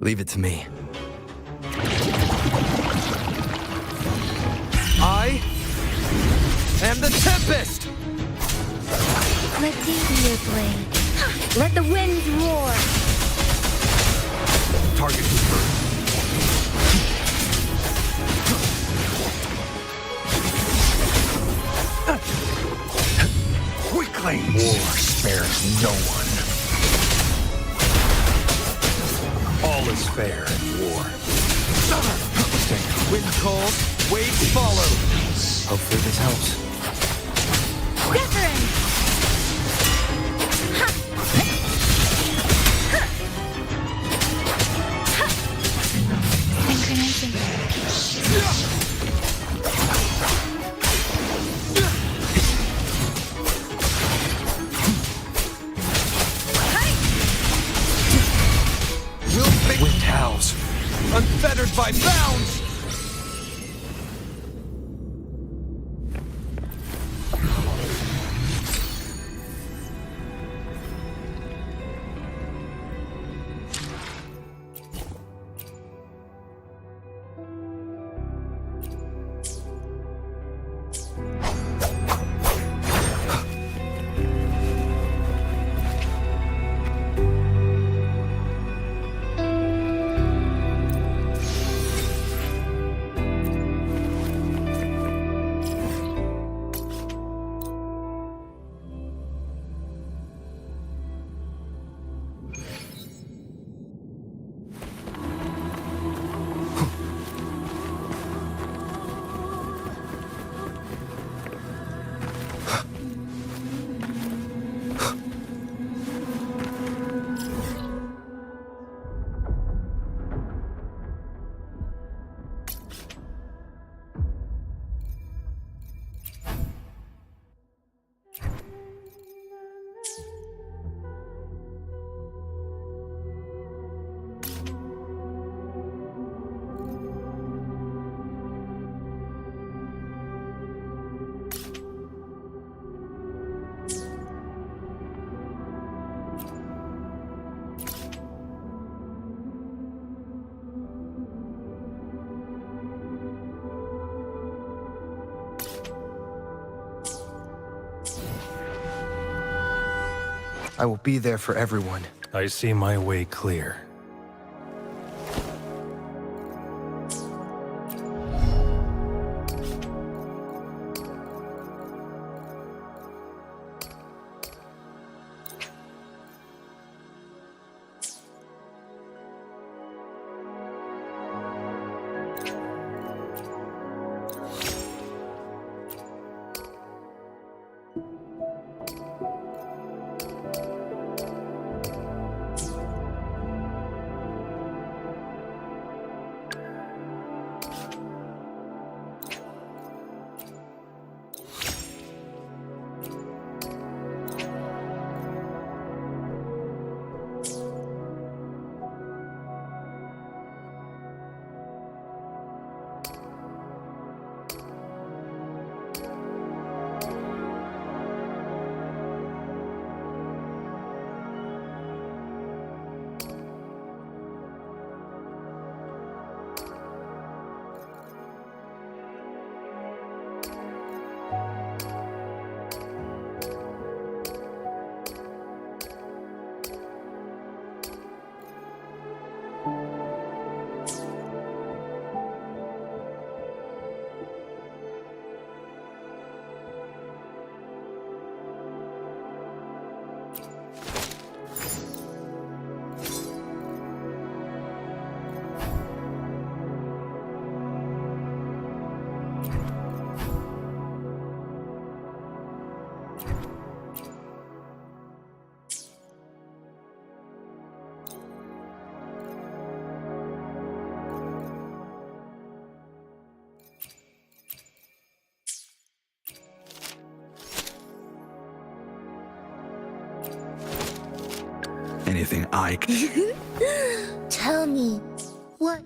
Leave it to me. I am the Tempest! Let thee be your blade. Let the winds roar. Target confirmed. Weaklings! War spares no one. All is fair in war. Wind calls, waves follow. Hopefully this helps. Wuthering! Synchronizing. Wind howls, unfettered by bounds! I will be there for everyone. I see my way clear. Anything I can... Tell me, what?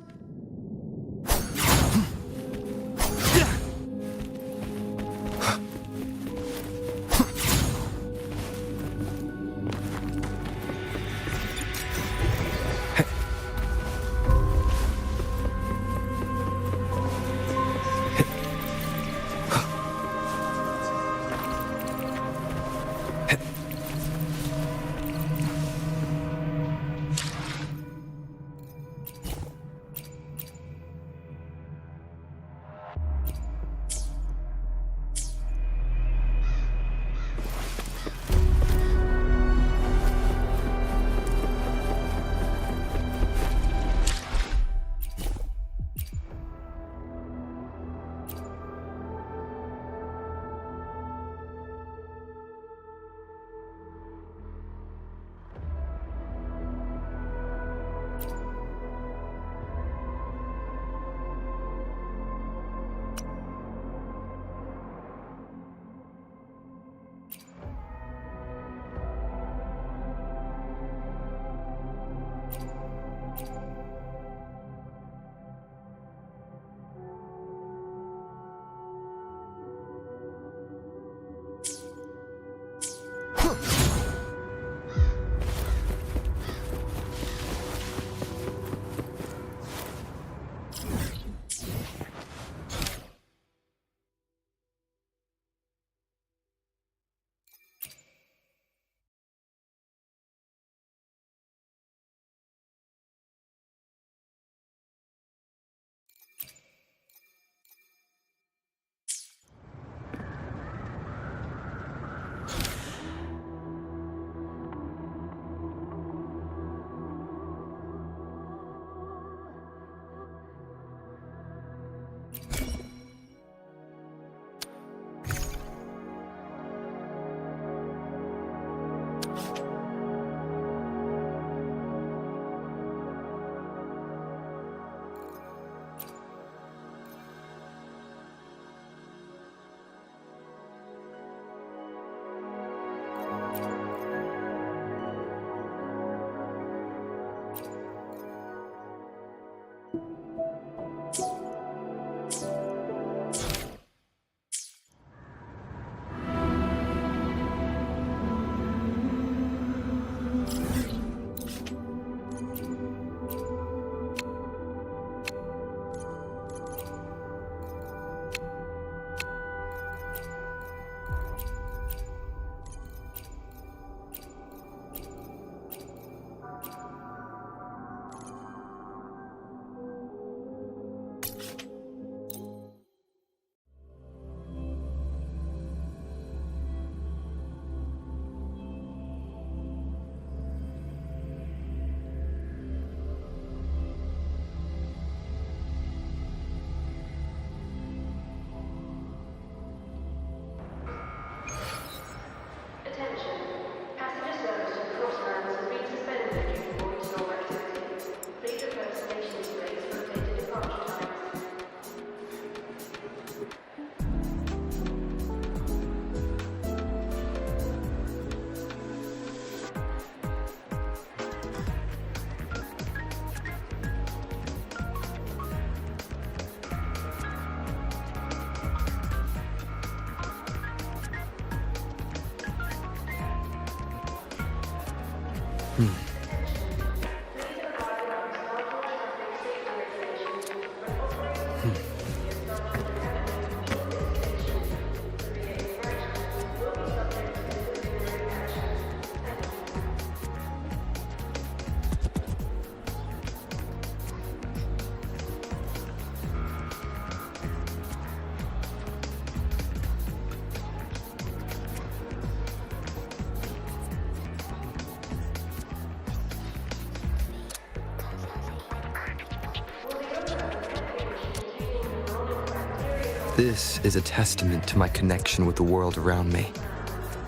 This is a testament to my connection with the world around me.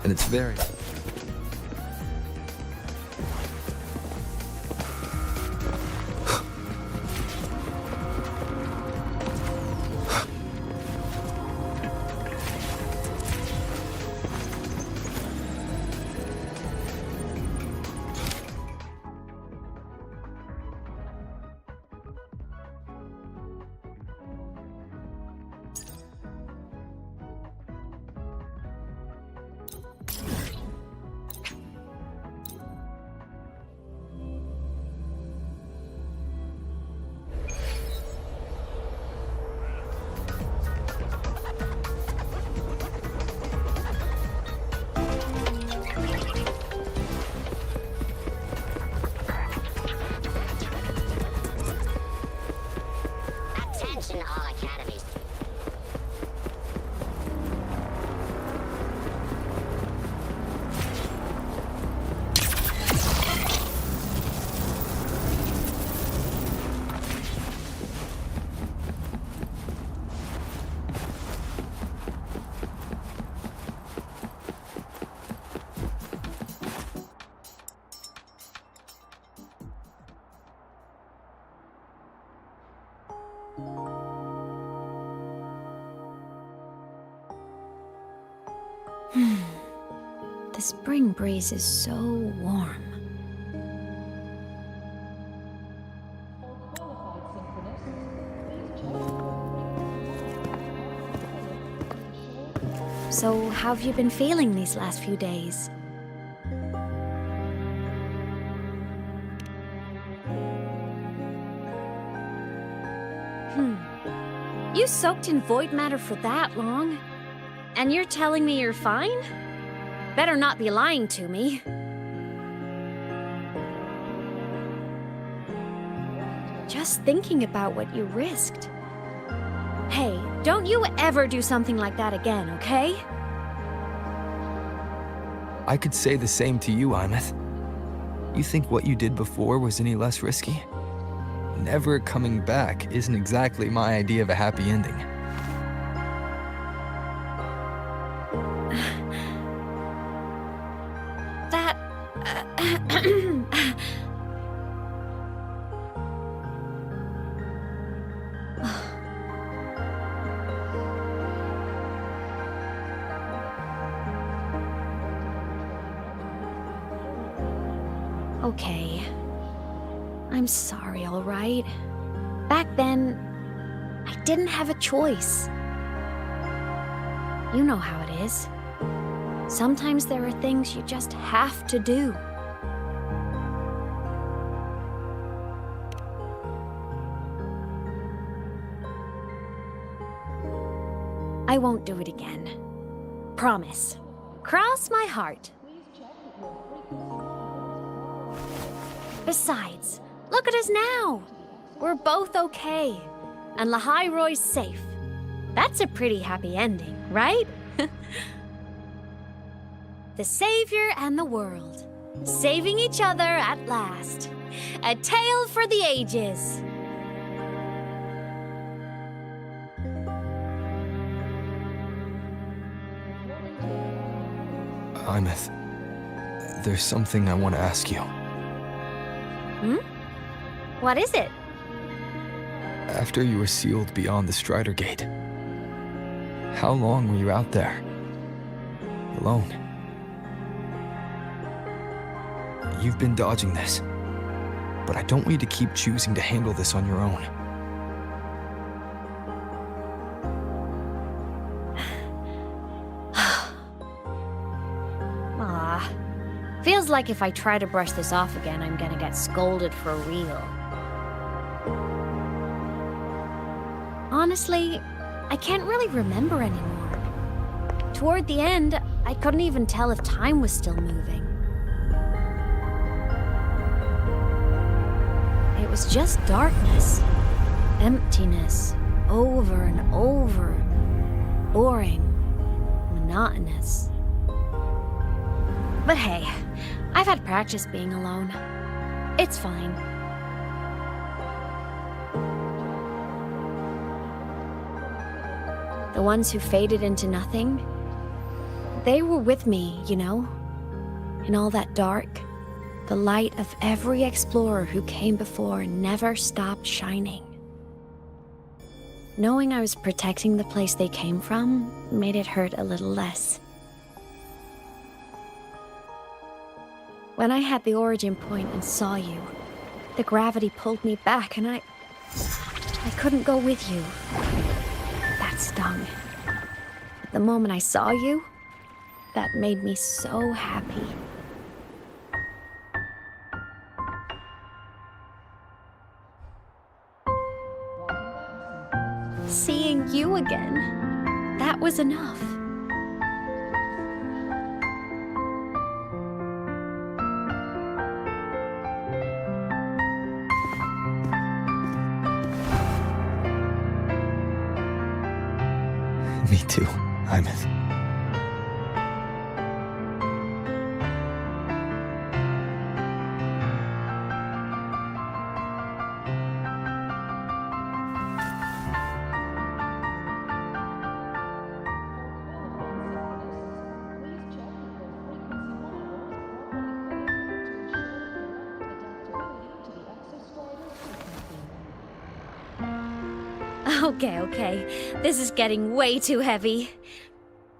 And it's very... Attention all academies. The spring breeze is so warm. So, how have you been feeling these last few days? You soaked in void matter for that long? And you're telling me you're fine? Better not be lying to me. Just thinking about what you risked. Hey, don't you ever do something like that again, okay? I could say the same to you, Imeth. You think what you did before was any less risky? Never coming back isn't exactly my idea of a happy ending. That... Okay. I'm sorry, all right? Back then, I didn't have a choice. You know how it is. Sometimes there are things you just have to do. I won't do it again. Promise. Cross my heart. Besides, look at us now. We're both okay. And Lahai-Roy's safe. That's a pretty happy ending, right? The savior and the world. Saving each other at last. A tale for the ages. Imeth, there's something I want to ask you. What is it? After you were sealed beyond the Strider Gate, how long were you out there? Alone? You've been dodging this, but I don't want you to keep choosing to handle this on your own. Feels Feels like if I try to brush this off again, I'm gonna get scolded for real. Honestly, I can't really remember anymore. Toward the end, I couldn't even tell if time was still moving. It was just darkness, emptiness, over and over, boring, monotonous. But hey, I've had practice being alone. It's fine. The ones who faded into nothing, they were with me, you know? In all that dark, the light of every explorer who came before never stopped shining. Knowing I was protecting the place they came from made it hurt a little less. When I had the origin point and saw you, the gravity pulled me back and I couldn't go with you. That stung. But the moment I saw you, that made me so happy. Seeing you again, that was enough. Me too, Hyman. Okay. This is getting way too heavy.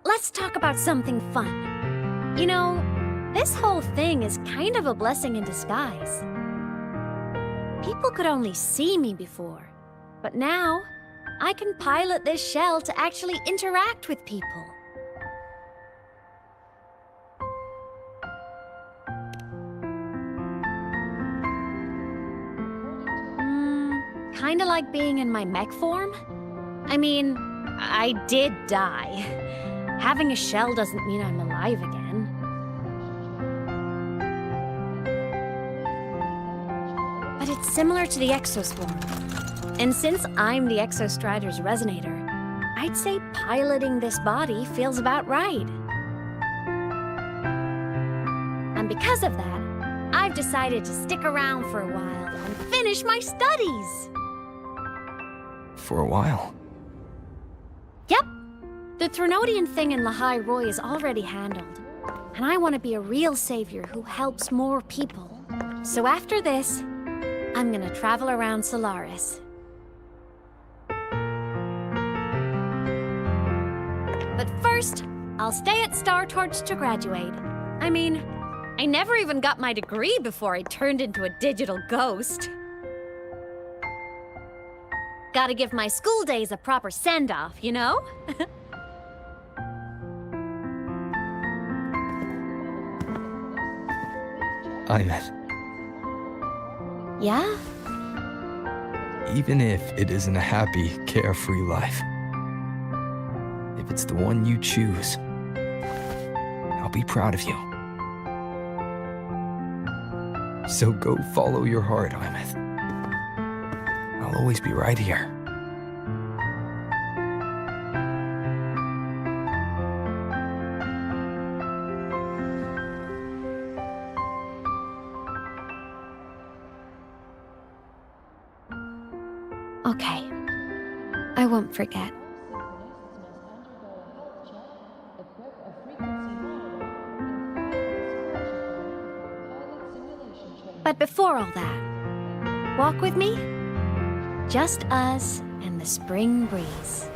Let's talk about something fun. You know, this whole thing is kind of a blessing in disguise. People could only see me before, but now I can pilot this shell to actually interact with people. Kinda like being in my mech form? I mean, I did die. Having a shell doesn't mean I'm alive again. But it's similar to the exoswarm. And since I'm the Exostrider's resonator, I'd say piloting this body feels about right. And because of that, I've decided to stick around for a while and finish my studies. For a while. Yep. The Threnodian thing in Lehigh Roy is already handled. And I want to be a real savior who helps more people. So after this, I'm gonna travel around Solaris. But first, I'll stay at Star Torch to graduate. I mean, I never even got my degree before I turned into a digital ghost. Gotta give my school days a proper send-off, you know? Hyman. Yeah? Even if it isn't a happy, carefree life, if it's the one you choose, I'll be proud of you. So go follow your heart, Hyman. I'll always be right here. Okay. I won't forget. But before all that, walk with me? Just us and the spring breeze.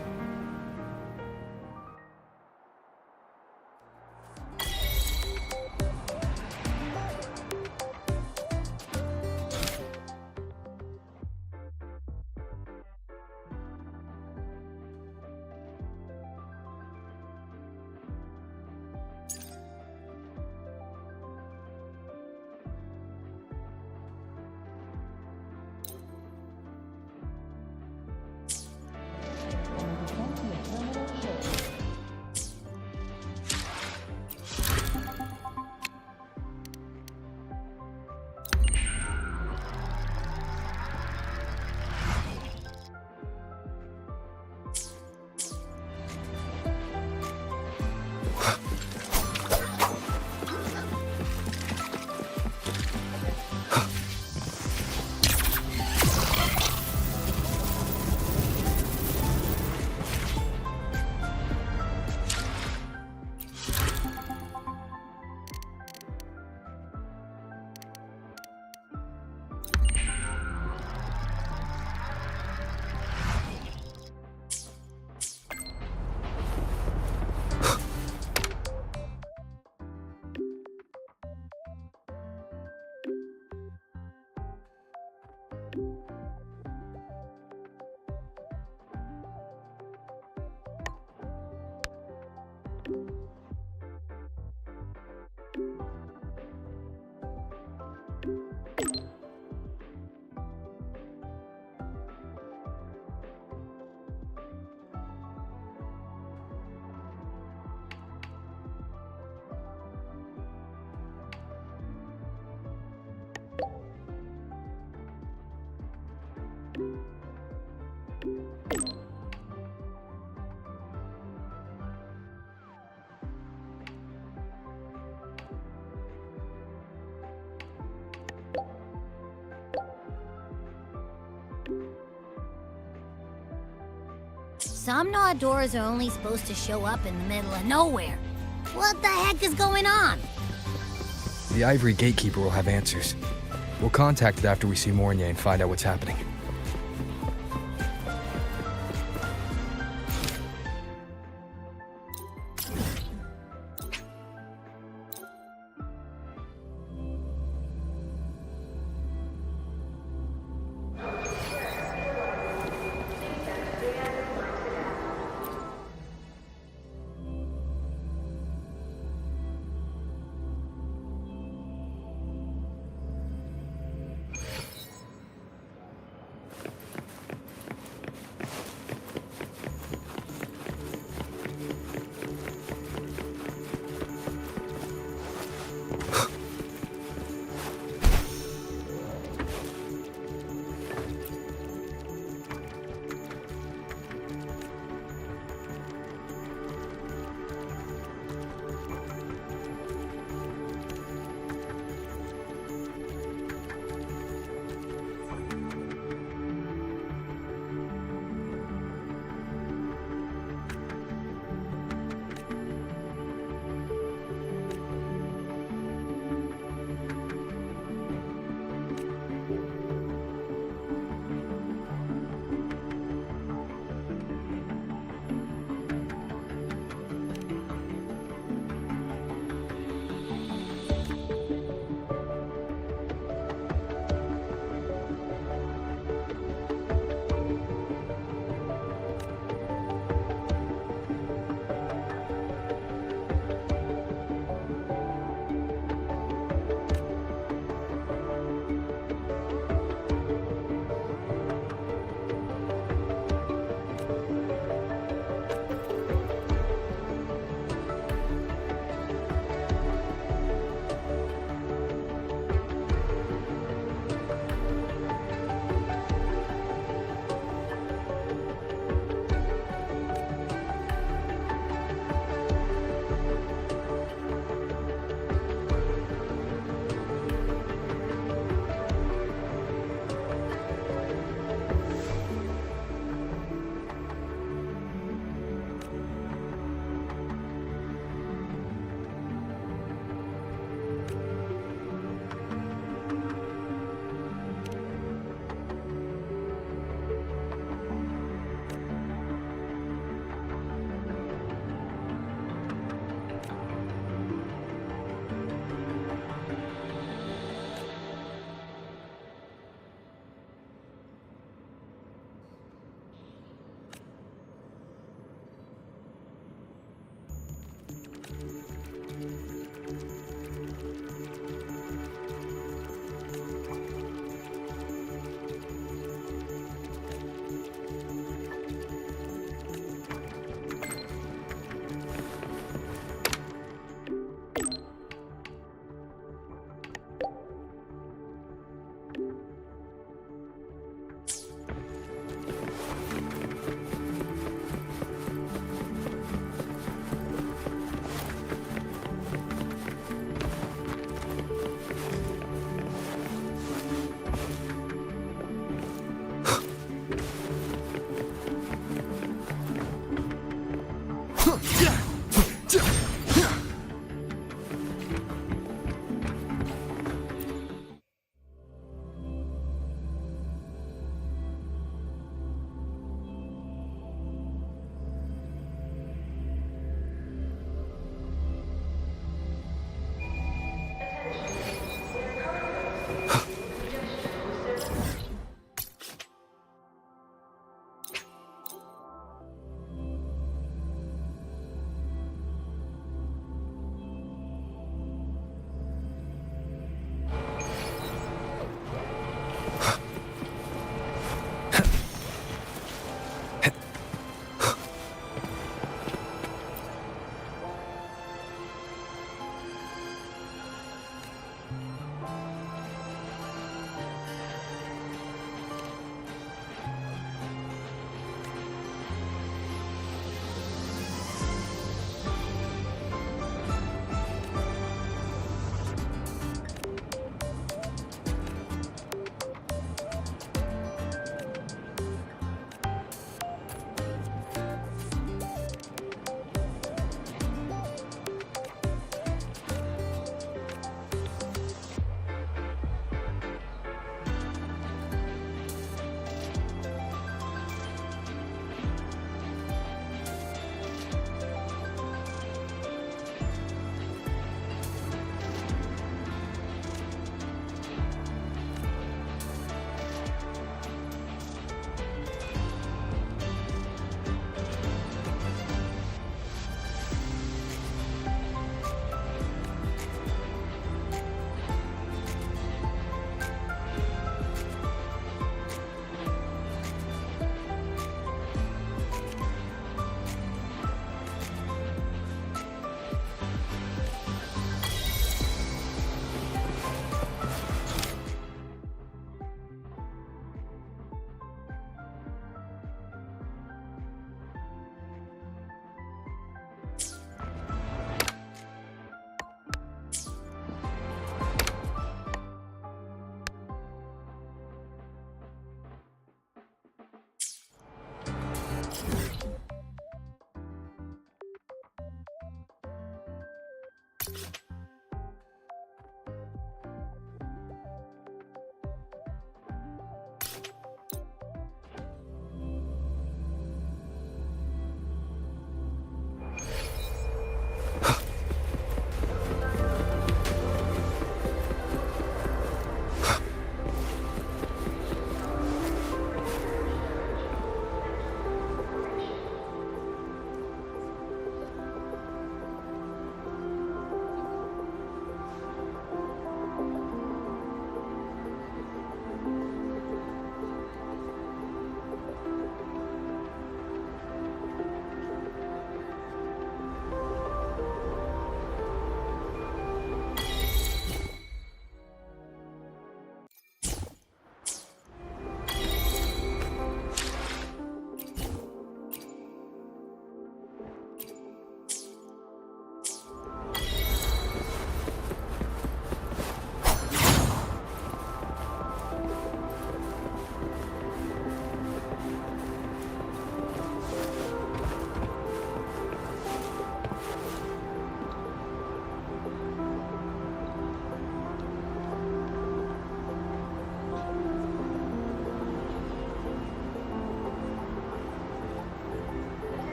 some Nod doors are only supposed to show up in the middle of nowhere. What the heck is going on? The Ivory Gatekeeper will have answers. We'll contact it after we see Mornier and find out what's happening.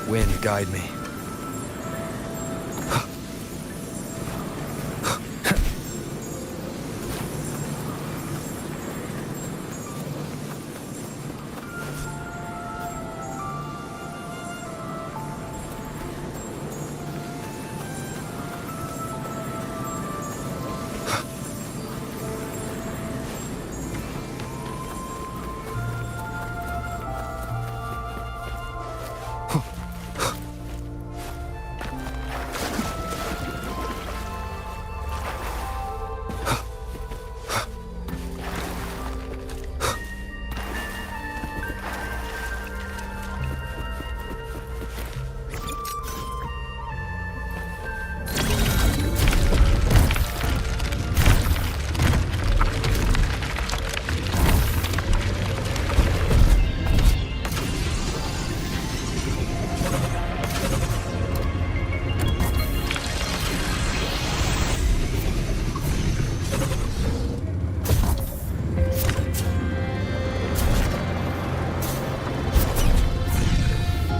Wind, guide me.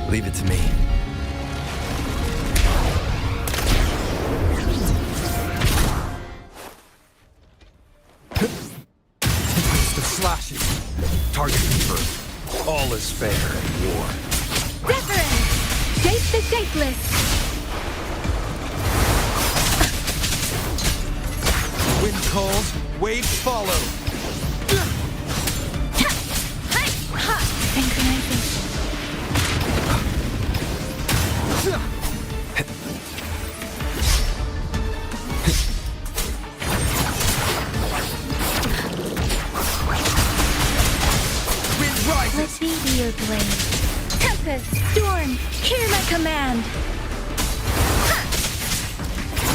Leave it to me. The slashes. Target confirmed. All is fair in war. Different! Date the dateless! Wind calls, waves follow. Synchronization. Wind rises. Let me be your blade. Tempest, storm, hear my command.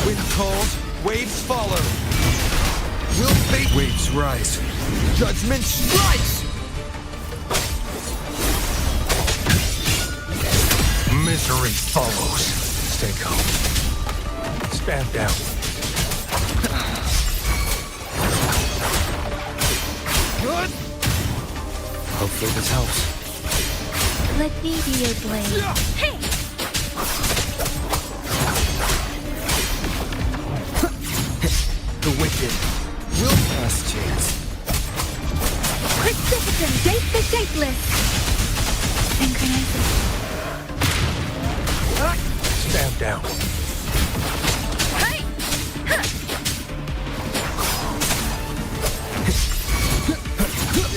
Wind calls, waves follow. Will fate Waves rise. judgment strikes! Misery follows. Stay calm. Stand down. Good! Hopefully this helps. Let me be your blade. Hey! The wicked. Will Last chance. Precipitant, date the dateless. Synchronization. Stand down. Hey!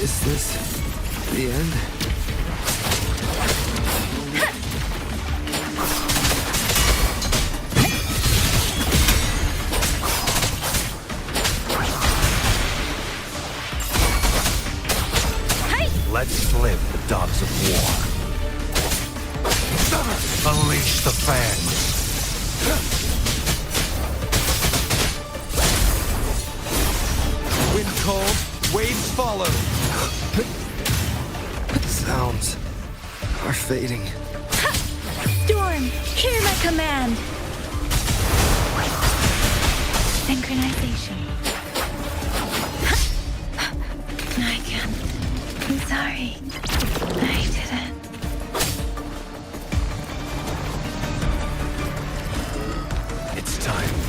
Is this the end? Let's live the dogs of war. Unleash the fangs. wind calls, waves follow. Sounds are fading. Storm, hear my command. Synchronization. No, I can't. I'm sorry. I didn't. It's time.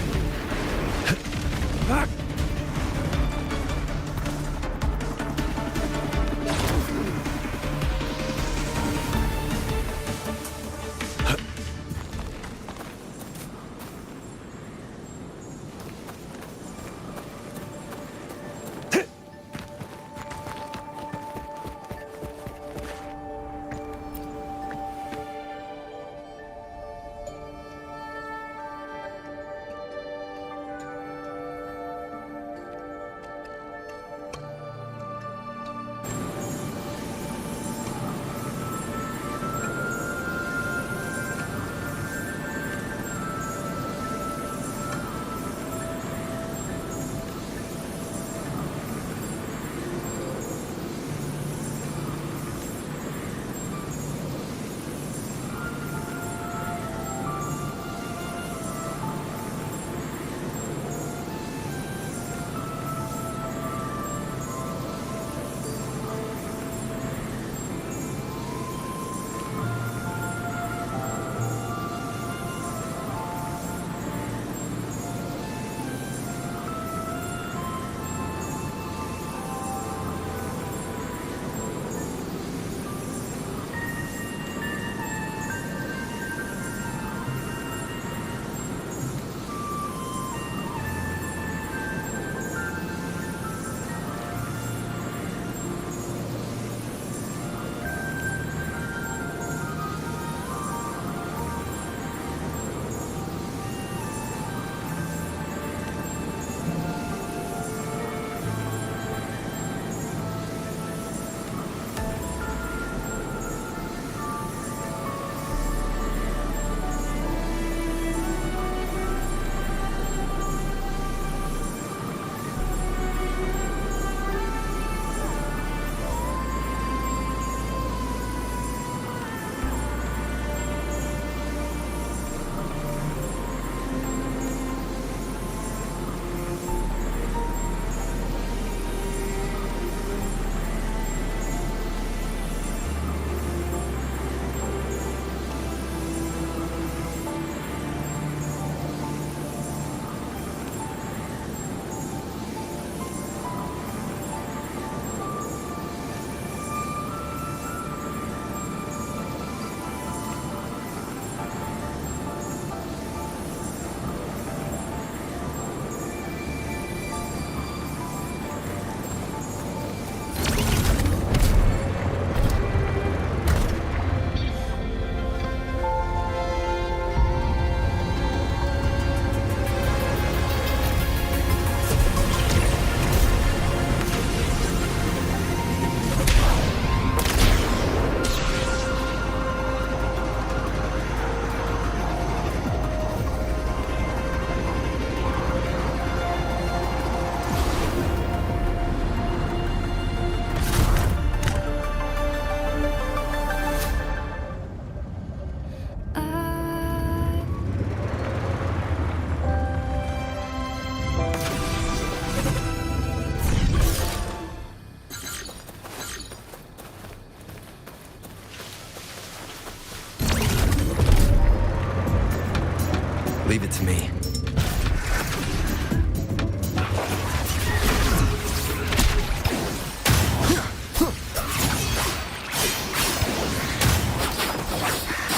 Leave it to me.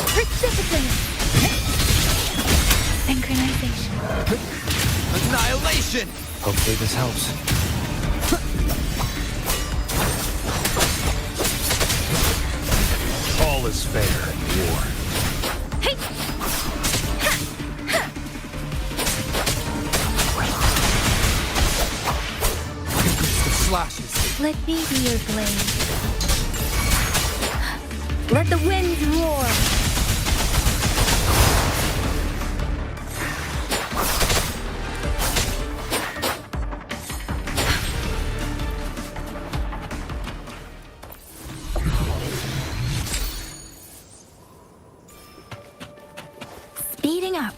Precipitant! Synchronization. Annihilation! Hopefully this helps. All is fair in war. Hey! Increase the slashes. Let me be your blade. Let the winds roar. Speeding up.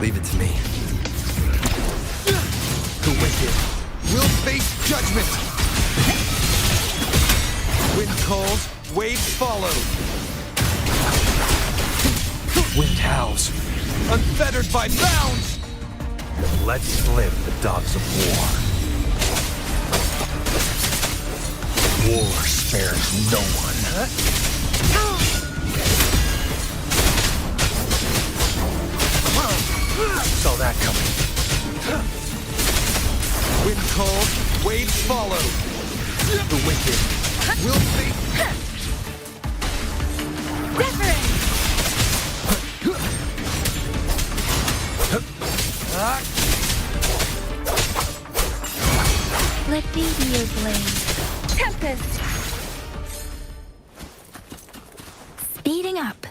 Leave it to me. The wicked will face judgment. Wind calls, waves follow. Wind howls, unfettered by bounds. Let's live the dogs of war. War spares no one. Saw that coming. Wind calls, waves follow. The wicked will face. Reverend! Let me be your blade. Tempest! Speeding up.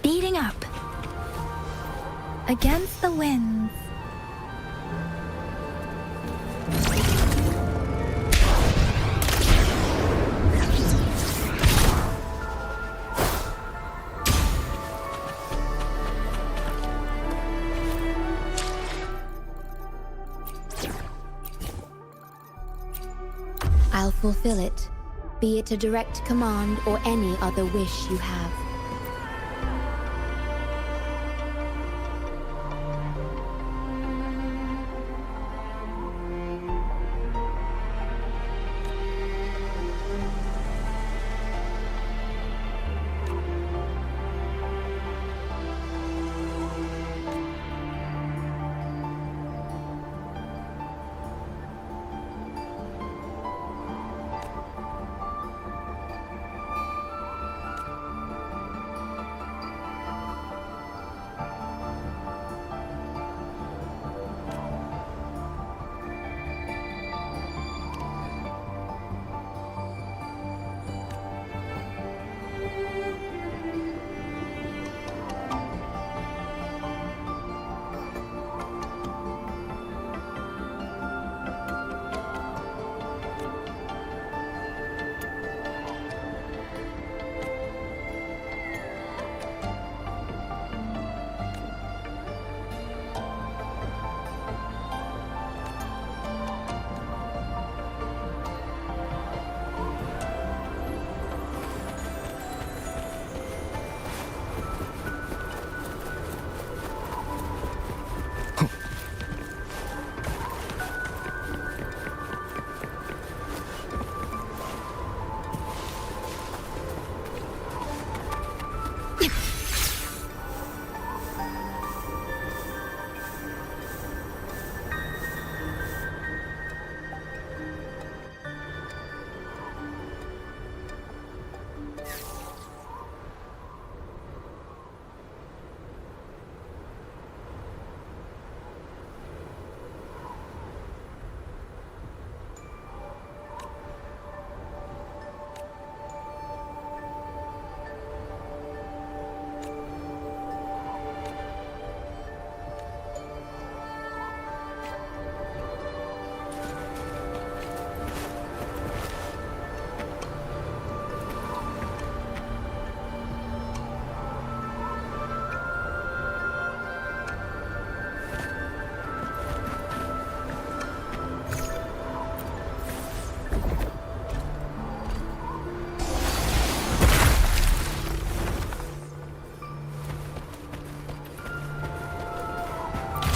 Speeding up. Against the winds. I'll fulfill it, be it a direct command or any other wish you have.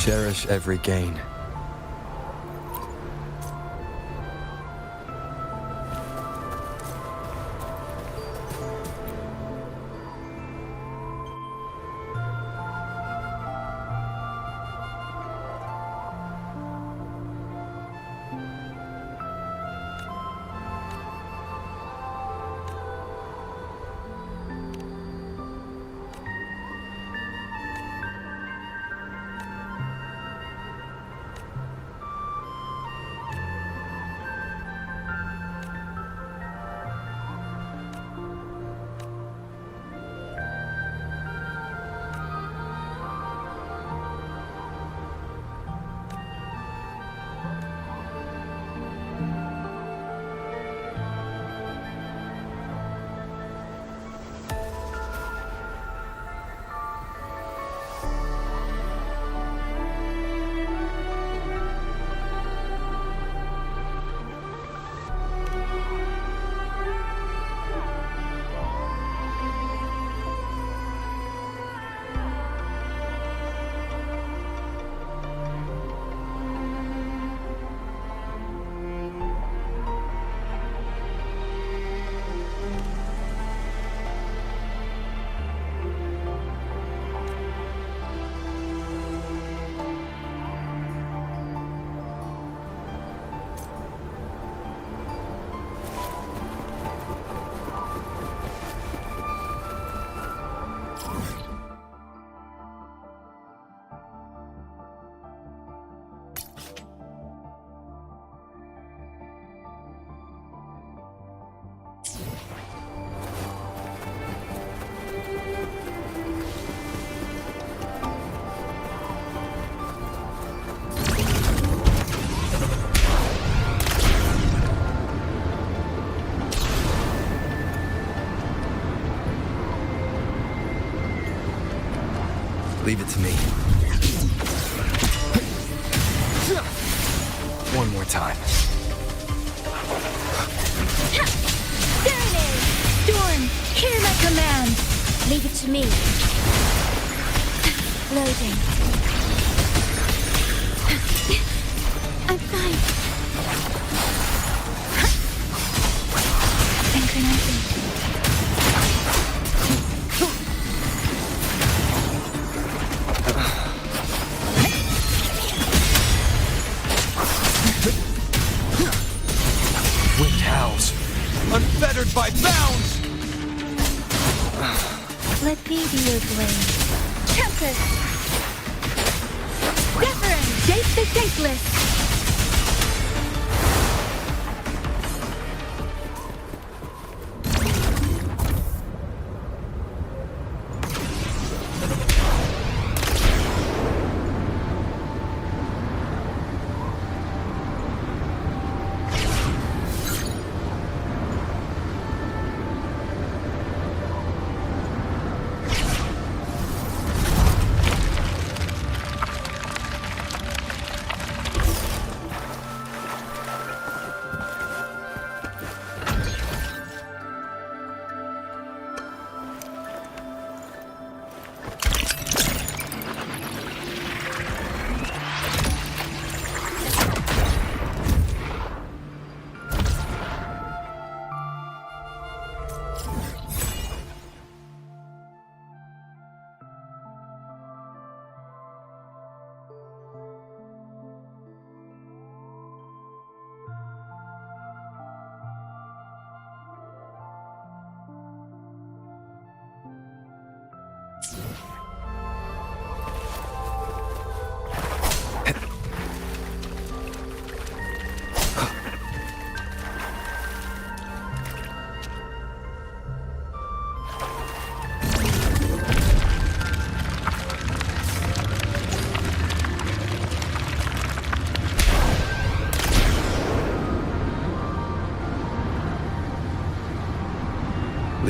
Cherish every gain. Leave it to me. One more time. command. Leave it to me. Loading. I'm fine. Synchronizing. Wind howls, unfettered by bounds! Let me be your blade. Tempest! Wuthering! Shape the shapeless!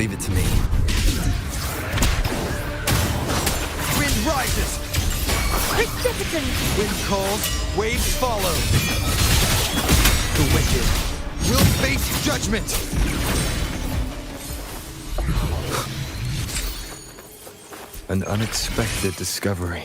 Leave it to me. Wind rises, Precipitant! wind calls, waves follow. The wicked will face judgment. An unexpected discovery.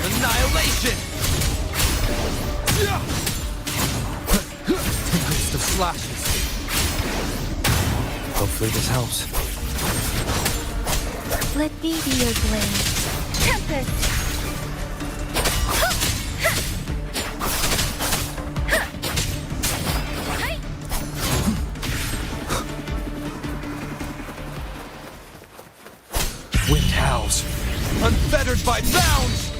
Annihilation! Tempest of slashes. Hopefully this helps. Let me be your blade. Tempest! Wind howls, unfettered by bounds.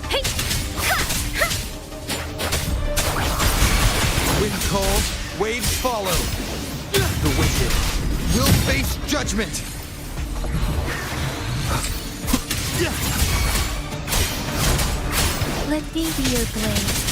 Hey! Wind calls, waves follow. The wicked will face judgment. Let me be your blade.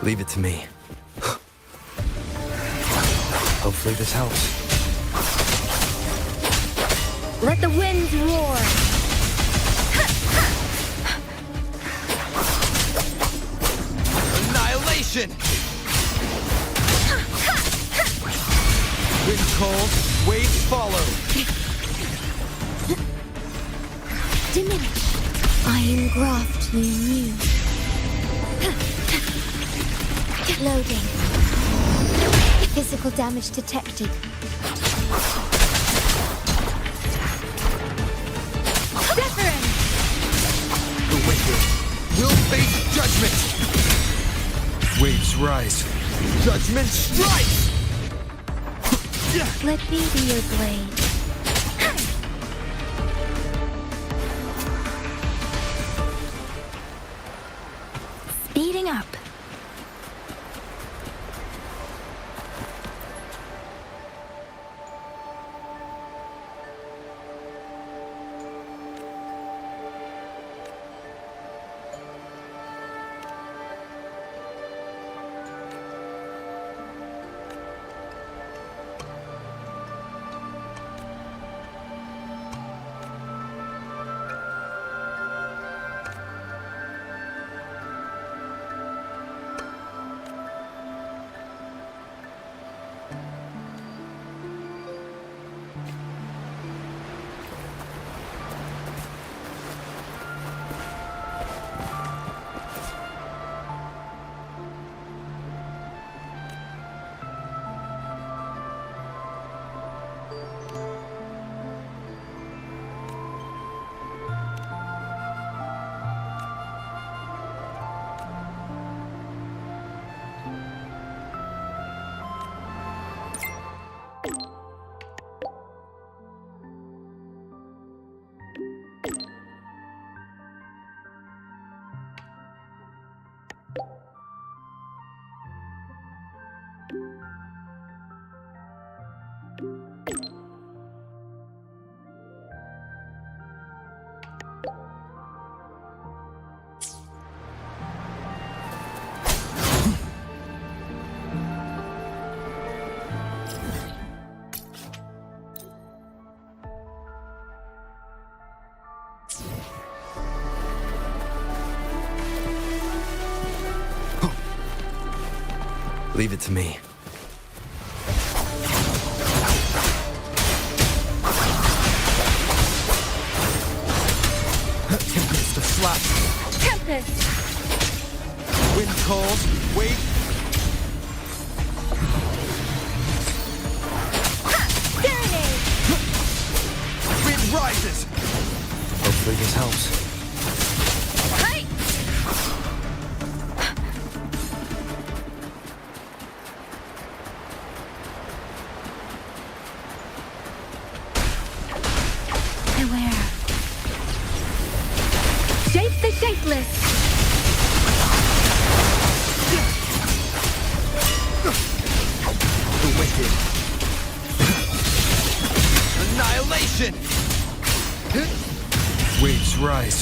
Leave it to me. Hopefully this helps. Let the winds roar. Annihilation! Wind cold, waves follow. Diminish. I engraft you new. Loading. Physical damage detected. Wuthering. The wicked will face judgment. Waves rise. Judgment strikes! Let me be your blade. Speeding up. Leave it to me. Tempest of slap. Tempest. Wind cold, wave. Serenade. Wind rises. Hopefully this helps. Hey. Beware. Shape the shapeless. The wicked. Annihilation! Waves rise.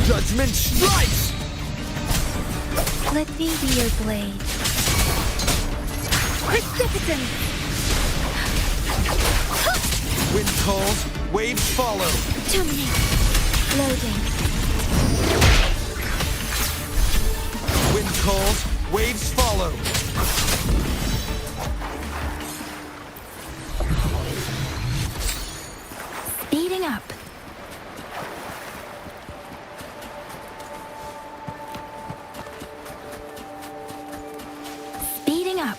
Judgment strikes! Let me be your blade. Precipitant. Wind calls, waves follow. Terminate. Loading. Wind calls, waves follow. Speeding up. Speeding up.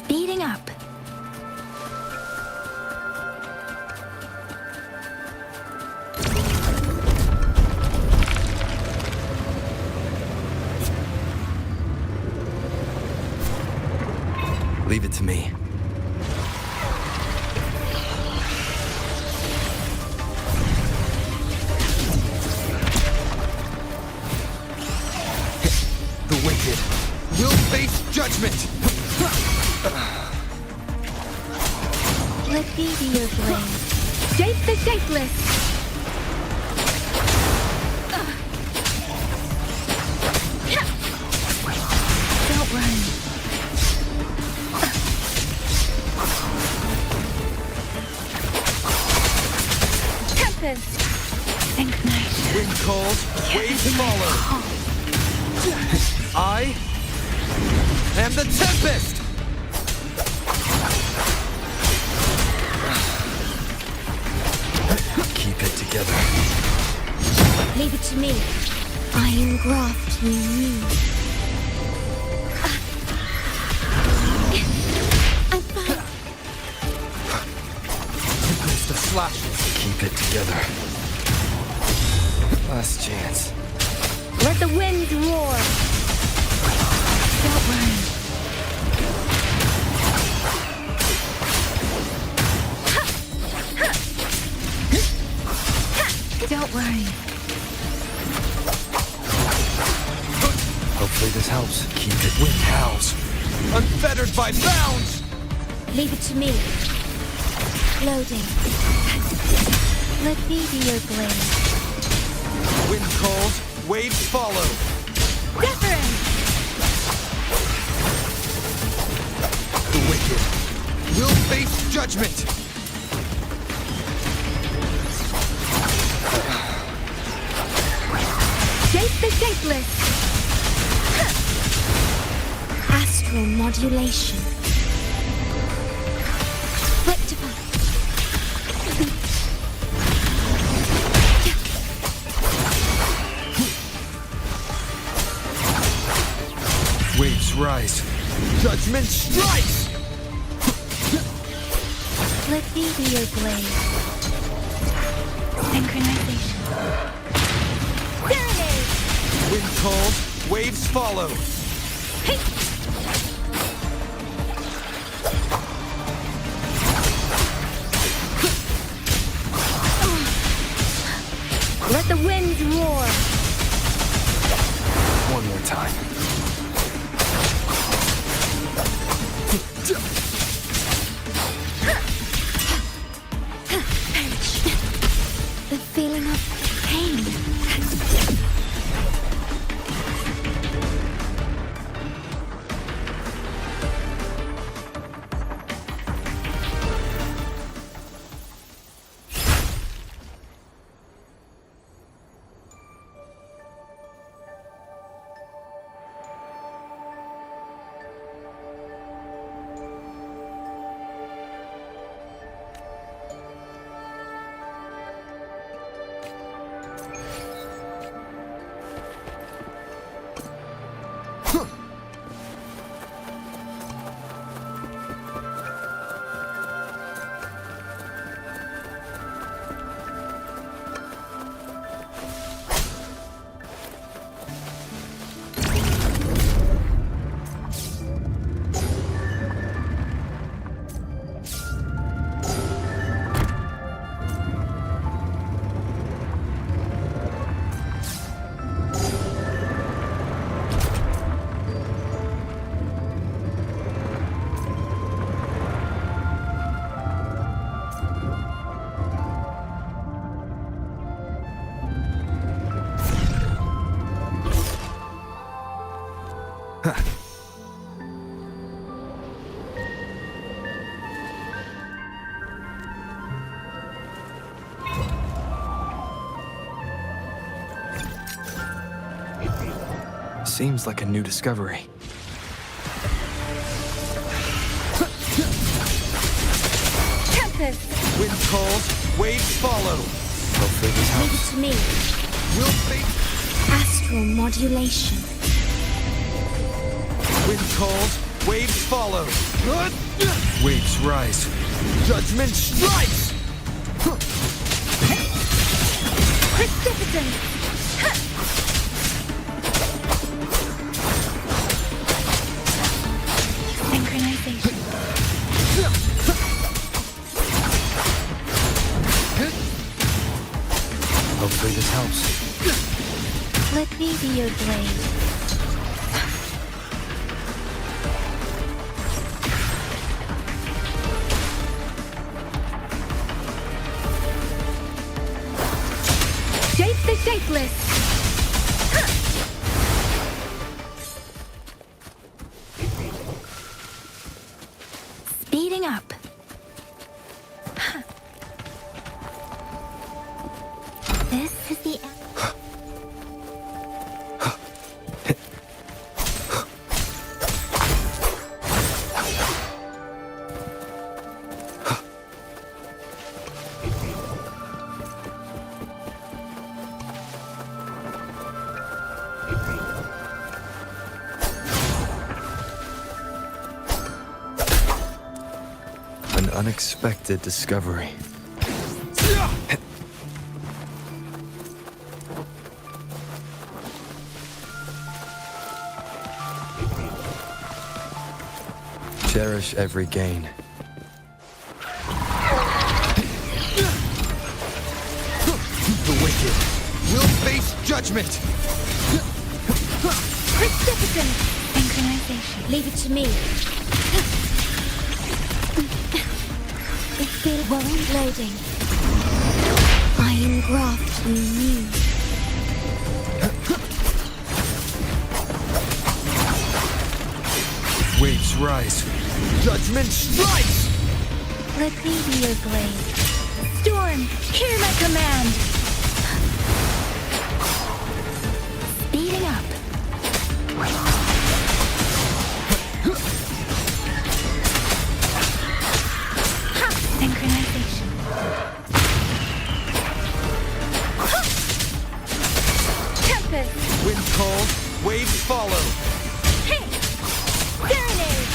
Speeding up. Leave it to me. The wicked will face judgment. your blade. Shape the shapeless! Don't run. Tempest! Synchronize. Wind calls, waves follow. I am the Tempest! Keep it together. Leave it to me. I engraft you new. I'm fine. Tempest of slashes. Keep it together. Last chance. Let the winds roar. Don't worry. Don't worry. Hopefully this helps. Keep it. Wind howls. Unfettered by bounds! Leave it to me. Floating. Let me be your blade. Wind calls, waves follow. Wuthering! The wicked will face judgment. Shape the shapeless! Astral modulation. Rectify. Waves rise. Judgment strikes! Let me be your blade. Synchronization. Serenade! Wind calls, waves follow. Hey! Let the winds roar. One more time. The feeling of pain. Seems like a new discovery. Tempest! Wind calls, waves follow. Hopefully this Leave helps. it to me. Will face. Astral modulation. Wind calls, waves follow. Waves rise. Judgment strikes! Precipitant! Synchronization. Hopefully this helps. Let me be your blade. thankless! Speeding up. This is the... An unexpected discovery. Cherish every gain. The wicked will face judgment. Precipitant! Synchronization. Leave it to me. It feels loading. Iron graft renewed. Waves rise. Judgment strikes! Let me be your blade. Storm, hear my command! Speeding up. Synchronization. Tempest! Wind calls, waves follow. Hey! Serenade!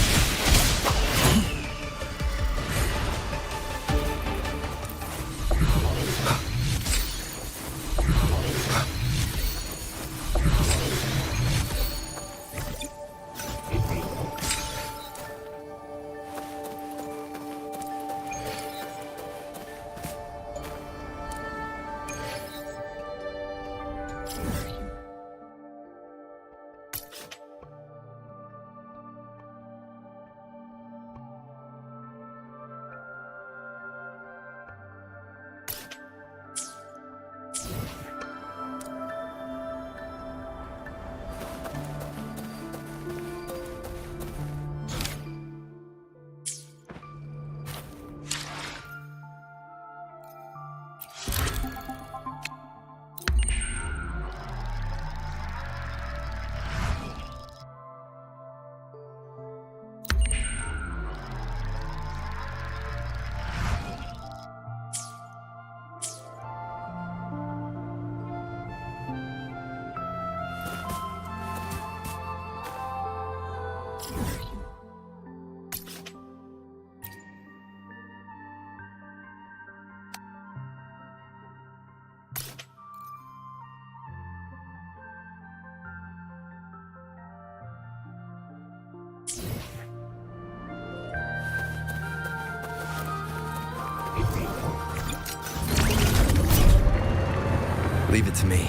Leave it to me.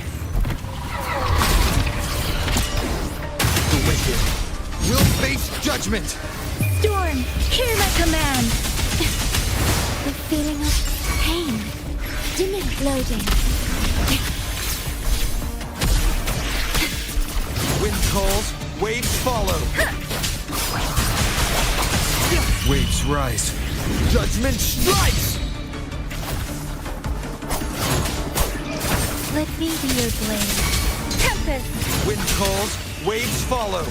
The wicked will face judgment. Storm, hear my command! The feeling of pain. Dimming loading. Wind calls, waves follow. Waves rise. Judgment strikes! Let me be your blade. Tempest! Wind calls, waves follow.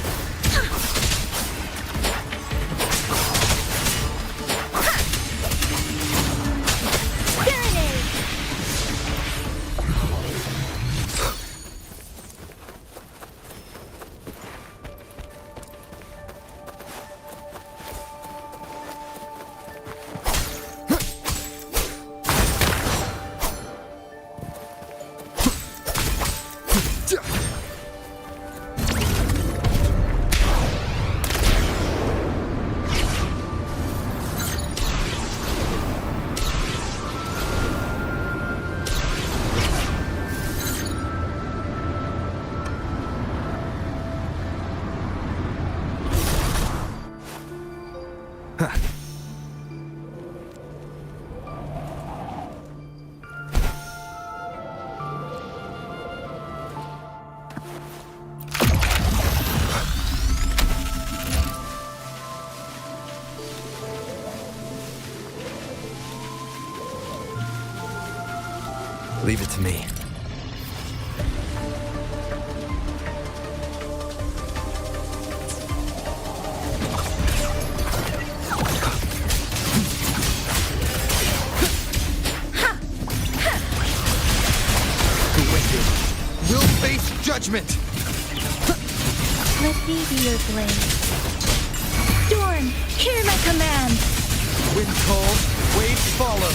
Serenade! Leave it to me. The wicked will face judgment. Let me be your blade. Storm, hear my command! Wind calls, waves follow.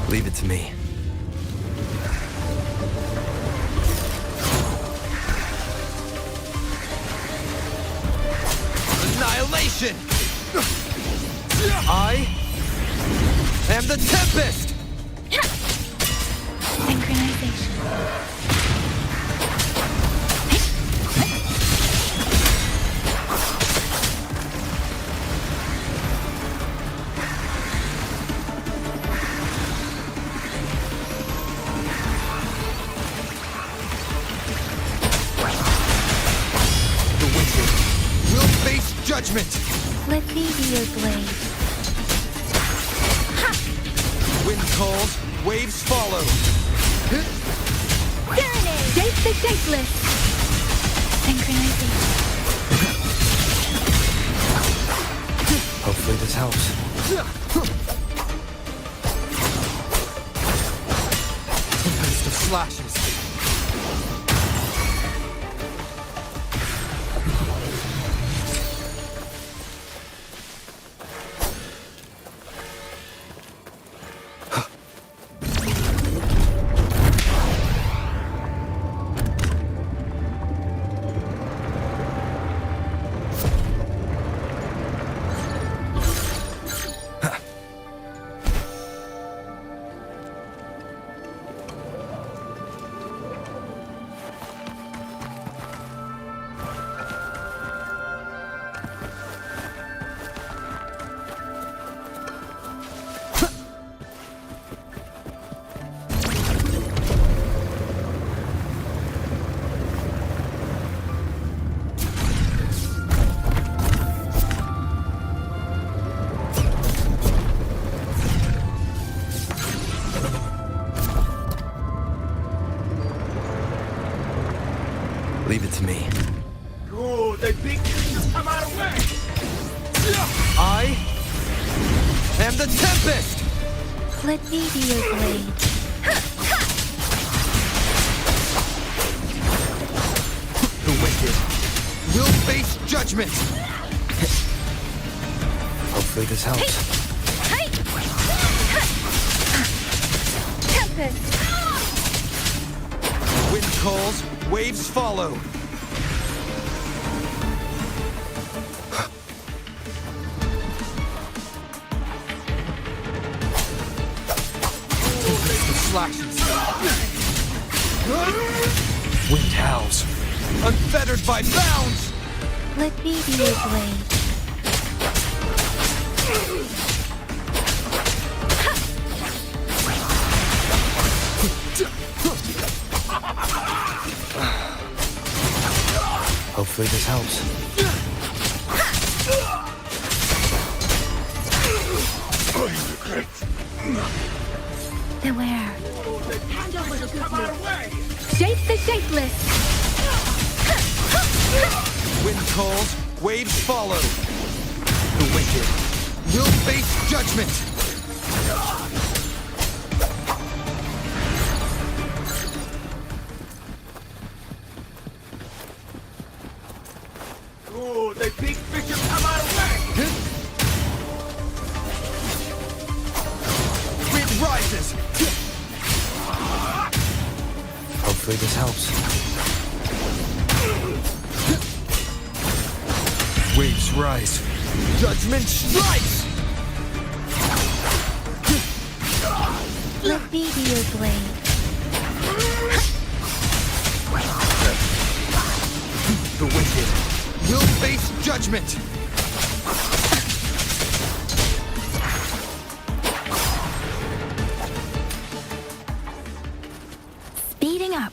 Leave it to me. Annihilation! I am the Tempest! Synchronization. The wicked will face judgment! Let me be your blade. Wind calls, waves follow. Serenade! Date the dateless! Synchronization. Hopefully this helps. Tempest of slashes. Leave it to me. Oh, they beat come out of way! I am the Tempest! Let me be your blade. will face judgment. Hopefully this helps. Tempest! Wind calls, waves follow. Flashes. Wind howls, unfettered by bounds. Let me be your blade. Hopefully this helps. Beware. Shape the shapeless! Wind calls, waves follow. The wicked will face judgment. Oh, the big fish have come our way! Wind rises. Hopefully this helps. Waves rise. Judgment strikes. Let me be your blade. The wicked will face judgment. Speeding up.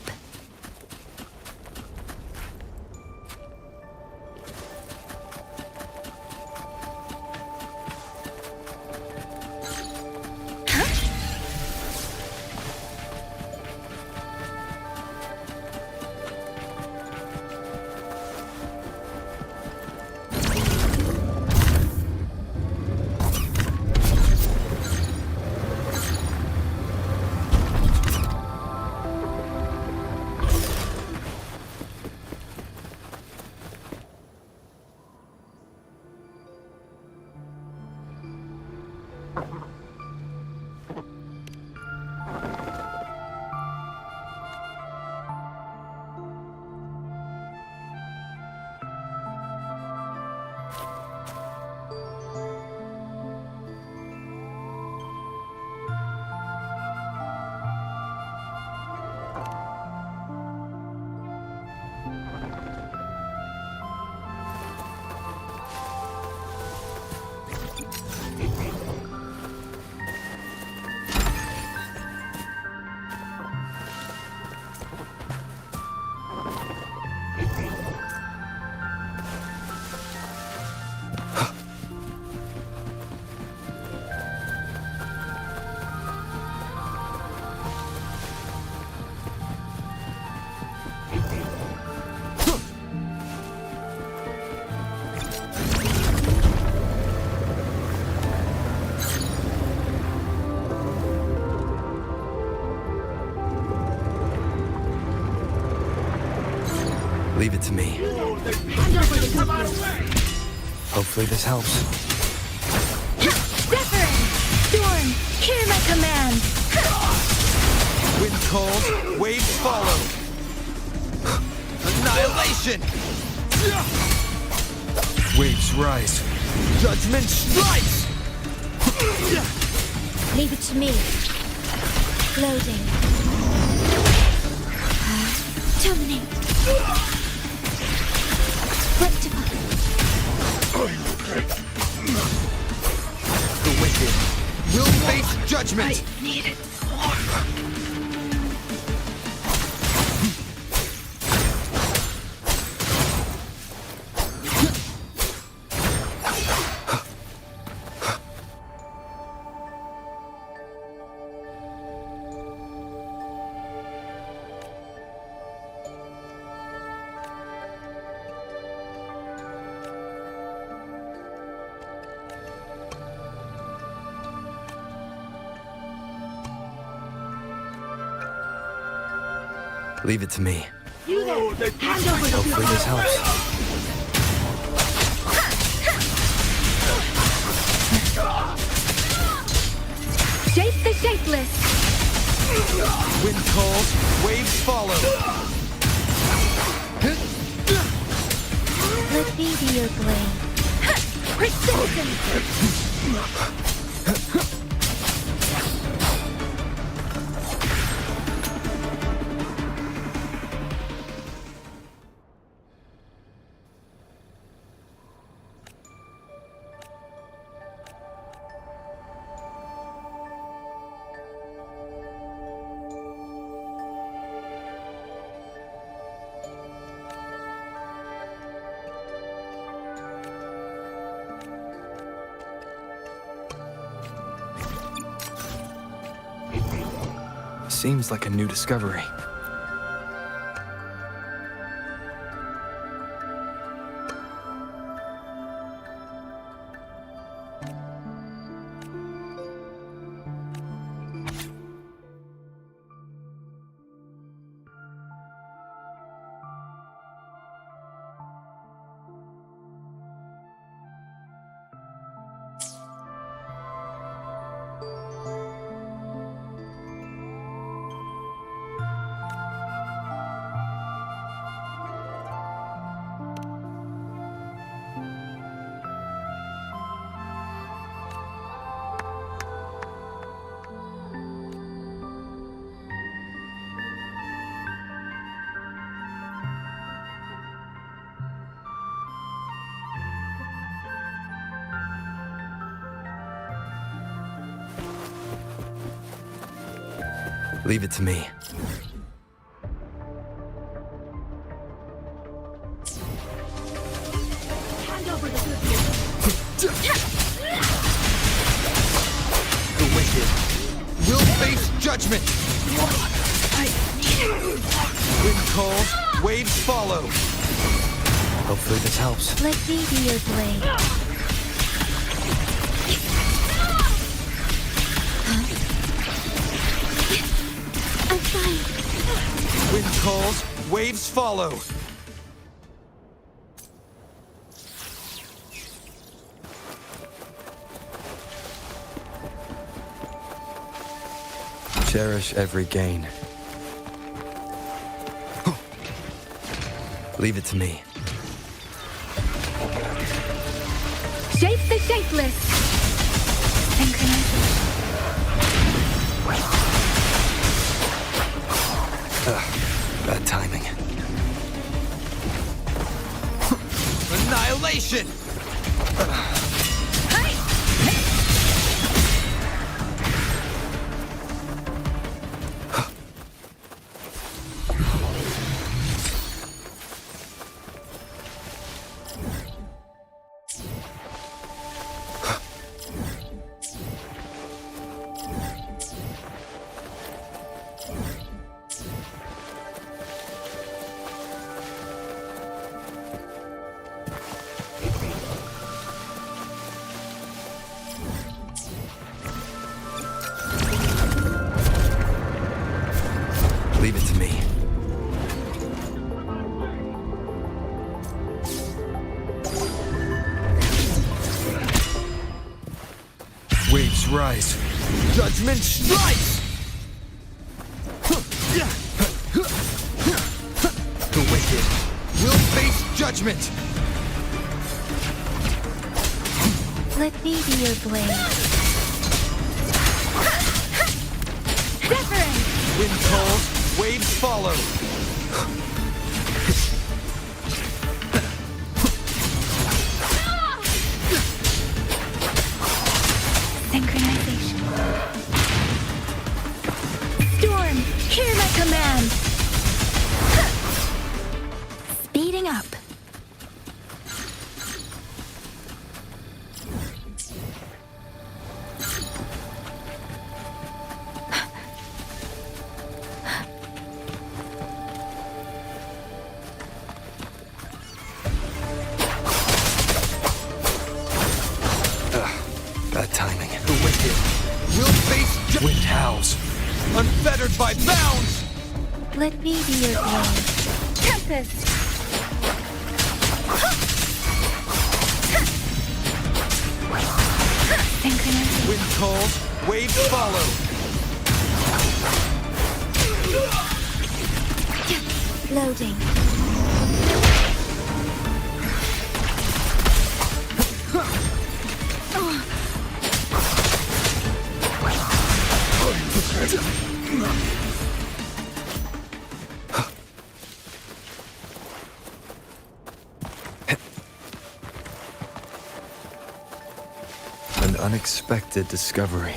Leave it to me. Hopefully this helps. Wuthering! Storm! Hear my command! Wind calls, waves follow. Annihilation! Waves rise. Judgment strikes! Leave it to me. Loading. Terminate. Rectify. The wicked will face judgment! I need it more. Leave it to me. You there! Hand over the Hopefully this helps. Shape the shapeless. Wind calls, waves follow. Let me be your blade. Precision. Seems like a new discovery. Leave it to me. Hand over the good The wicked will face judgment. Wind calls, waves follow. Hopefully this helps. Let me be your blade. I'm fine. Wind calls, waves follow. Cherish every gain. Leave it to me. Shape the shapeless. Synchronization. Bad timing. Annihilation! Leave it to me. Waves rise. Judgment strikes! The wicked will face judgment. Let me be your blade. Different. Wind calls, waves follow. Synchronization. Storm, hear my command. Speeding up. Bad timing. The wicked will face wind howls, unfettered by bounds. Let me be your blade. Tempest. Synchronization. Wind calls, Waves follow. Loading. An unexpected discovery.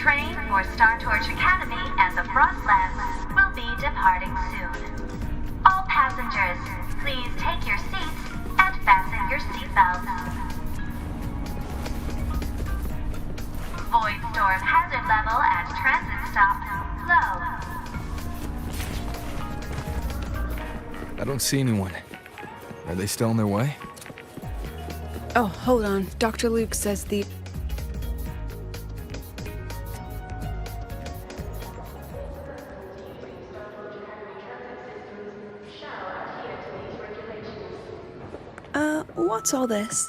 train for Star Torch Academy and the Frostlands will be departing soon. All passengers, please take your seats and fasten your seatbelts. Void storm hazard level at transit stop low. I don't see anyone. Are they still on their way? Oh, hold on. Dr. Luke says the... what's all this?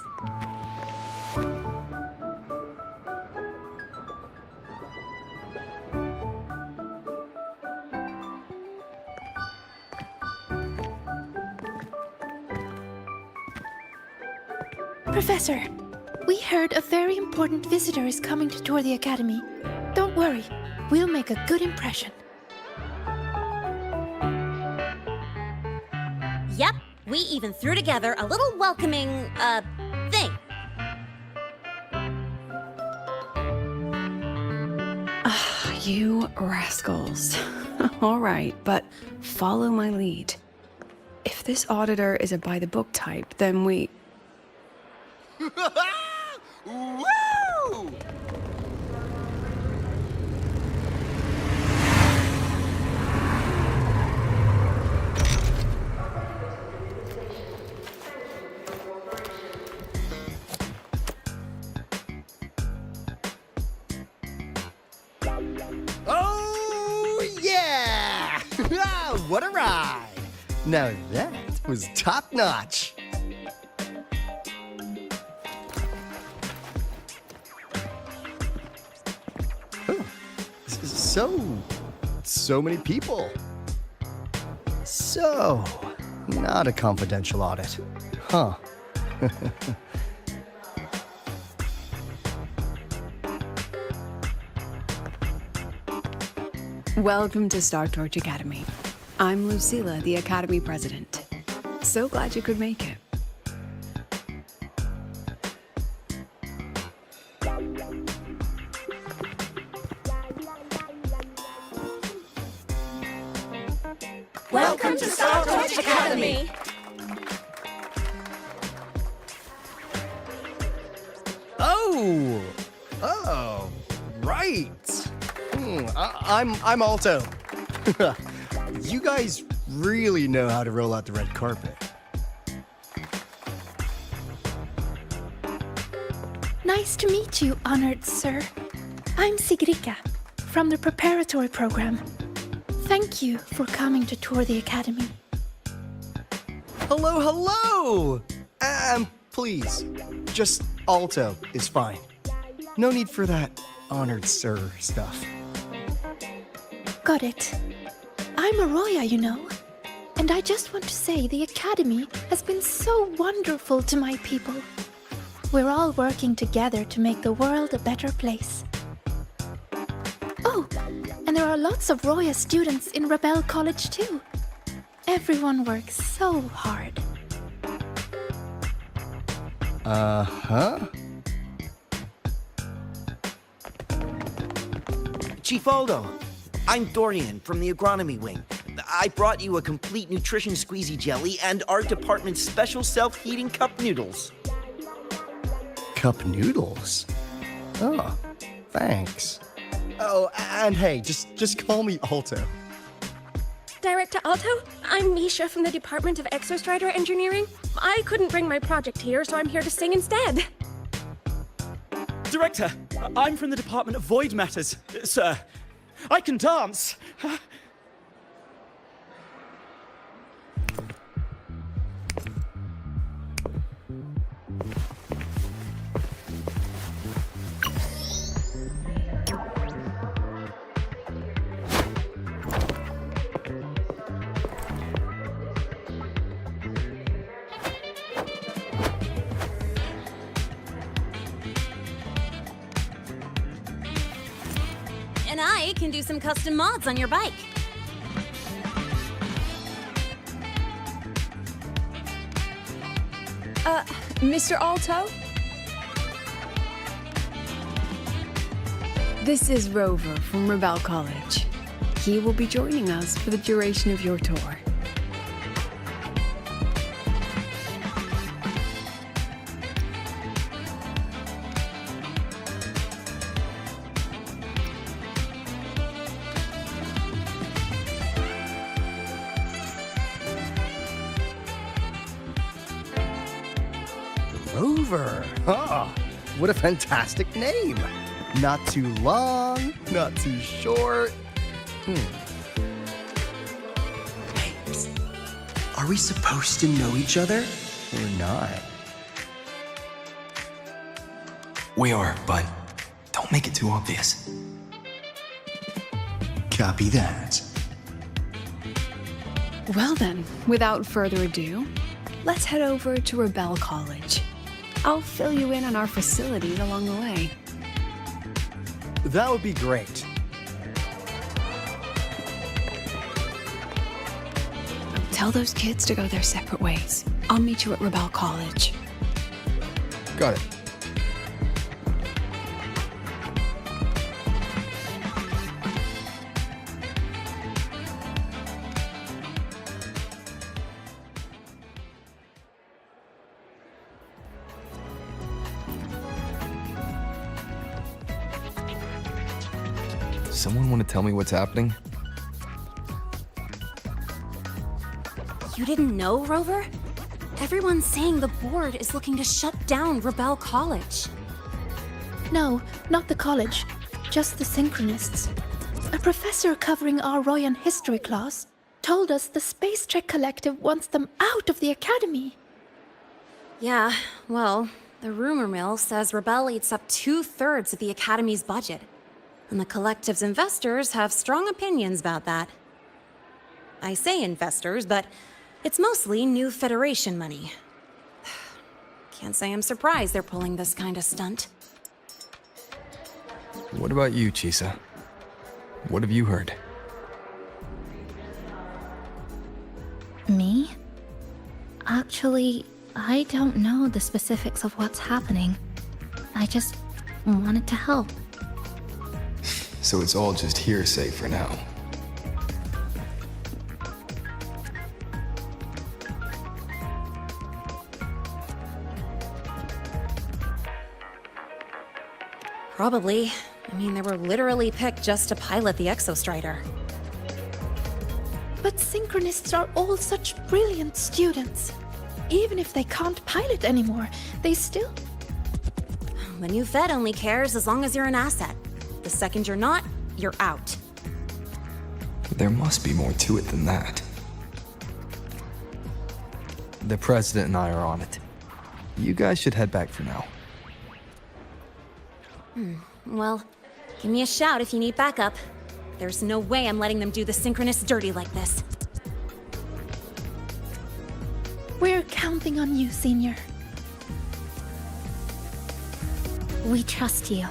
Professor, We heard a very important visitor is coming to tour the academy. Don't worry, we'll make a good impression. Yep, we even threw together a little welcoming, thing. You rascals. All right, but follow my lead. If this auditor is a by-the-book type, then we... Woo! Oh, yeah! What a ride! Now that was top-notch. Oh, so many people. So, not a confidential audit, huh? Welcome to Star Torch Academy. I'm Lucilla, the Academy President. So glad you could make it. Welcome to Star Torch Academy! Oh, right. I'm Alto. You guys really know how to roll out the red carpet. Nice to meet you, honored sir. I'm Sigrika, from the preparatory program. Thank you for coming to tour the academy. Hello! Please, just Alto is fine. No need for that honored sir stuff. Got it. I'm Arroya, you know. And I just want to say the academy has been so wonderful to my people. We're all working together to make the world a better place. Oh, and there are lots of Roya students in Rebel College too. Everyone works so hard. Uh-huh. Chief Aldo, I'm Dorian from the agronomy wing. I brought you a complete nutrition squeezy jelly and our department's special self-heating cup noodles. Cup noodles? Oh, thanks. Oh, and hey, just call me Alto. Director Alto, I'm Misha from the Department of Exostrider Engineering. I couldn't bring my project here, so I'm here to sing instead. Director, I'm from the Department of Void Matters, sir. I can dance. And I can do some custom mods on your bike. Mr. Alto? This is Rover from Rebel College. He will be joining us for the duration of your tour. Rover. Oh, what a fantastic name. Not too long, not too short. Hey, psst. Are we supposed to know each other or not? We are, but don't make it too obvious. Copy that. Well then, without further ado, let's head over to Rebel College. I'll fill you in on our facilities along the way. That would be great. Tell those kids to go their separate ways. I'll meet you at Rebel College. Got it. Someone want to tell me what's happening? You didn't know, Rover? Everyone's saying the board is looking to shut down Rebel College. No, not the college. Just the Synchronists. A professor covering our Royan history class told us the Space Trek Collective wants them out of the academy. Yeah, well, the rumor mill says Rebel eats up 2/3 of the academy's budget. And the collective's investors have strong opinions about that. I say investors, but it's mostly new Federation money. Can't say I'm surprised they're pulling this kind of stunt. What about you, Chisa? What have you heard? Me? Actually, I don't know the specifics of what's happening. I just wanted to help. So it's all just hearsay for now. Probably. I mean, they were literally picked just to pilot the Exostrider. But Synchronists are all such brilliant students. Even if they can't pilot anymore, they still... The new Fed only cares as long as you're an asset. The second you're not, you're out. There must be more to it than that. The President and I are on it. You guys should head back for now. Well, give me a shout if you need backup. There's no way I'm letting them do the Synchronists dirty like this. We're counting on you, Senior. We trust you.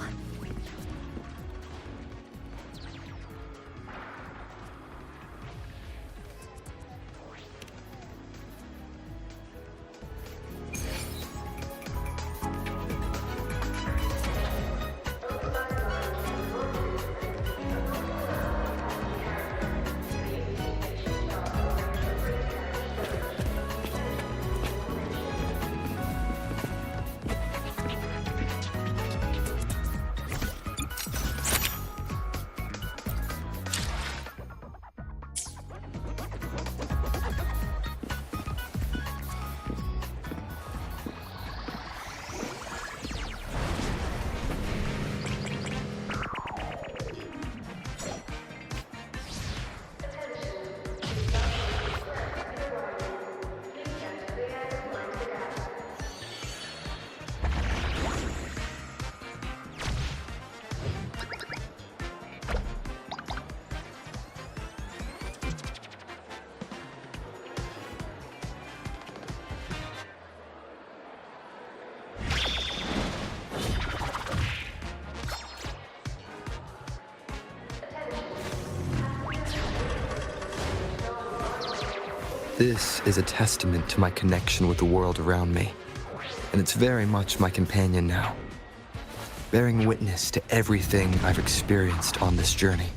This is a testament to my connection with the world around me, and it's very much my companion now, bearing witness to everything I've experienced on this journey.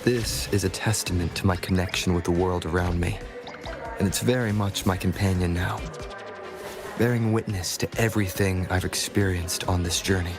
This is a testament to my connection with the world around me, and it's very much my companion now, bearing witness to everything I've experienced on this journey.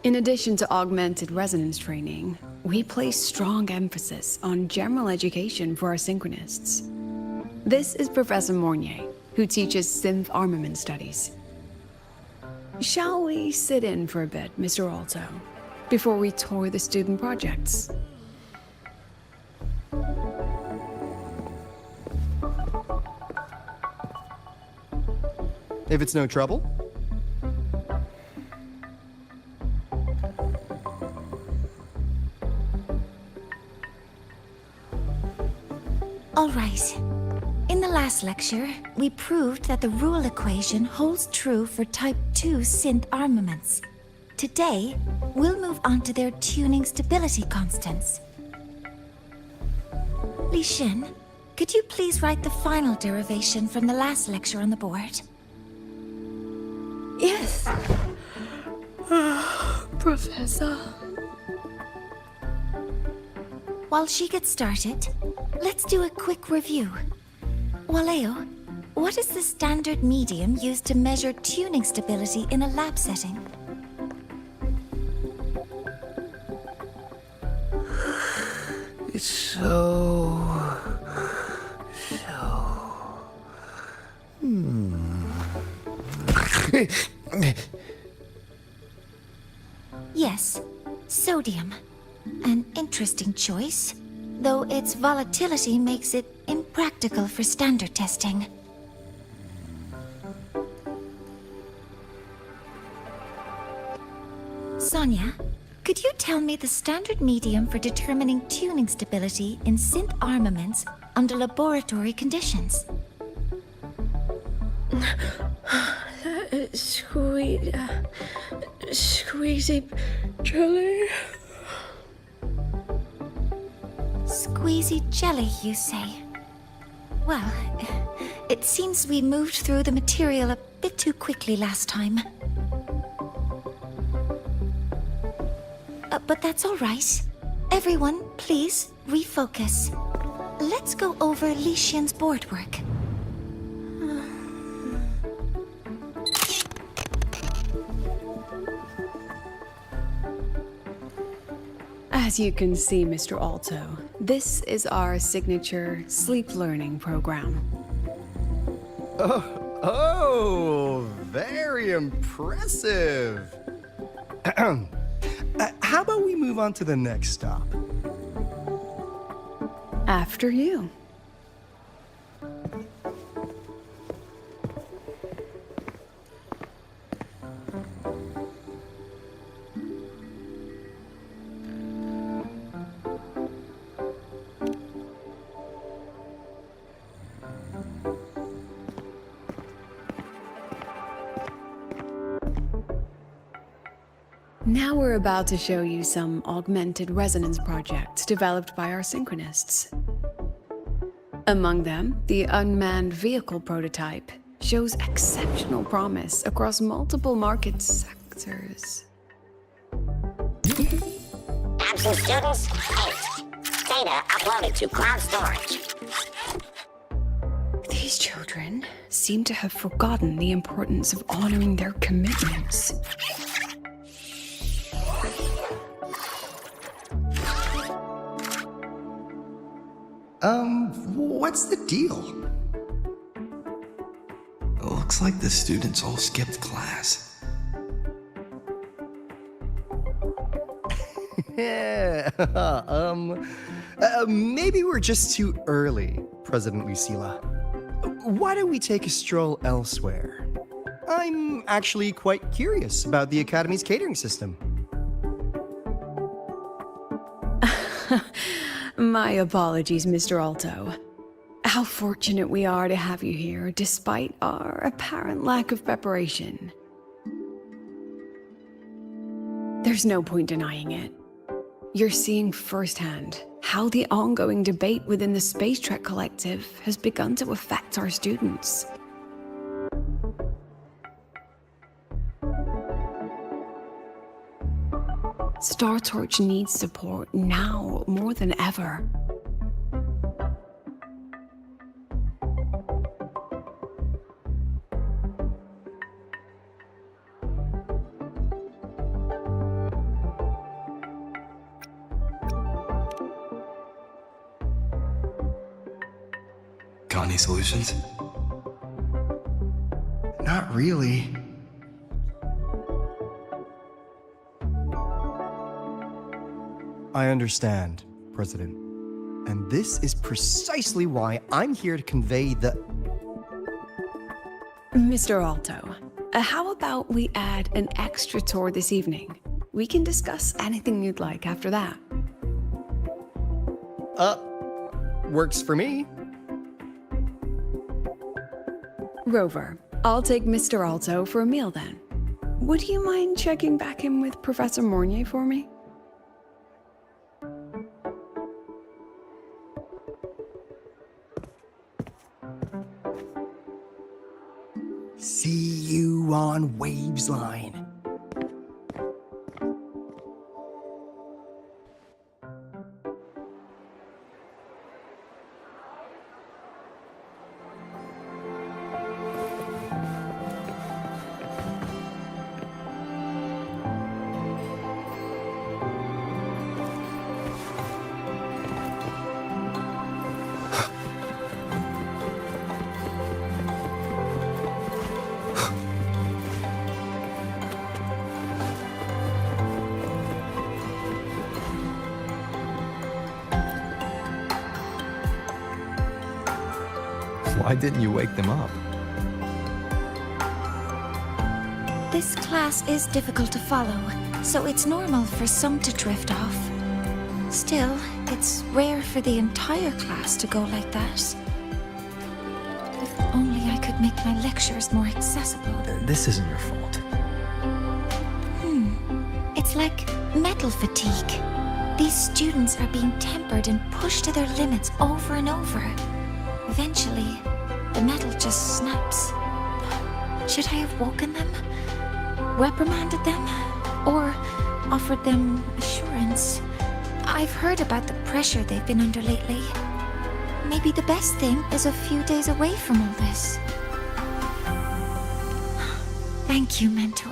In addition to augmented resonance training, we place strong emphasis on general education for our synchronists. This is Professor Mornier, who teaches synth armament studies. Shall we sit in for a bit, Mr. Alto, before we tour the student projects? If it's no trouble. All right. In the last lecture, we proved that the rule equation holds true for Type 2 synth armaments. Today, we'll move on to their tuning stability constants. Li Xin, could you please write the final derivation from the last lecture on the board? Yes. Professor. While she gets started, let's do a quick review. Waleo, what is the standard medium used to measure tuning stability in a lab setting? It's so... Yes, sodium. An interesting choice, though its volatility makes it impractical for standard testing. Sonia, could you tell me the standard medium for determining tuning stability in synth armaments under laboratory conditions? Squeezy jelly. Squeezy jelly, you say? Well, it seems we moved through the material a bit too quickly last time. But that's all right. Everyone, please refocus. Let's go over Li Xian's board work. As you can see, Mr. Alto, this is our signature sleep learning program. Oh, very impressive. How about we move on to the next stop? After you. Now we're about to show you some augmented resonance projects developed by our synchronists. Among them, the unmanned vehicle prototype shows exceptional promise across multiple market sectors. Absent students, 8. Data uploaded to cloud storage. These children seem to have forgotten the importance of honoring their commitments. What's the deal? Looks like the students all skipped class. Yeah, maybe we're just too early, President Lucila. Why don't we take a stroll elsewhere? I'm actually quite curious about the Academy's catering system. My apologies, Mr. Alto. How fortunate we are to have you here, despite our apparent lack of preparation. There's no point denying it. You're seeing firsthand how the ongoing debate within the Space Trek Collective has begun to affect our students. Star Torch needs support now more than ever. Got any solutions? Not really. I understand, President. And this is precisely why I'm here to convey the... Mr. Alto, how about we add an extra tour this evening? We can discuss anything you'd like after that. Works for me. Rover, I'll take Mr. Alto for a meal then. Would you mind checking back in with Professor Mornier for me? See you on Waves Line. Why didn't you wake them up? This class is difficult to follow, so it's normal for some to drift off. Still, it's rare for the entire class to go like that. If only I could make my lectures more accessible. This isn't your fault. It's like metal fatigue. These students are being tempered and pushed to their limits over and over. Eventually, the metal just snaps. Should I have woken them? Reprimanded them? Or offered them assurance? I've heard about the pressure they've been under lately. Maybe the best thing is a few days away from all this. Thank you, mentor.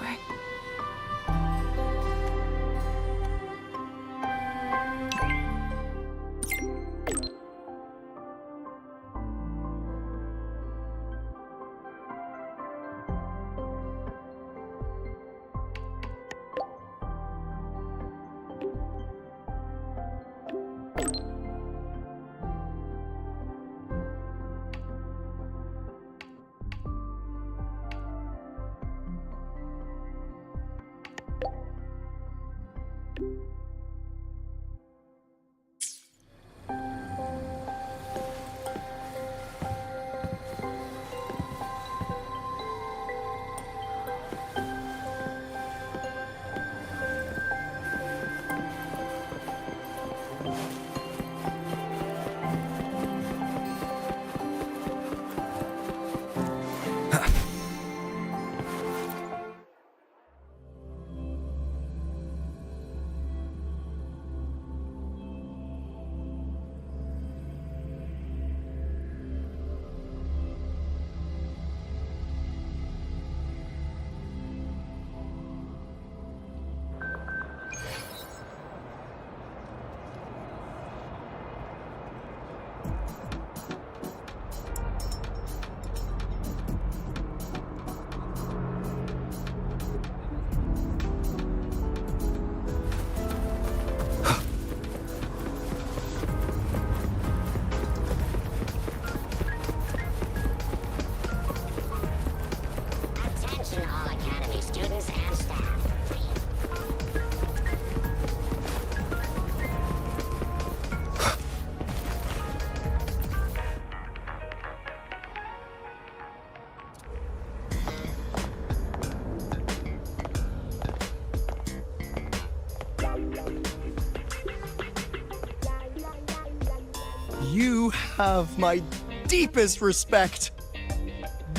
You have my deepest respect.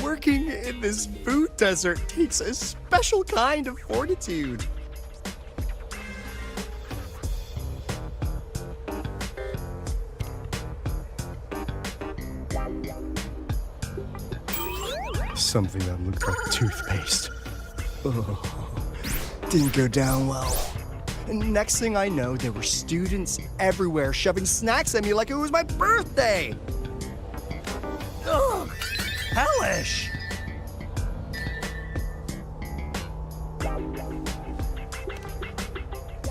Working in this food desert takes a special kind of fortitude. Something that looked like toothpaste. Oh, didn't go down well. And next thing I know, there were students everywhere shoving snacks at me like it was my birthday. Polish!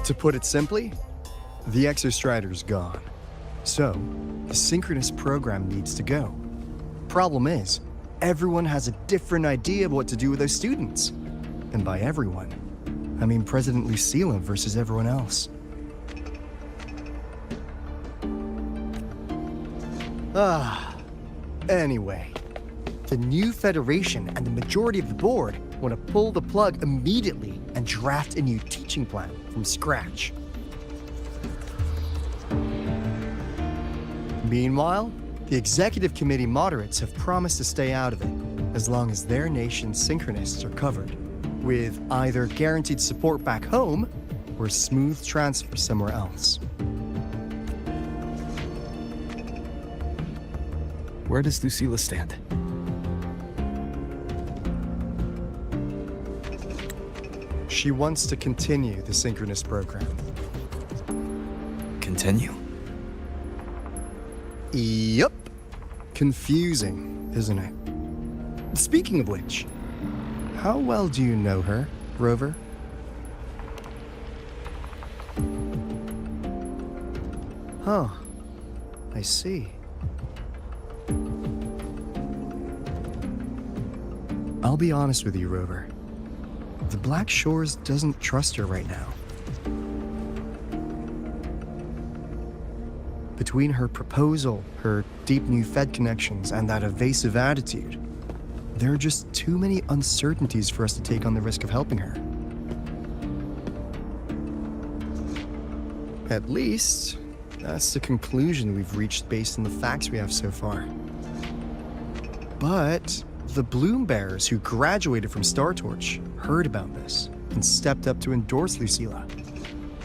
To put it simply, the Exostrider's gone. So, the synchronous program needs to go. Problem is, everyone has a different idea of what to do with those students. And by everyone, I mean President Lucilla versus everyone else. Anyway, the new Federation and the majority of the board want to pull the plug immediately and draft a new teaching plan from scratch. Meanwhile, the executive committee moderates have promised to stay out of it as long as their nation's synchronists are covered, with either guaranteed support back home or smooth transfer somewhere else. Where does Lucilla stand? She wants to continue the synchronous program. Continue? Yup. Confusing, isn't it? Speaking of which, how well do you know her, Rover? Huh. I see. I'll be honest with you, Rover. The Black Shores doesn't trust her right now. Between her proposal, her deep new Fed connections, and that evasive attitude, there are just too many uncertainties for us to take on the risk of helping her. At least, that's the conclusion we've reached based on the facts we have so far. But the Bloom Bearers who graduated from Star Torch heard about this and stepped up to endorse Lucilla.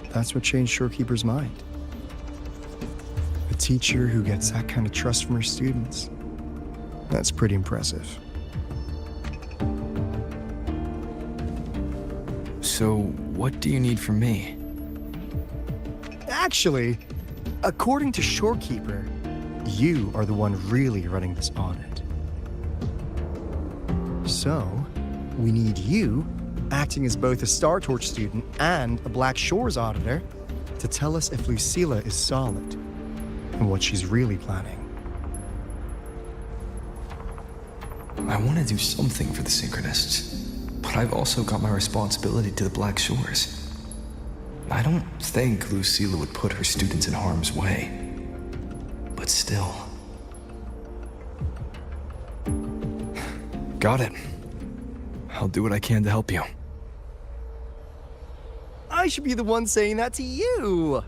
That's what changed Shorekeeper's mind. A teacher who gets that kind of trust from her students. That's pretty impressive. So, what do you need from me? Actually, according to Shorekeeper, you are the one really running this audit. So, we need you, acting as both a Star Torch student and a Black Shores auditor, to tell us if Lucilla is solid and what she's really planning. I want to do something for the Synchronists, but I've also got my responsibility to the Black Shores. I don't think Lucilla would put her students in harm's way, but still. Got it. I'll do what I can to help you. I should be the one saying that to you.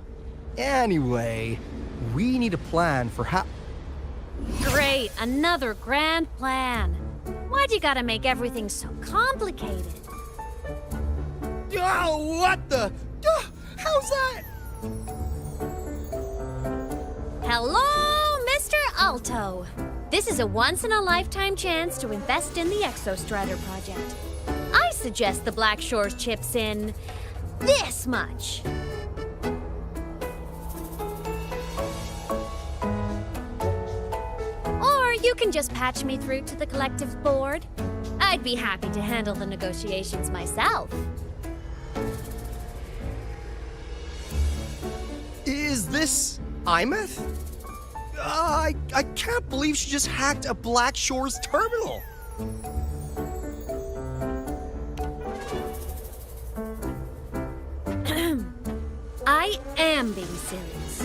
Anyway, we need a plan for how... Great, another grand plan. Why'd you gotta make everything so complicated? Oh, what the... how's that? Hello, Mr. Alto. This is a once-in-a-lifetime chance to invest in the Exostrider project. I suggest the Black Shores chips in this much. Or you can just patch me through to the collective's board. I'd be happy to handle the negotiations myself. Is this Imeth? I can't believe she just hacked a Black Shores terminal. I am being serious.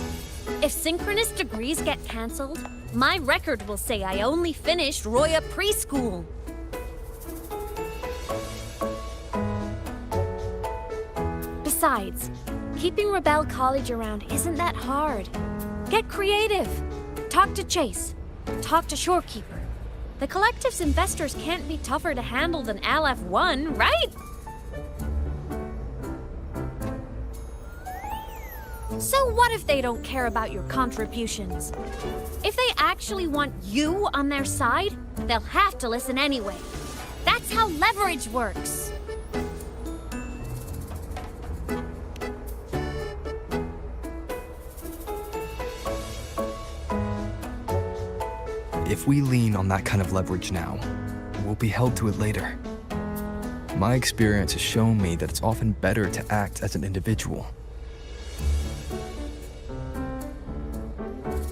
If synchronous degrees get cancelled, my record will say I only finished Roya preschool. Besides, keeping Rebel College around isn't that hard. Get creative. Talk to Chase. Talk to Shorekeeper. The collective's investors can't be tougher to handle than LF1, right? So what if they don't care about your contributions? If they actually want you on their side, they'll have to listen anyway. That's how leverage works. If we lean on that kind of leverage now, we'll be held to it later. My experience has shown me that it's often better to act as an individual.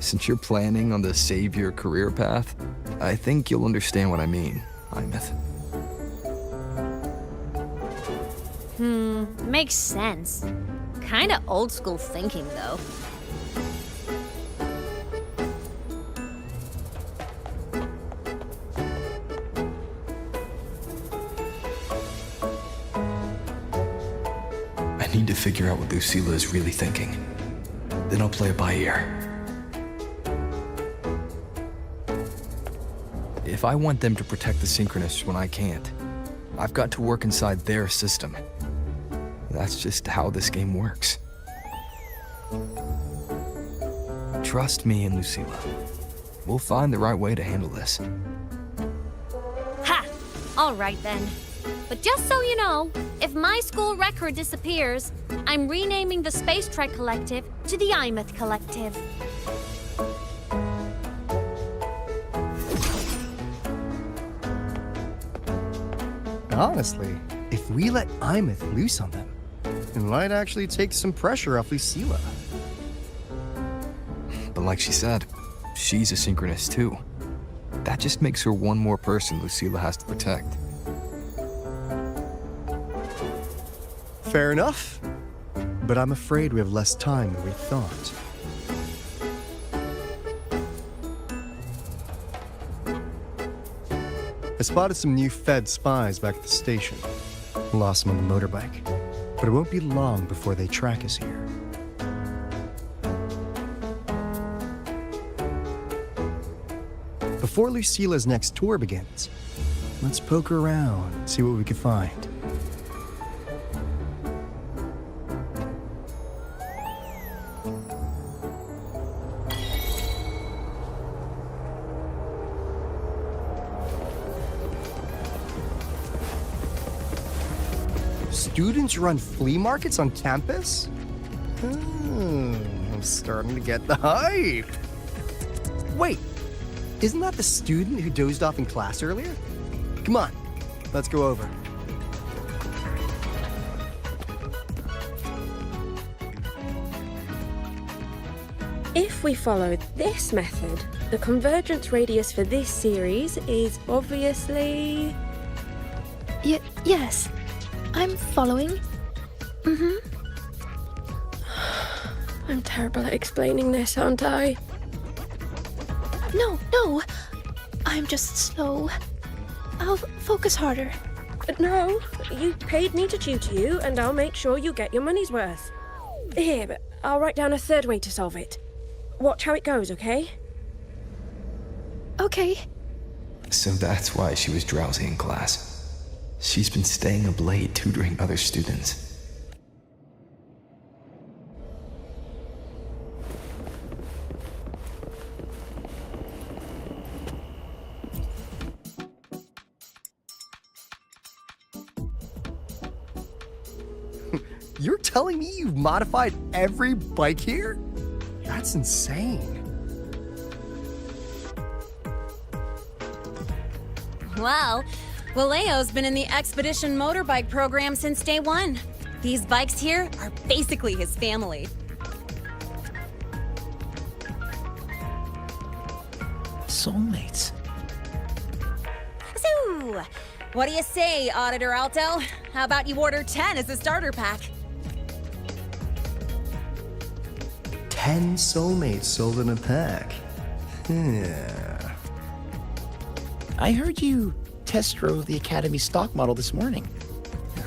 Since you're planning on the savior career path, I think you'll understand what I mean, Imeth. Makes sense. Kinda old school thinking, though. I need to figure out what Lucilla is really thinking. Then I'll play it by ear. If I want them to protect the Synchronists when I can't, I've got to work inside their system. That's just how this game works. Trust me and Lucilla. We'll find the right way to handle this. Ha! Alright then. But just so you know, if my school record disappears, I'm renaming the Space Trek Collective to the Imeth Collective. Honestly, if we let Imeth loose on them, it might actually take some pressure off Lucilla. But like she said, she's a Synchronist too. That just makes her one more person Lucilla has to protect. Fair enough, but I'm afraid we have less time than we thought. I spotted some new Fed spies back at the station. Lost them on the motorbike, but it won't be long before they track us here. Before Lucilla's next tour begins, let's poke around and see what we can find. Students run flea markets on campus? I'm starting to get the hype. Wait, isn't that the student who dozed off in class earlier? Come on, let's go over. If we follow this method, the convergence radius for this series is obviously... Yes. I'm following. I'm terrible at explaining this, aren't I? No. I'm just slow. I'll focus harder. No, you paid me to tutor you, and I'll make sure you get your money's worth. Here, but I'll write down a third way to solve it. Watch how it goes, okay? Okay. So that's why she was drowsy in class. She's been staying up late tutoring other students. You're telling me you've modified every bike here? That's insane. Wow. Valeo's been in the Expedition motorbike program since day one. These bikes here are basically his family. Soulmates. So, what do you say, Auditor Alto? How about you order 10 as a starter pack? 10 soulmates sold in a pack. Yeah. I heard you test drove the Academy stock model this morning.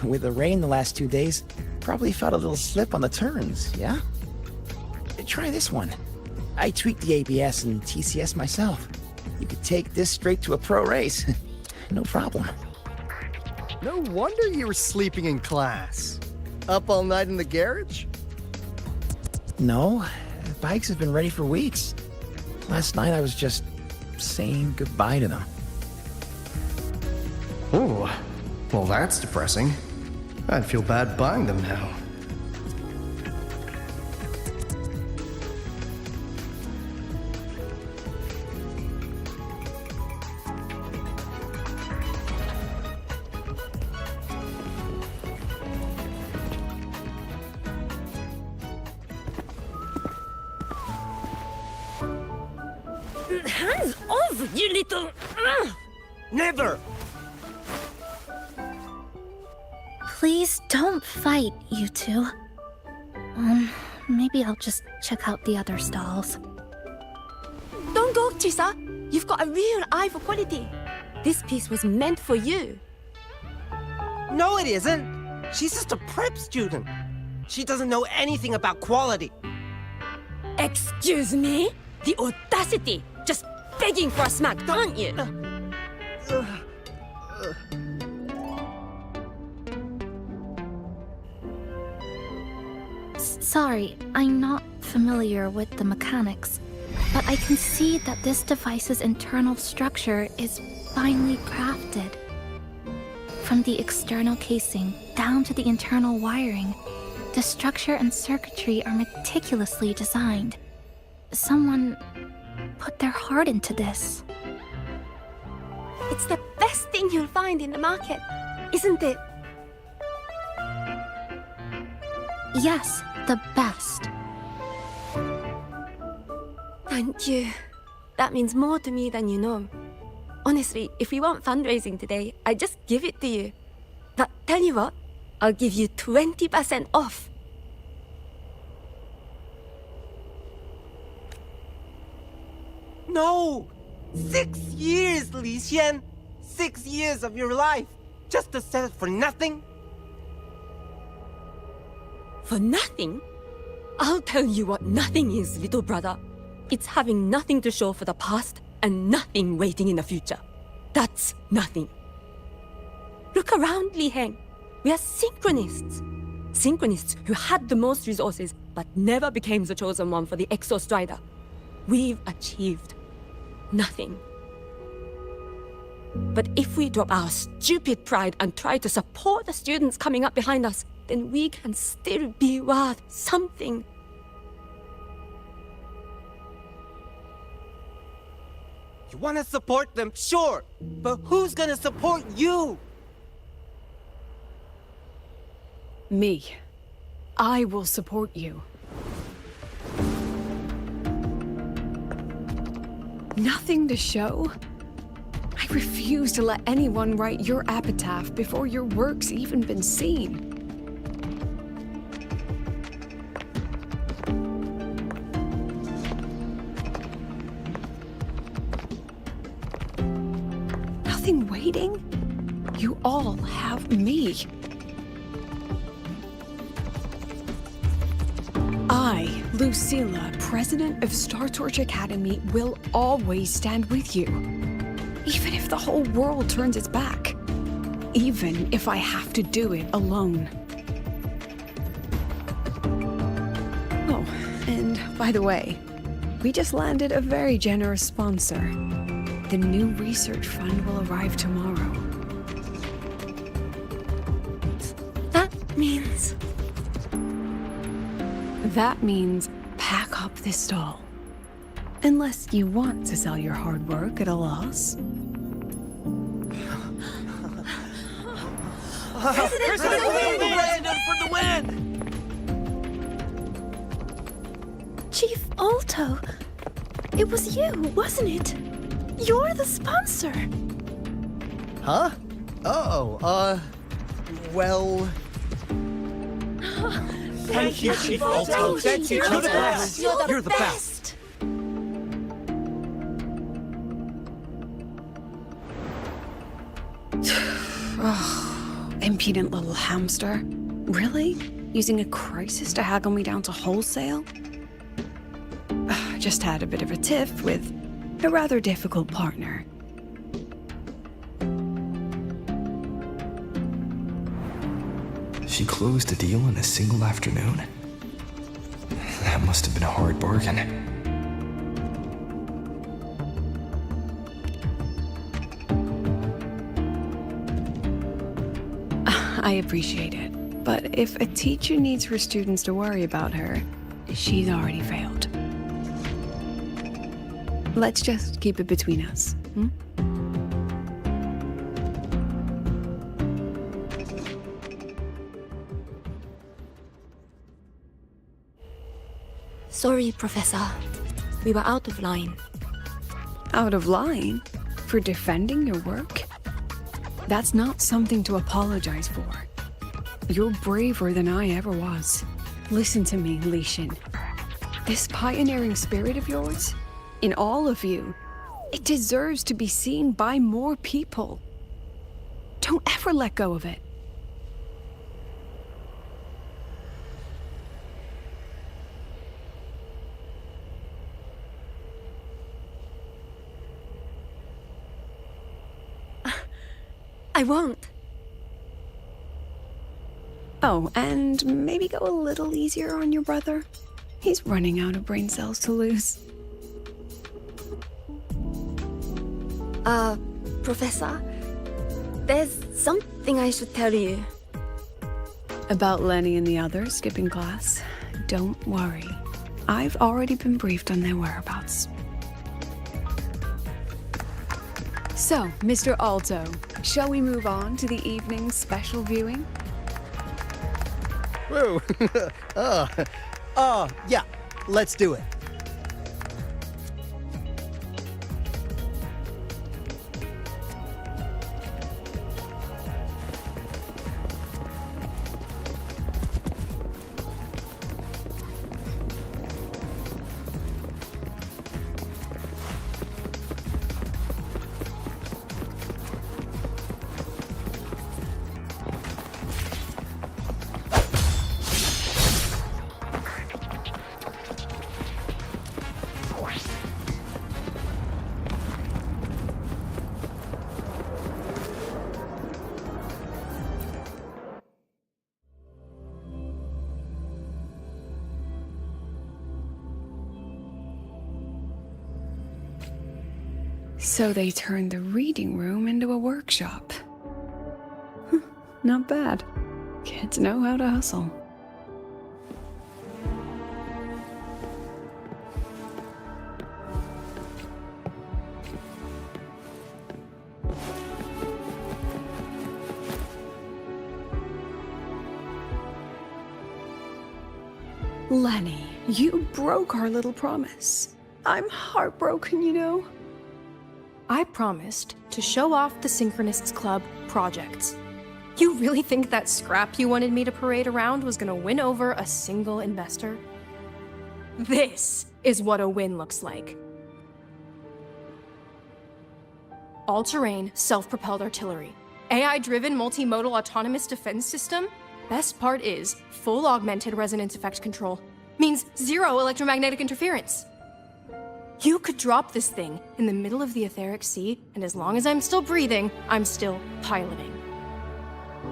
With the rain the last 2 days, probably felt a little slip on the turns, yeah? Try this one. I tweaked the ABS and TCS myself. You could take this straight to a pro race. No problem. No wonder you were sleeping in class. Up all night in the garage? No, the bikes have been ready for weeks. Last night I was just saying goodbye to them. Oh, well that's depressing. I'd feel bad buying them now. Hands off, you little... Never! Please don't fight, you two. Maybe I'll just check out the other stalls. Don't go, Chisa. You've got a real eye for quality. This piece was meant for you. No, it isn't. She's just a prep student. She doesn't know anything about quality. Excuse me? The audacity! Just begging for a smack, aren't you? Sorry, I'm not familiar with the mechanics, but I can see that this device's internal structure is finely crafted. From the external casing down to the internal wiring, the structure and circuitry are meticulously designed. Someone put their heart into this. It's the best thing you'll find in the market, isn't it? Yes, the best. Thank you. That means more to me than you know. Honestly, if we weren't fundraising today, I'd just give it to you. But tell you what, I'll give you 20% off. No! 6 years, Li Xian! 6 years of your life! Just to sell it for nothing? For nothing? I'll tell you what nothing is, little brother. It's having nothing to show for the past and nothing waiting in the future. That's nothing. Look around, Li Heng. We are synchronists. Synchronists who had the most resources but never became the chosen one for the Exo Strider. We've achieved nothing. But if we drop our stupid pride and try to support the students coming up behind us, then we can still be worth something. You want to support them, sure, but who's gonna support you? Me. I will support you. Nothing to show? I refuse to let anyone write your epitaph before your work's even been seen. Nothing waiting? You all have me. I, Lucilla, president of Star Torch Academy, will always stand with you. Even if the whole world turns its back. Even if I have to do it alone. Oh, and by the way, we just landed a very generous sponsor. The new research fund will arrive tomorrow. That means... That means pack up this stall. Unless you want to sell your hard work at a loss. President for the win! Chief Alto, it was you, wasn't it? You're the sponsor. Huh? Oh, well... Thank you, Chief Alto. Thank you. You're the best. You're the best. Impudent little hamster. Really? Using a crisis to haggle me down to wholesale? Just had a bit of a tiff with a rather difficult partner. She closed a deal in a single afternoon? That must have been a hard bargain. I appreciate it, but if a teacher needs her students to worry about her, she's already failed. Let's just keep it between us, hmm? Sorry, Professor. We were out of line. Out of line? For defending your work? That's not something to apologize for. You're braver than I ever was. Listen to me, Li Xin. This pioneering spirit of yours, in all of you, it deserves to be seen by more people. Don't ever let go of it. I won't. Oh, and maybe go a little easier on your brother. He's running out of brain cells to lose. Professor, there's something I should tell you. About Lenny and the others skipping class? Don't worry. I've already been briefed on their whereabouts. So, Mr. Alto, shall we move on to the evening's special viewing? Whoa. Yeah, let's do it. So they turned the reading room into a workshop. Not bad. Kids know how to hustle. Lenny, you broke our little promise. I'm heartbroken, you know. I promised to show off the Synchronists Club projects. You really think that scrap you wanted me to parade around was gonna win over a single investor? This is what a win looks like. All-terrain, self-propelled artillery. AI-driven multimodal autonomous defense system? Best part is, full augmented resonance effect control. Means zero electromagnetic interference. You could drop this thing in the middle of the etheric sea, and as long as I'm still breathing, I'm still piloting.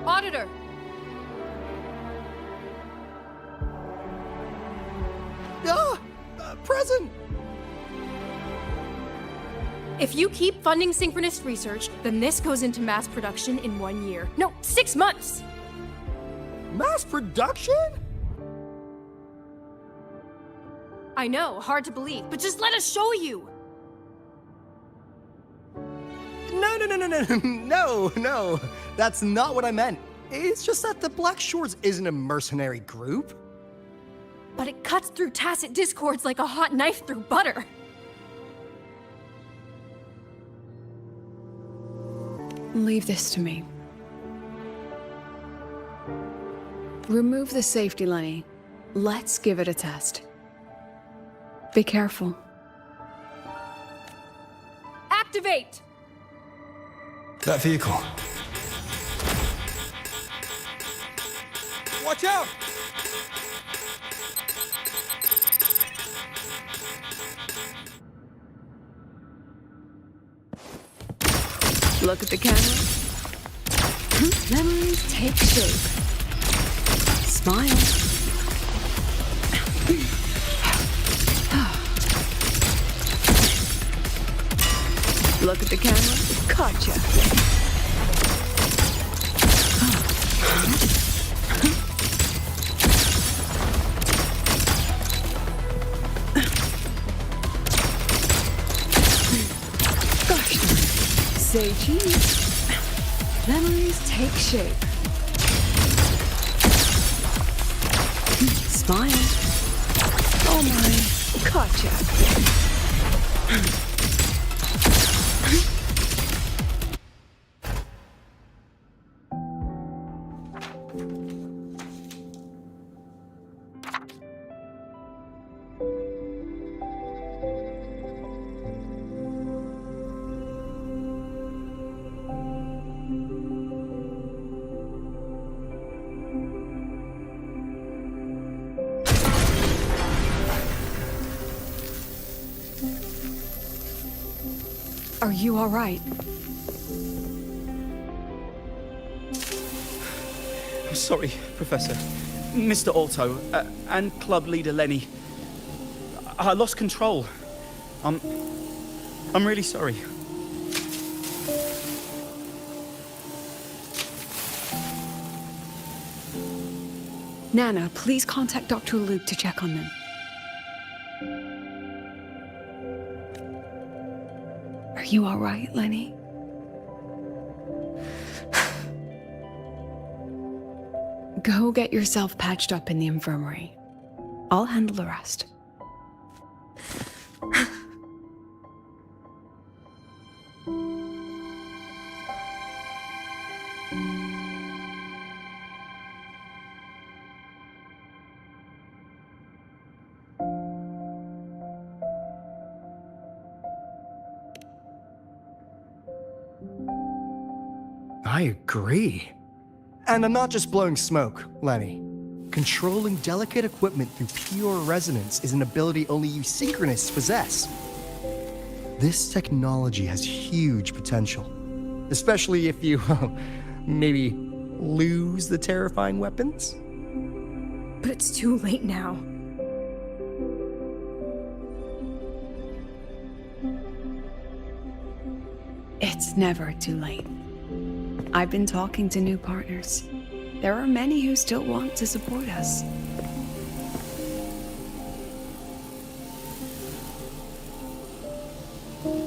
Auditor! Present! If you keep funding synchronist research, then this goes into mass production in 1 year. No, 6 months! Mass production? I know, hard to believe, but just let us show you! No. That's not what I meant. It's just that the Black Shores isn't a mercenary group. But it cuts through tacit discords like a hot knife through butter. Leave this to me. Remove the safety, Lenny. Let's give it a test. Be careful. Activate! That vehicle. Watch out! Look at the camera. Memories take shape. Smile. Look at the camera. Gotcha. Gosh, say cheese. Memories take shape. Smile. Oh my, gotcha. Are you all right? I'm sorry, Professor. Mr. Alto, and club leader Lenny. I lost control. I'm really sorry. Nana, please contact Dr. Luke to check on them. Are you all right, Lenny? Go get yourself patched up in the infirmary. I'll handle the rest. I agree. And I'm not just blowing smoke, Lenny. Controlling delicate equipment through pure resonance is an ability only you synchronists possess. This technology has huge potential, especially if you, maybe lose the terrifying weapons. But it's too late now. It's never too late. I've been talking to new partners. There are many who still want to support us.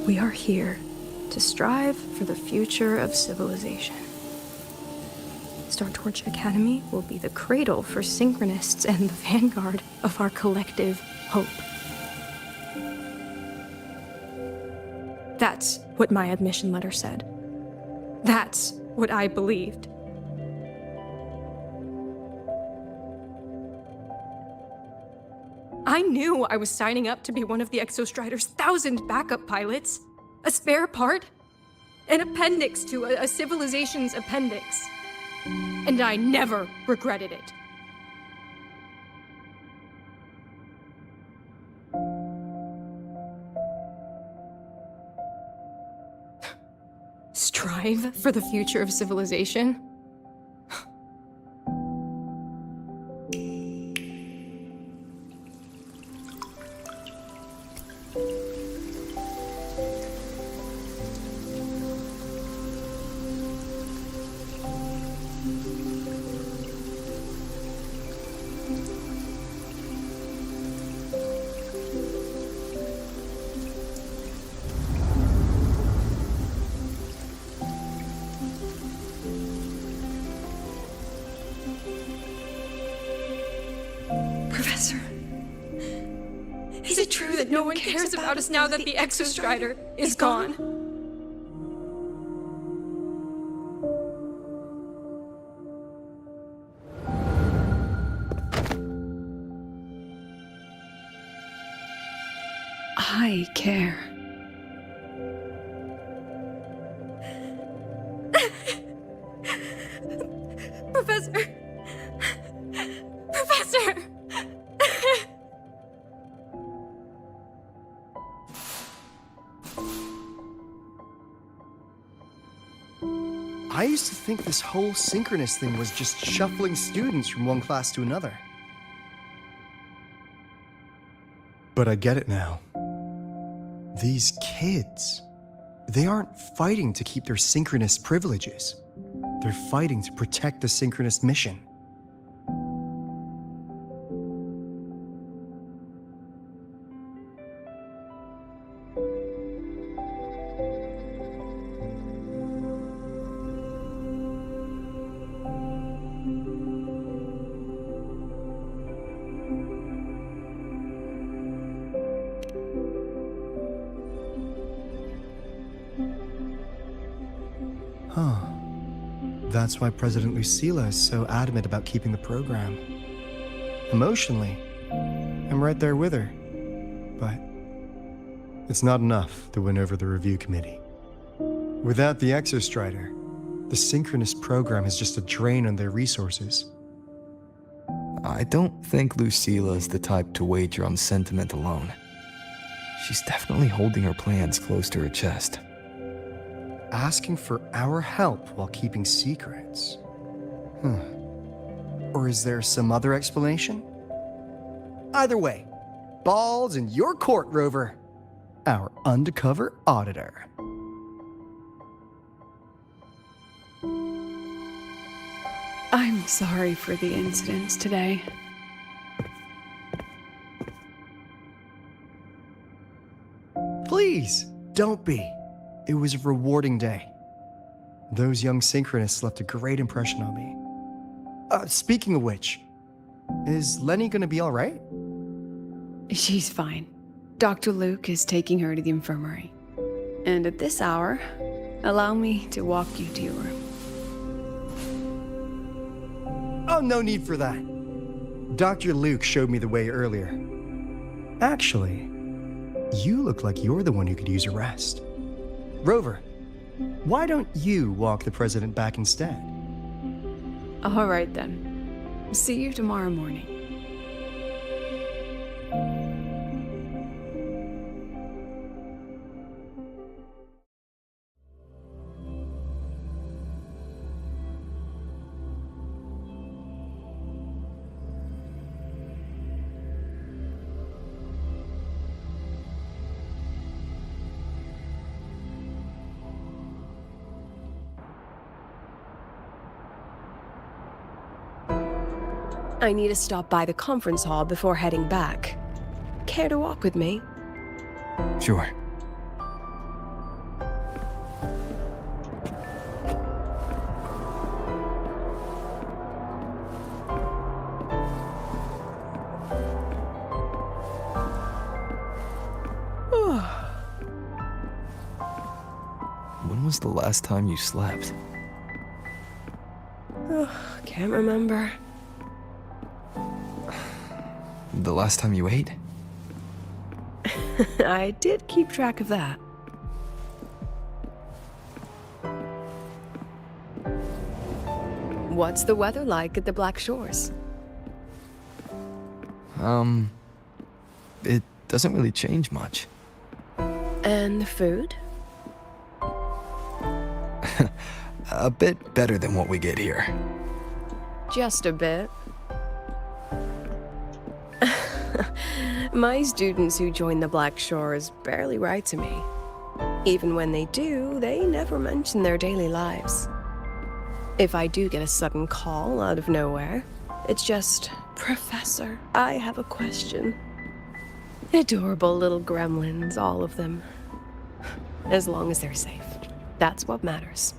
We are here to strive for the future of civilization. Startorch Academy will be the cradle for synchronists and the vanguard of our collective hope. That's what my admission letter said. That's what I believed. I knew I was signing up to be one of the Exostrider's 1,000 backup pilots. A spare part. An appendix to a civilization's appendix. And I never regretted it. Strive for the future of civilization? Professor, Is it true that no one cares about us now that the Exostrider is gone? I care. Professor! Professor! I used to think this whole synchronous thing was just shuffling students from one class to another. But I get it now. These kids, they aren't fighting to keep their synchronous privileges. They're fighting to protect the synchronous mission. Huh. That's why President Lucilla is so adamant about keeping the program. Emotionally, I'm right there with her. But it's not enough to win over the review committee. Without the Exostrider, the synchronous program is just a drain on their resources. I don't think Lucila's the type to wager on sentiment alone. She's definitely holding her plans close to her chest. asking for our help while keeping secrets. Or is there some other explanation? Either way, ball's in your court, Rover. Our undercover auditor. I'm sorry for the incidents today. Please, don't be. It was a rewarding day. Those young synchronists left a great impression on me. Speaking of which, is Lenny gonna be all right? She's fine. Dr. Luke is taking her to the infirmary. And at this hour, allow me to walk you to your room. Oh, no need for that. Dr. Luke showed me the way earlier. Actually, you look like you're the one who could use a rest. Rover, why don't you walk the president back instead? All right then. See you tomorrow morning. I need to stop by the conference hall before heading back. Care to walk with me? Sure. When was the last time you slept? Can't remember. The last time you ate? I did keep track of that. What's the weather like at the Black Shores? It doesn't really change much. And the food? A bit better than what we get here. Just a bit. My students who join the Black Shores barely write to me. Even when they do, they never mention their daily lives. If I do get a sudden call out of nowhere, it's just, "Professor, I have a question." Adorable little gremlins, all of them. As long as they're safe. That's what matters.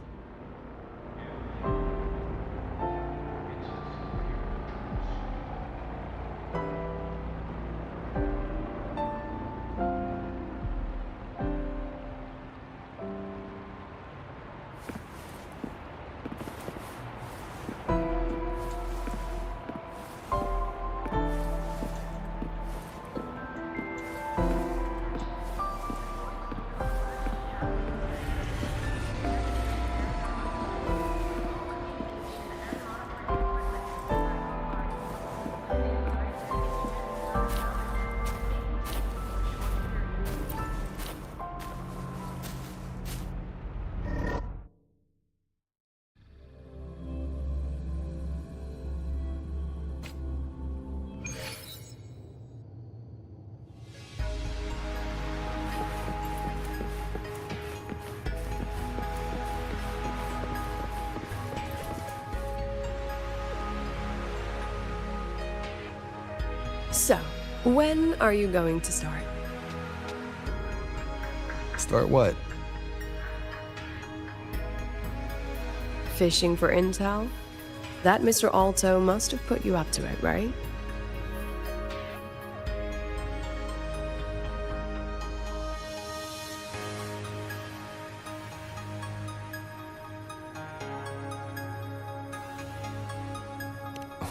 So, when are you going to start? Start what? Fishing for intel? That Mr. Alto must have put you up to it, right?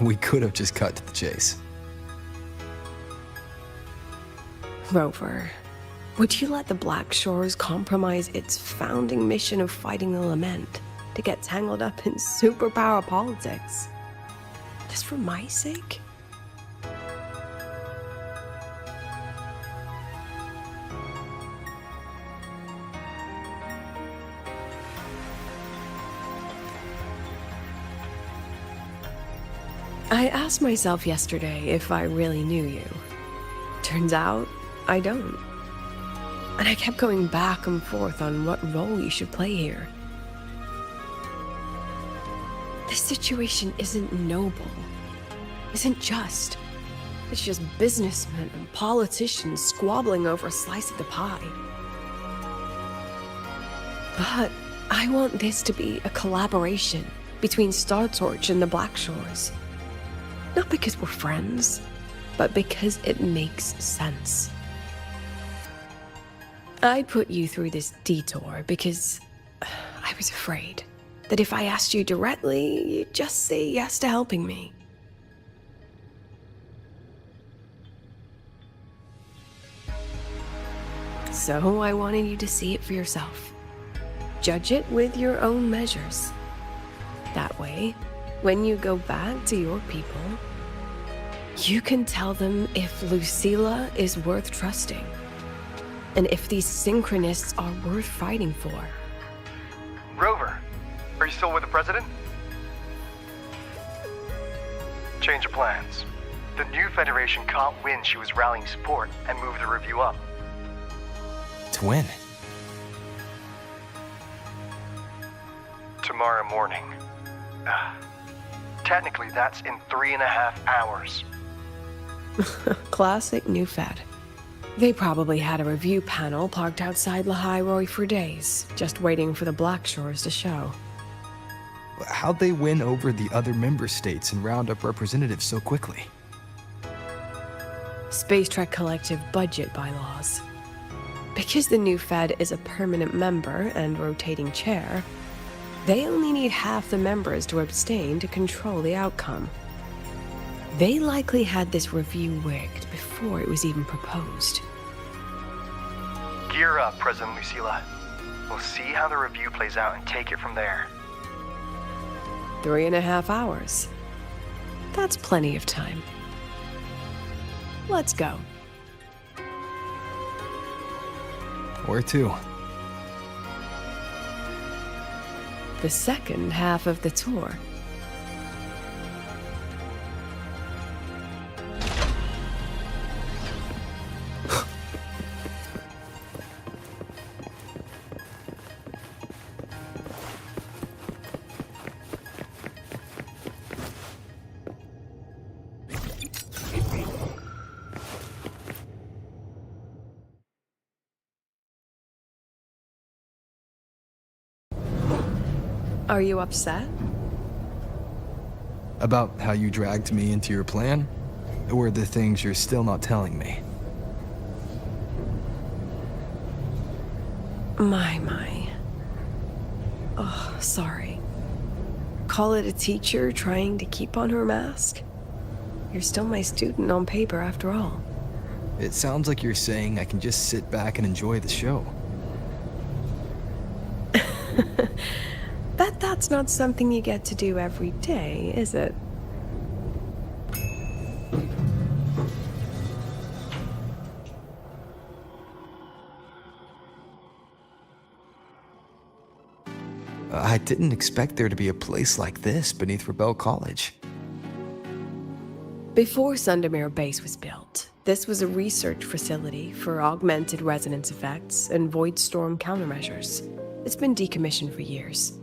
We could have just cut to the chase. Rover, would you let the Black Shores compromise its founding mission of fighting the Lament to get tangled up in superpower politics? Just for my sake? I asked myself yesterday if I really knew you. Turns out, I don't. And I kept going back and forth on what role you should play here. This situation isn't noble, isn't just. It's just businessmen and politicians squabbling over a slice of the pie. But I want this to be a collaboration between Star Torch and the Black Shores. Not because we're friends, but because it makes sense. I put you through this detour because I was afraid that if I asked you directly, you'd just say yes to helping me. So I wanted you to see it for yourself. Judge it with your own measures. That way, when you go back to your people, you can tell them if Lucilla is worth trusting, and if these synchronists are worth fighting for. Rover, are you still with the president? Change of plans. The new Federation caught wind she was rallying support and moved the review up. To win. Tomorrow morning. Technically, that's in 3.5 hours. Classic new Fed. They probably had a review panel parked outside Lahai for days, just waiting for the Black Shores to show. How'd they win over the other member states and round up representatives so quickly? Space Trek Collective budget bylaws. Because the new Fed is a permanent member and rotating chair, they only need half the members to abstain to control the outcome. They likely had this review rigged before it was even proposed. Gear up, President Lucilla. We'll see how the review plays out and take it from there. 3.5 hours. That's plenty of time. Let's go. Where to? The second half of the tour. Are you upset? About how you dragged me into your plan? Or the things you're still not telling me? My. Oh, sorry. Call it a teacher trying to keep on her mask? You're still my student on paper after all. It sounds like you're saying I can just sit back and enjoy the show. Bet that's not something you get to do every day, is it? I didn't expect there to be a place like this beneath Rebel College. Before Sundermere Base was built, this was a research facility for augmented resonance effects and void storm countermeasures. It's been decommissioned for years.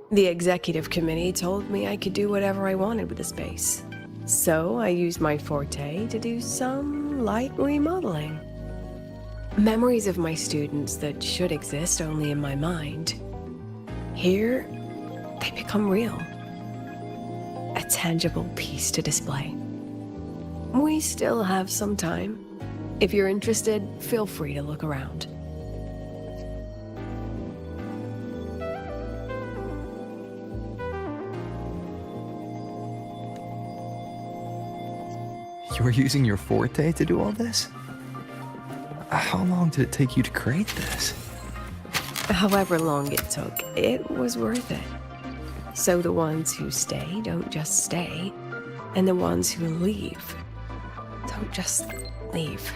The executive committee told me I could do whatever I wanted with the space. So I used my forte to do some light remodeling. Memories of my students that should exist only in my mind. Here, they become real. A tangible piece to display. We still have some time. If you're interested, feel free to look around. You were using your forte to do all this? How long did it take you to create this? However long it took, it was worth it. So the ones who stay don't just stay, and the ones who leave don't just leave.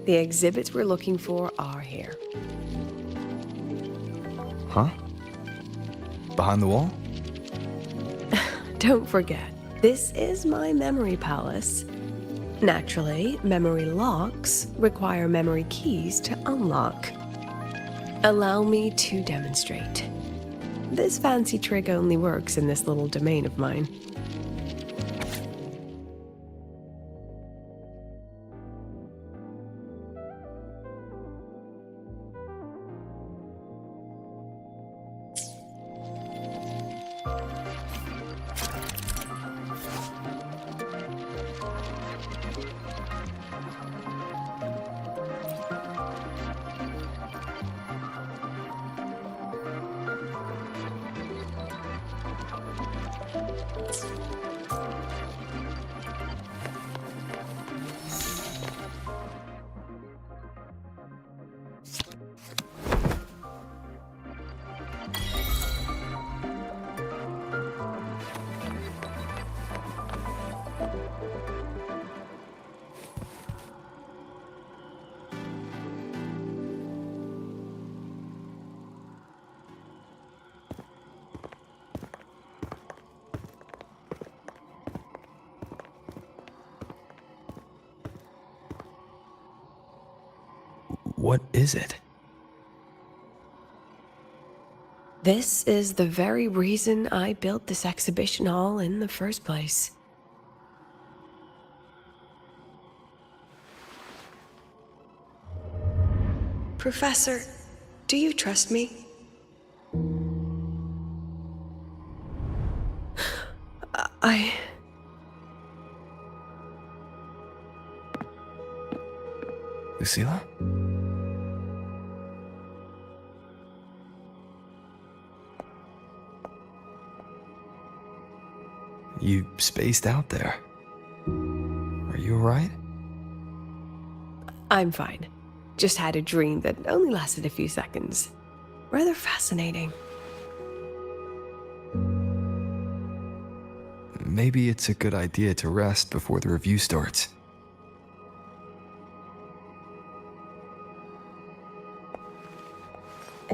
The exhibits we're looking for are here. Huh? Behind the wall? Don't forget, this is my memory palace. Naturally, memory locks require memory keys to unlock. Allow me to demonstrate. This fancy trick only works in this little domain of mine. What is it? This is the very reason I built this exhibition hall in the first place. Professor, do you trust me? Lucilla? You spaced out there. Are you alright? I'm fine. Just had a dream that only lasted a few seconds. Rather fascinating. Maybe it's a good idea to rest before the review starts.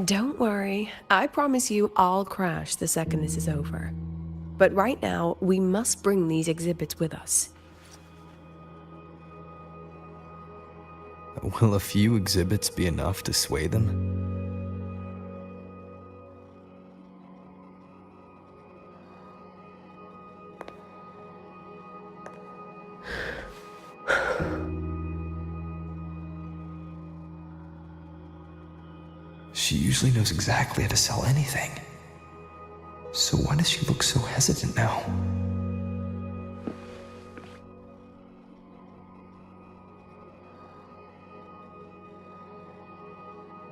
Don't worry. I promise you I'll crash the second this is over. But right now, we must bring these exhibits with us. Will a few exhibits be enough to sway them? She usually knows exactly how to sell anything. So why does she look so hesitant now?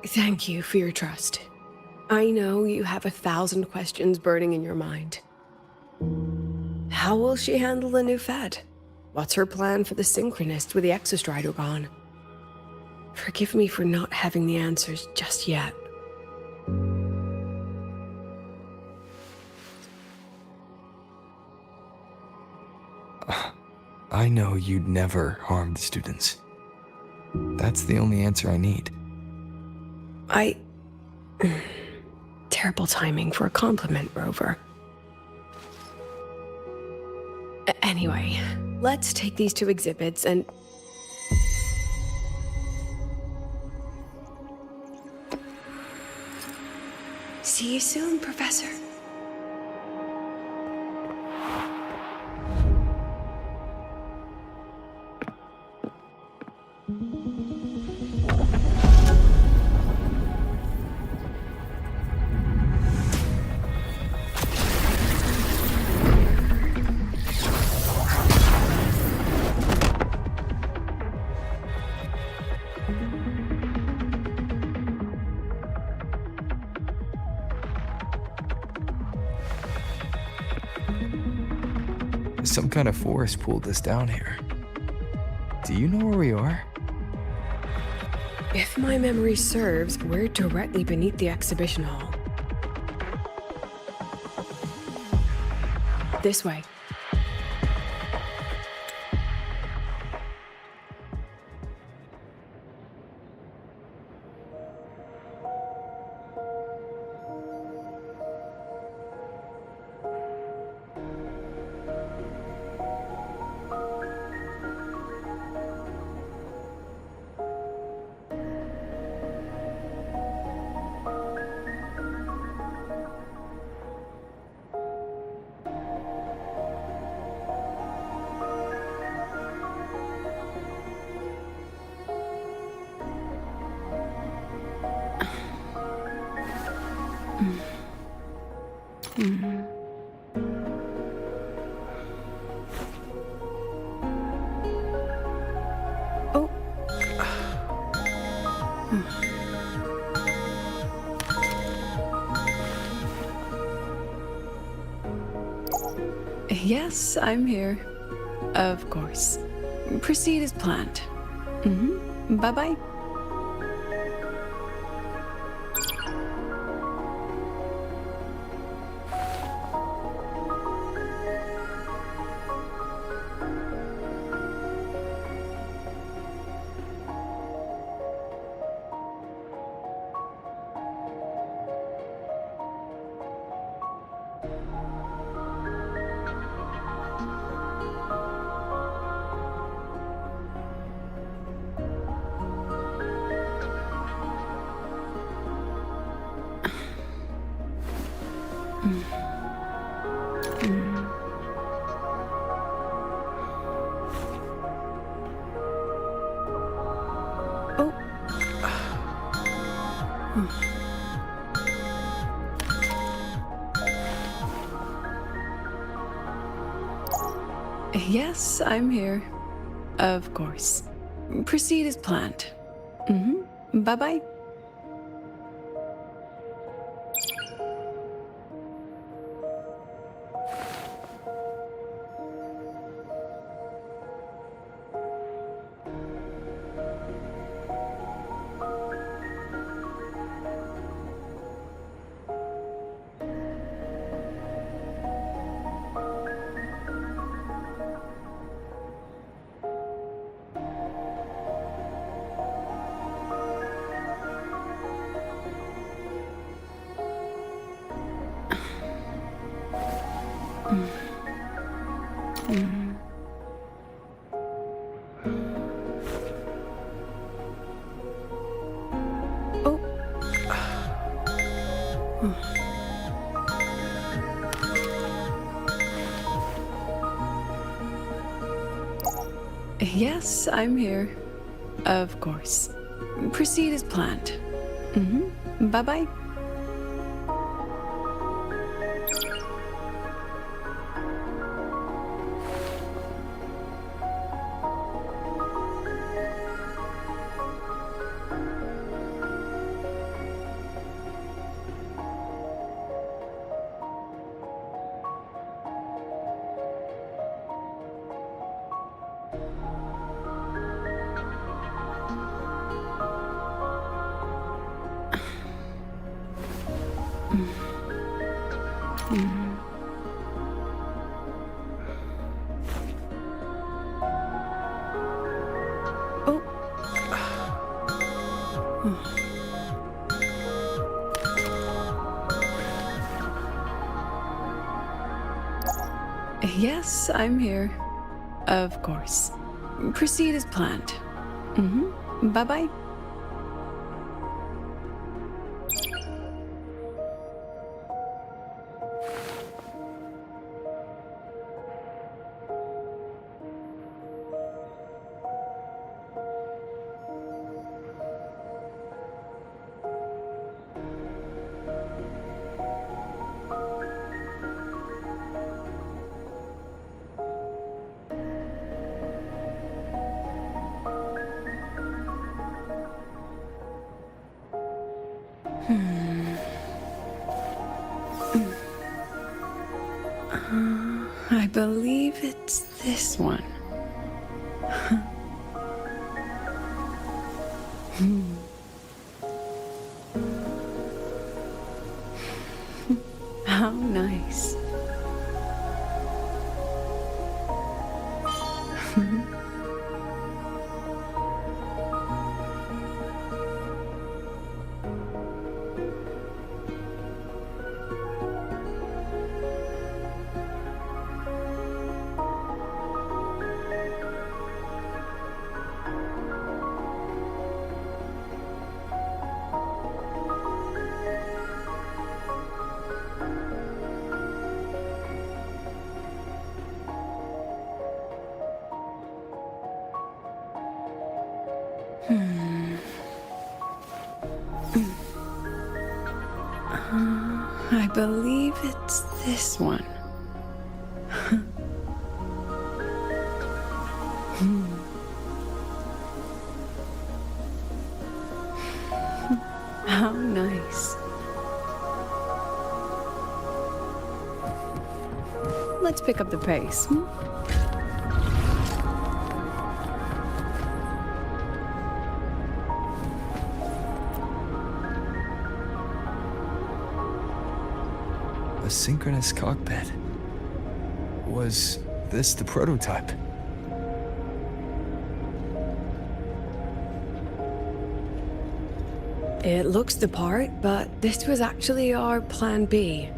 Thank you for your trust. I know you have 1,000 questions burning in your mind. How will she handle the new Fed? What's her plan for the Synchronist with the Exostrider gone? Forgive me for not having the answers just yet. I know you'd never harm the students. That's the only answer I need. Terrible timing for a compliment, Rover. Anyway, let's take these two exhibits and... See you soon, Professor. Some kind of force pulled us down here. Do you know where we are? If my memory serves, we're directly beneath the exhibition hall. This way. Yes, I'm here. Of course. Proceed as planned. Bye-bye. Yes, I'm here. Of course. Proceed as planned. Bye-bye. Yes, I'm here. Of course. Proceed as planned. Bye-bye. Yes, I'm here. Of course. Proceed as planned. Bye-bye. I believe it's this one. How nice. I believe it's this one. How nice. Let's pick up the pace. A synchronous cockpit. Was this the prototype? It looks the part, but this was actually our plan B.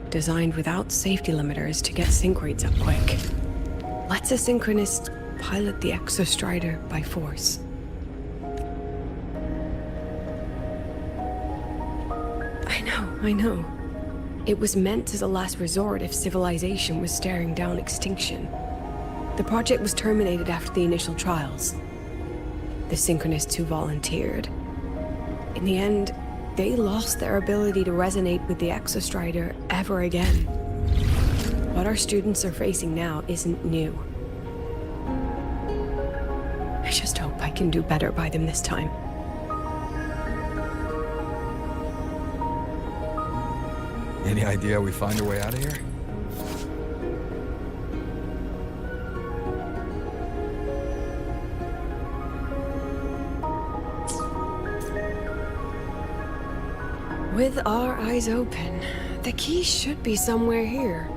Designed without safety limiters to get sync rates up quick. Lets a synchronist pilot the Exostrider by force. I know. It was meant as a last resort if civilization was staring down extinction. The project was terminated after the initial trials. The synchronists who volunteered. In the end, they lost their ability to resonate with the Exostrider ever again. What our students are facing now isn't new. I just hope I can do better by them this time. Any idea we find our way out of here? With our eyes open, the key should be somewhere here.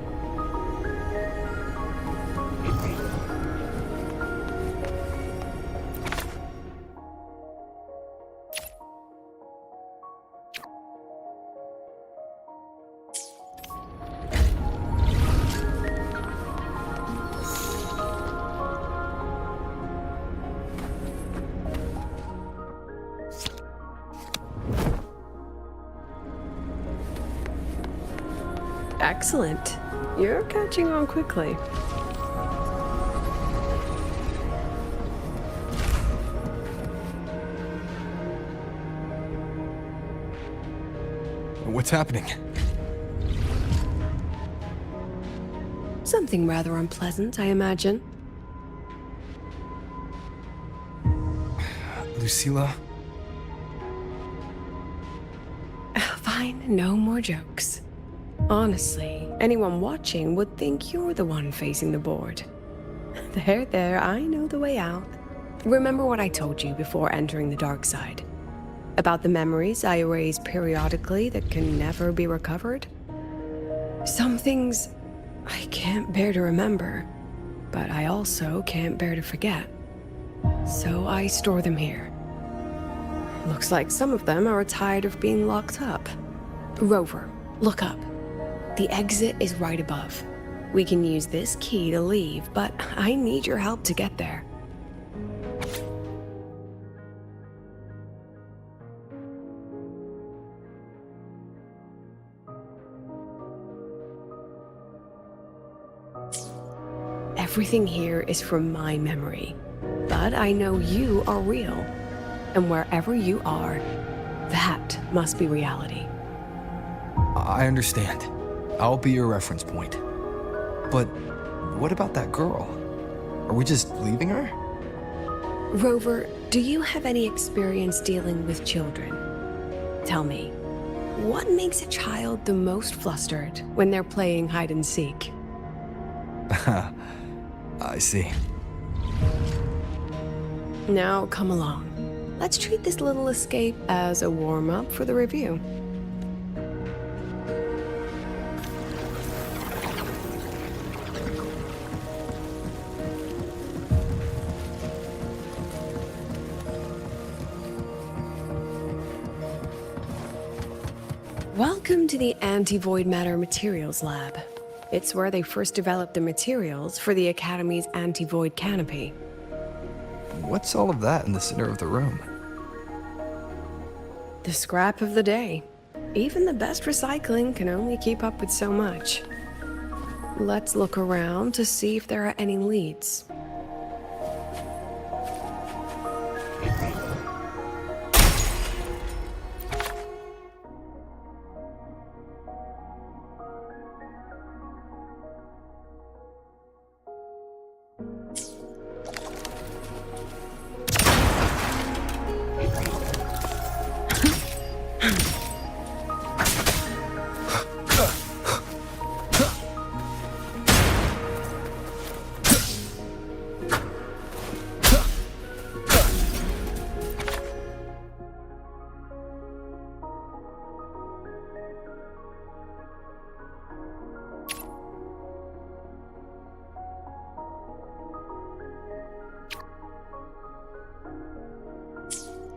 Excellent. You're catching on quickly. What's happening? Something rather unpleasant, I imagine. Lucilla? Fine, no more jokes. Honestly, anyone watching would think you're the one facing the board. There, I know the way out. Remember what I told you before entering the dark side? About the memories I erase periodically that can never be recovered? Some things I can't bear to remember, but I also can't bear to forget. So I store them here. Looks like some of them are tired of being locked up. Rover, look up. The exit is right above. We can use this key to leave, but I need your help to get there. Everything here is from my memory, but I know you are real, and wherever you are, that must be reality. I understand. I'll be your reference point. But what about that girl? Are we just leaving her? Rover, do you have any experience dealing with children? Tell me, what makes a child the most flustered when they're playing hide and seek? I see. Now come along. Let's treat this little escape as a warm-up for the review. Welcome to the Anti-Void Matter Materials Lab. It's where they first developed the materials for the Academy's anti-void canopy. What's all of that in the center of the room? The scrap of the day. Even the best recycling can only keep up with so much. Let's look around to see if there are any leads.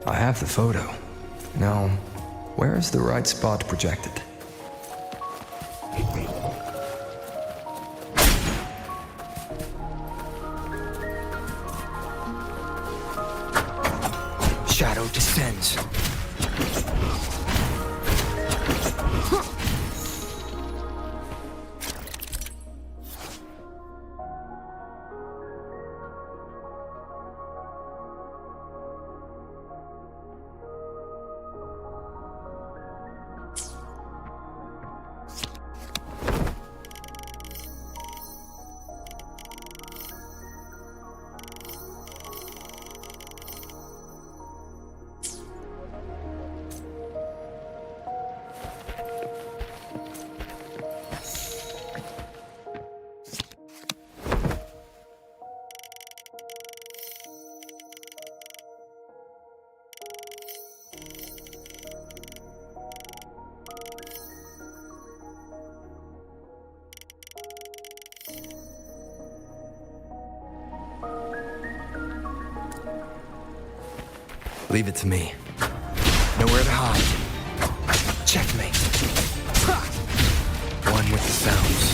I have the photo. Now, where is the right spot projected? Shadow descends. Leave it to me. Nowhere to hide. Checkmate. One with the sounds.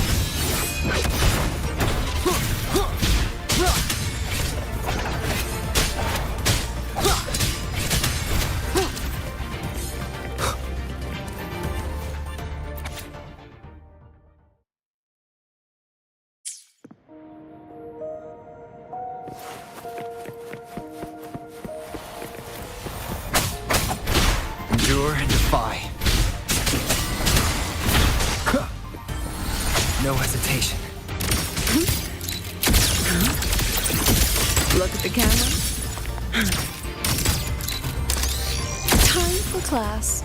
Endure and defy. No hesitation. Look at the camera. Time for class.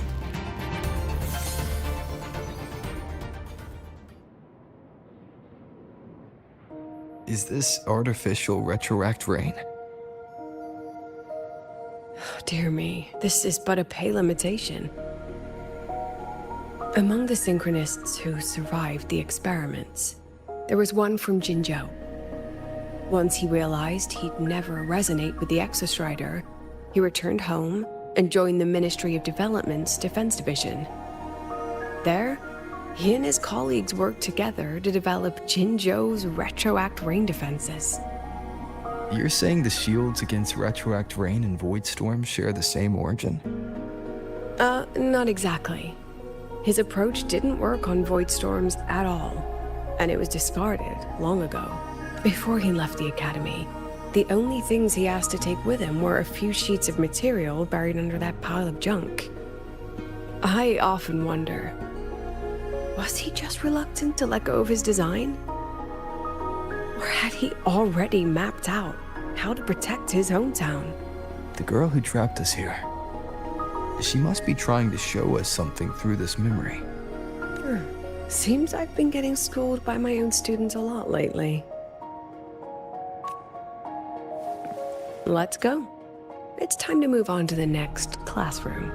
Is this artificial retroact rain? Dear me, this is but a pale imitation. Among the synchronists who survived the experiments, there was one from Jinzhou. Once he realized he'd never resonate with the Exostrider, he returned home and joined the Ministry of Development's Defense Division. There, he and his colleagues worked together to develop Jinzhou's retroact rain defenses. You're saying the shields against retroact rain and void storm share the same origin? Not exactly. His approach didn't work on void storms at all, and it was discarded long ago. Before he left the academy, the only things he asked to take with him were a few sheets of material buried under that pile of junk. I often wonder, was he just reluctant to let go of his design? Or had he already mapped out how to protect his hometown? The girl who trapped us here. She must be trying to show us something through this memory. Seems I've been getting schooled by my own students a lot lately. Let's go. It's time to move on to the next classroom.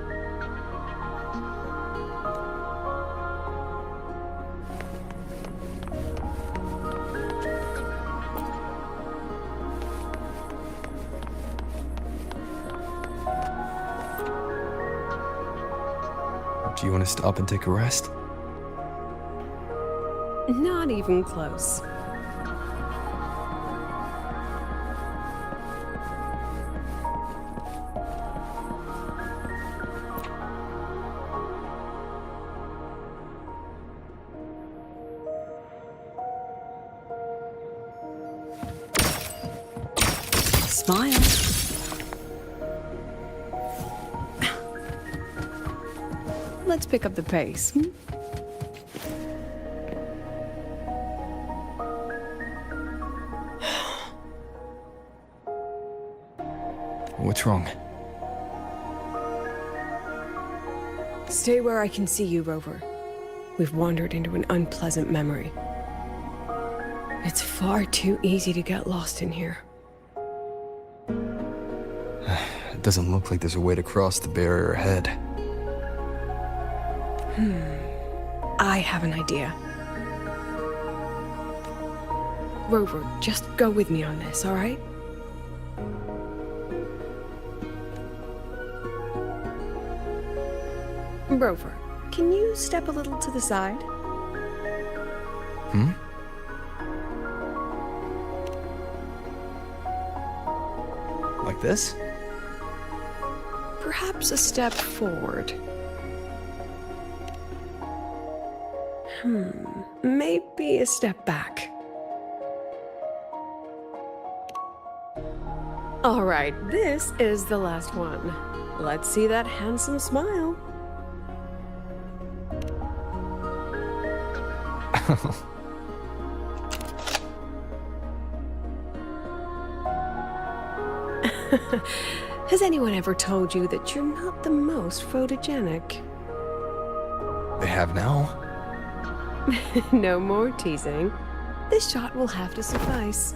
Do you want to stop and take a rest? Not even close. Smile. Let's pick up the pace. What's wrong? Stay where I can see you, Rover. We've wandered into an unpleasant memory. It's far too easy to get lost in here. It doesn't look like there's a way to cross the barrier ahead. I have an idea. Rover, just go with me on this, all right? Rover, can you step a little to the side? Hmm? Like this? Perhaps a step forward. Maybe a step back. All right, this is the last one. Let's see that handsome smile. Has anyone ever told you that you're not the most photogenic? They have now. No more teasing. This shot will have to suffice.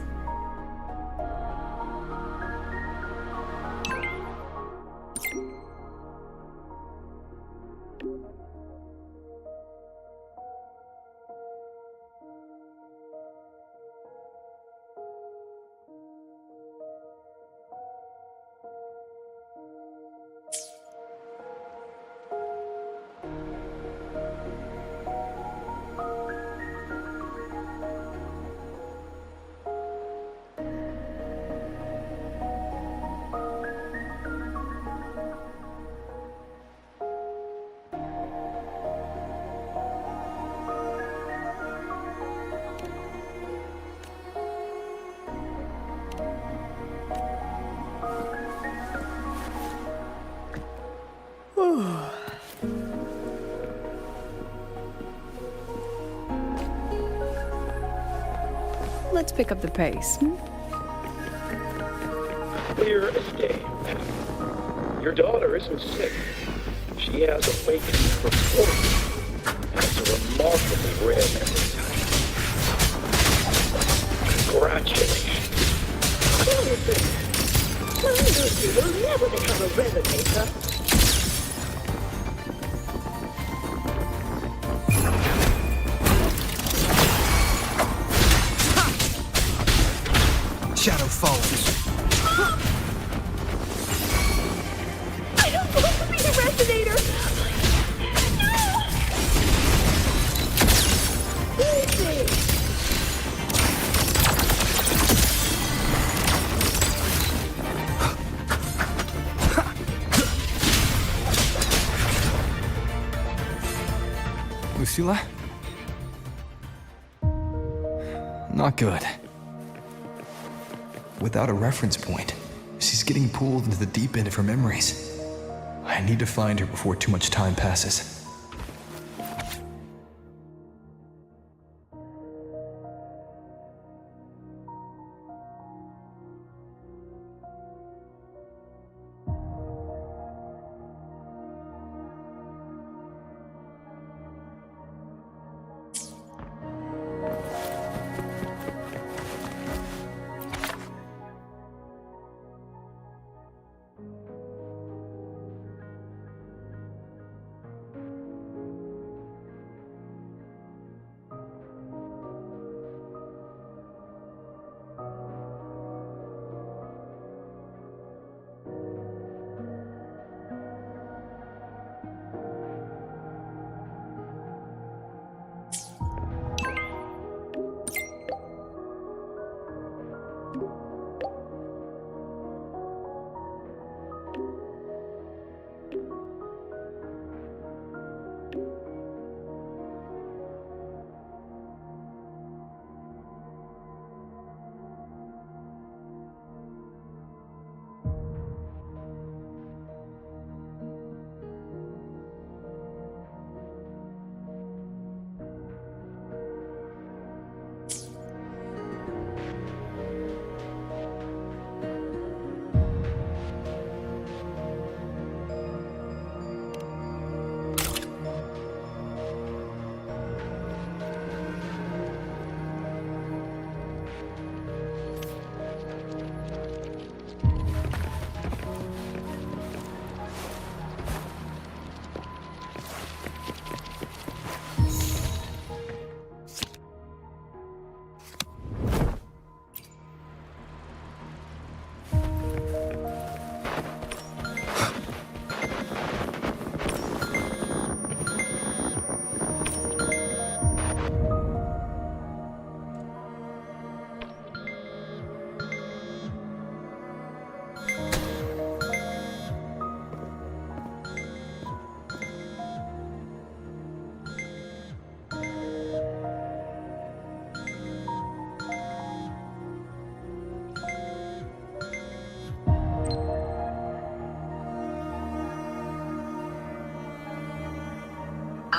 Let's pick up the pace. Clear as day. Your daughter isn't sick. She has awakened from sleep. That's a remarkably rare memory. Congratulations. You will never become a resonator. Shadow follows. I don't want to be a resonator! Lucilla? Not good. Without a reference point, she's getting pulled into the deep end of her memories. I need to find her before too much time passes.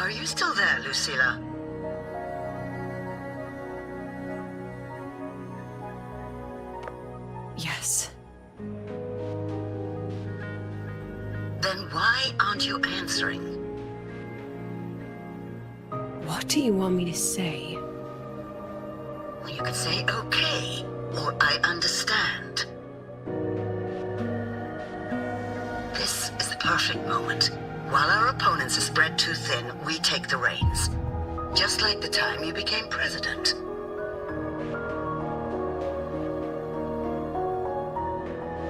Are you still there, Lucilla? Yes. Then why aren't you answering? What do you want me to say? Well, you could say okay, or I understand. This is the perfect moment. While our opponents are spread too thin, we take the reins. Just like the time you became president.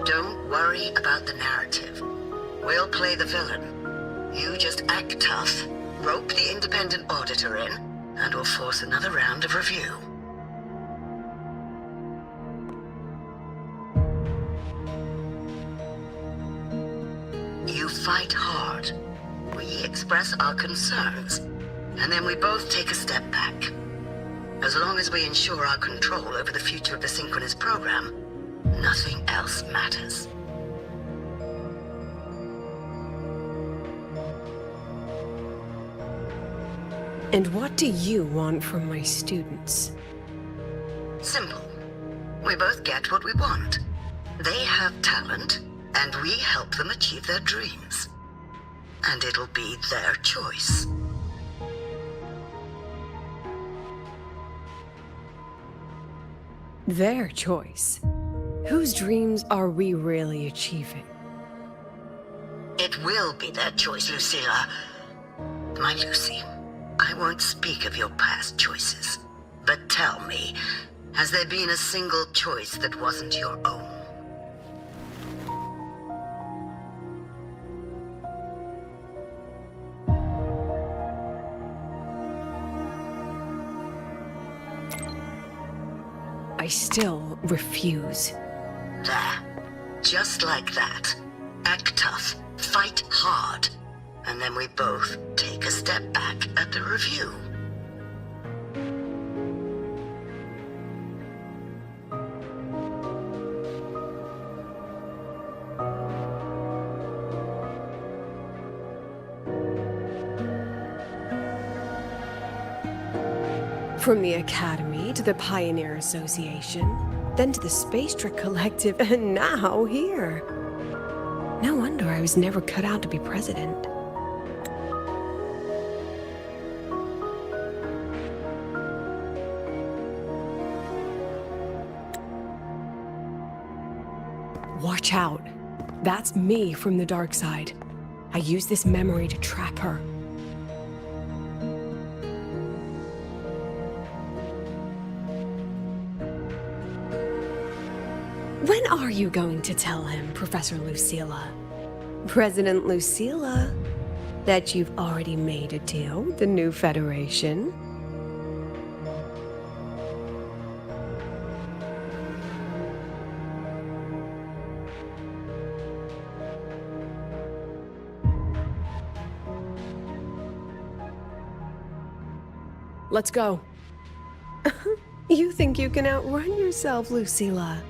Don't worry about the narrative. We'll play the villain. You just act tough, rope the independent auditor in, and we'll force another round of review. You fight hard. We express our concerns, and then we both take a step back. As long as we ensure our control over the future of the synchronous program, nothing else matters. And what do you want from my students? Simple. We both get what we want. They have talent, and we help them achieve their dreams. And it'll be their choice. Their choice? Whose dreams are we really achieving? It will be their choice, Lucilla. My Lucy, I won't speak of your past choices. But tell me, has there been a single choice that wasn't your own? I still refuse. There. Just like that. Act tough, fight hard, and then we both take a step back at the review. From the Academy to the Pioneer Association, then to the Space Trick Collective, and now here. No wonder I was never cut out to be president. Watch out. That's me from the dark side. I use this memory to track her. When are you going to tell him, Professor Lucilla? President Lucilla, that you've already made a deal with the new Federation? Let's go. You think you can outrun yourself, Lucilla?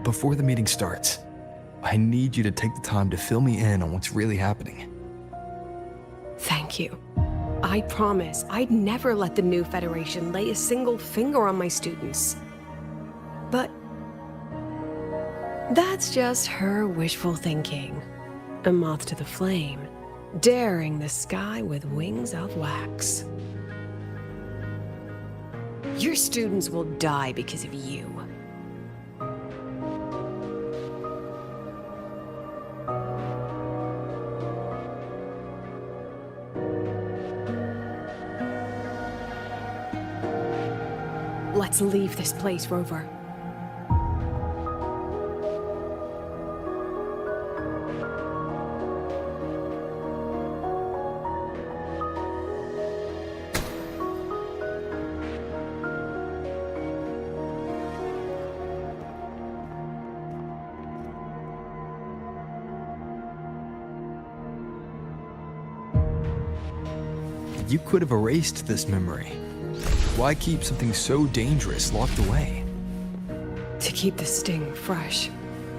Before the meeting starts, I need you to take the time to fill me in on what's really happening. Thank you. I promise I'd never let the new Federation lay a single finger on my students. But that's just her wishful thinking. A moth to the flame, daring the sky with wings of wax. Your students will die because of you. Let's leave this place, Rover. You could have erased this memory. Why keep something so dangerous locked away? To keep the sting fresh.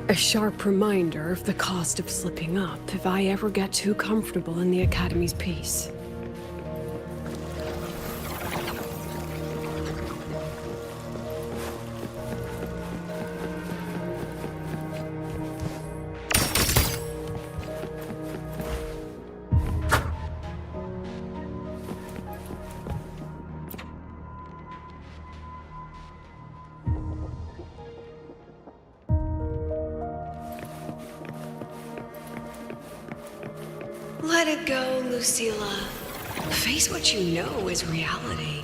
A sharp reminder of the cost of slipping up if I ever get too comfortable in the Academy's peace. Let it go, Lucilla. Face what you know is reality.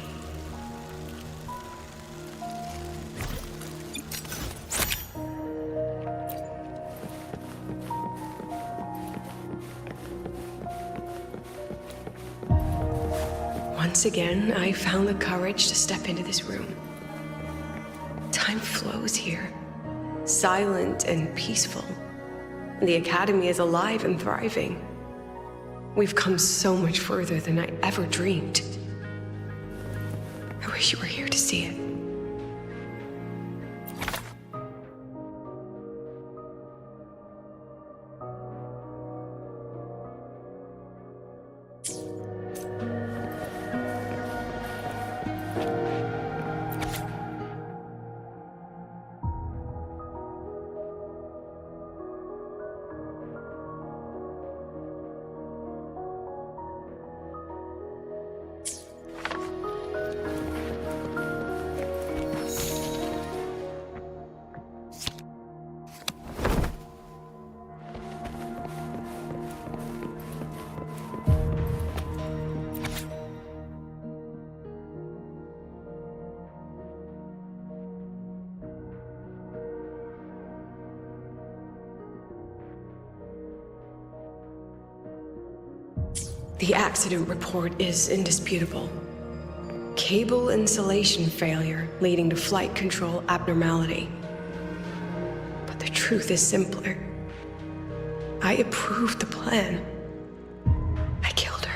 Once again, I found the courage to step into this room. Time flows here, silent and peaceful. The Academy is alive and thriving. We've come so much further than I ever dreamed. I wish you were here to see it. The accident report is indisputable. Cable insulation failure leading to flight control abnormality. But the truth is simpler. I approved the plan. I killed her.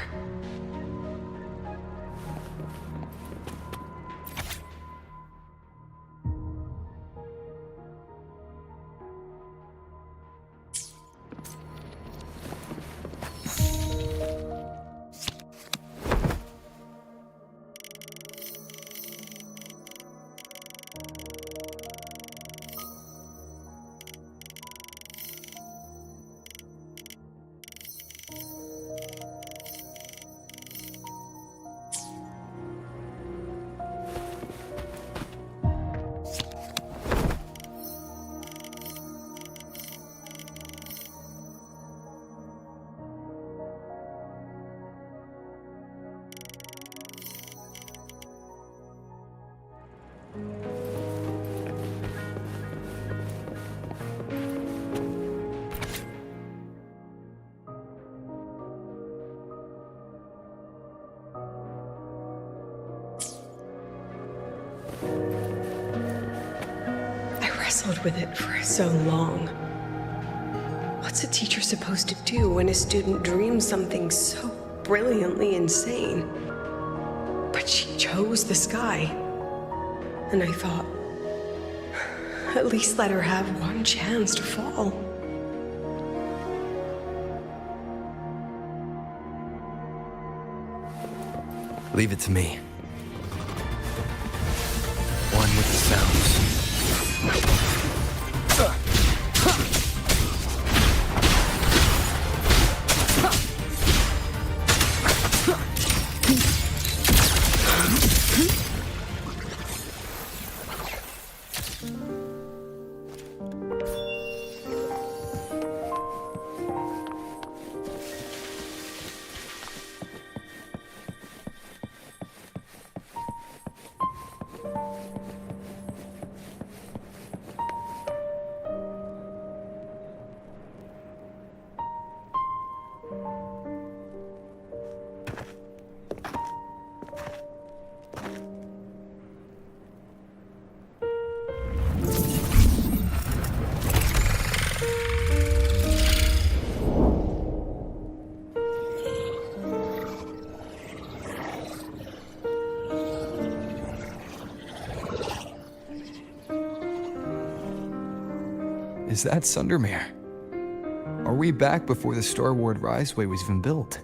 With it for so long. What's a teacher supposed to do when a student dreams something so brilliantly insane? But she chose the sky. And I thought, at least let her have one chance to fall. Leave it to me. One with the sounds. Is that Sundermere? Are we back before the Star Ward Riseway was even built?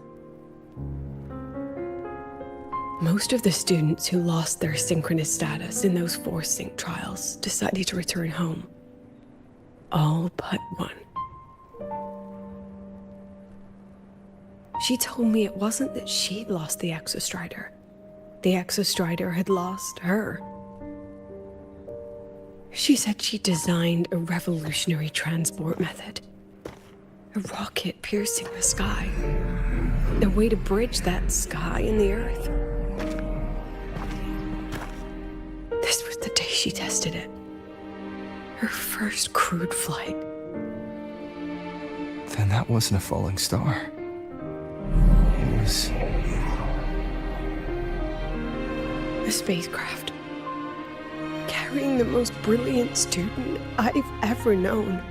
Most of the students who lost their synchronous status in those forced sync trials decided to return home. All but one. She told me it wasn't that she'd lost the Exostrider. The Exostrider had lost her. She said she designed a revolutionary transport method. A rocket piercing the sky. A way to bridge that sky and the Earth. This was the day she tested it. Her first crewed flight. Then that wasn't a falling star. It was... a spacecraft. Carrying the most brilliant student I've ever known.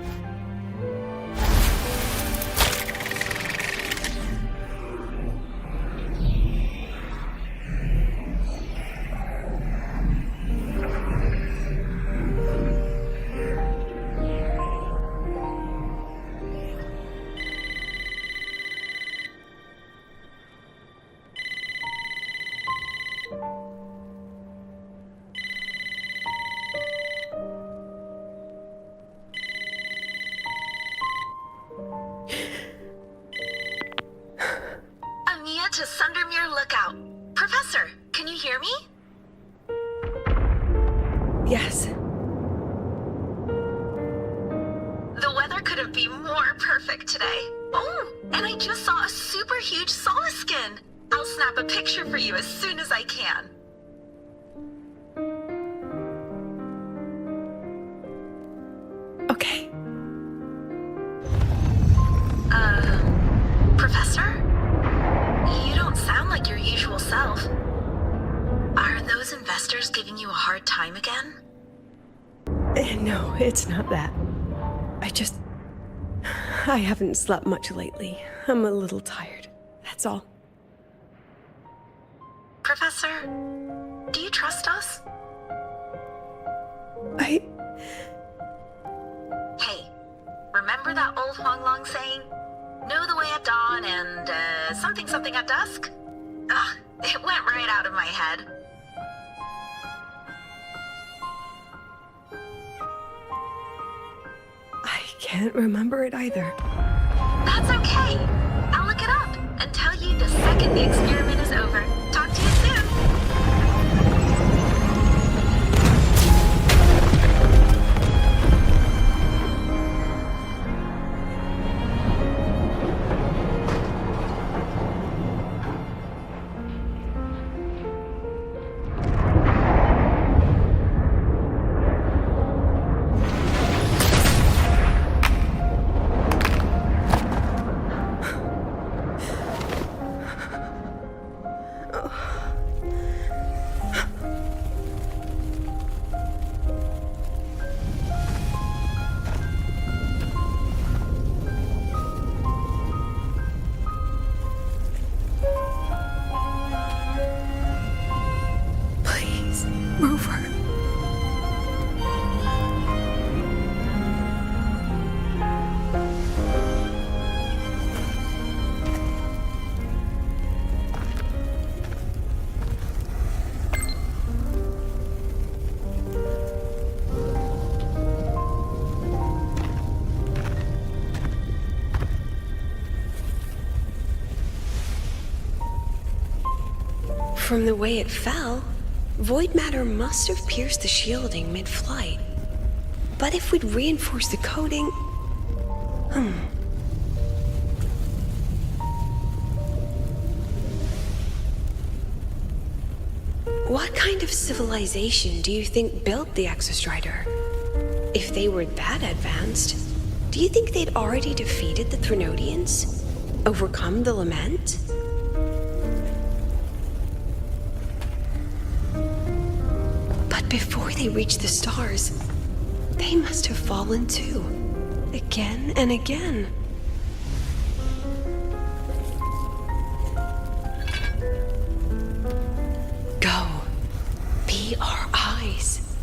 To Sundermere Lookout. Professor, can you hear me? Yes. The weather couldn't be more perfect today. Oh, and I just saw a super huge Solace skin. I'll snap a picture for you as soon as I can. Okay. Professor? You don't sound like your usual self. Are those investors giving you a hard time again? No, it's not that. I haven't slept much lately. I'm a little tired. That's all. Professor, do you trust us? Hey, remember that old Huanglong saying? Know the way at dawn and, something at dusk? Ugh, it went right out of my head. I can't remember it either. That's okay. I'll look it up and tell you the second the experiment is over. Talk to you soon. From the way it fell, void matter must have pierced the shielding mid-flight. But if we'd reinforced the coating... What kind of civilization do you think built the Exostrider? If they were that advanced, do you think they'd already defeated the Threnodians? Overcome the Lament? But before they reached the stars, they must have fallen too. Again and again. Go. Be our eyes.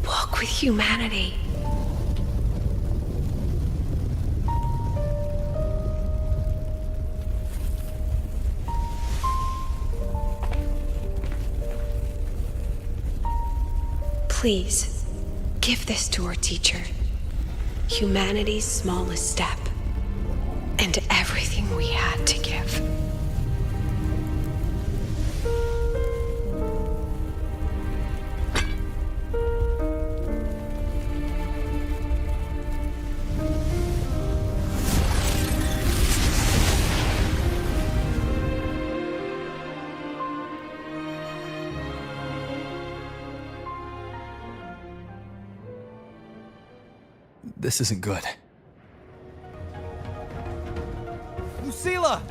Walk with humanity. Please, give this to our teacher. Humanity's smallest step. And everything we had to give. This isn't good. Lucilla!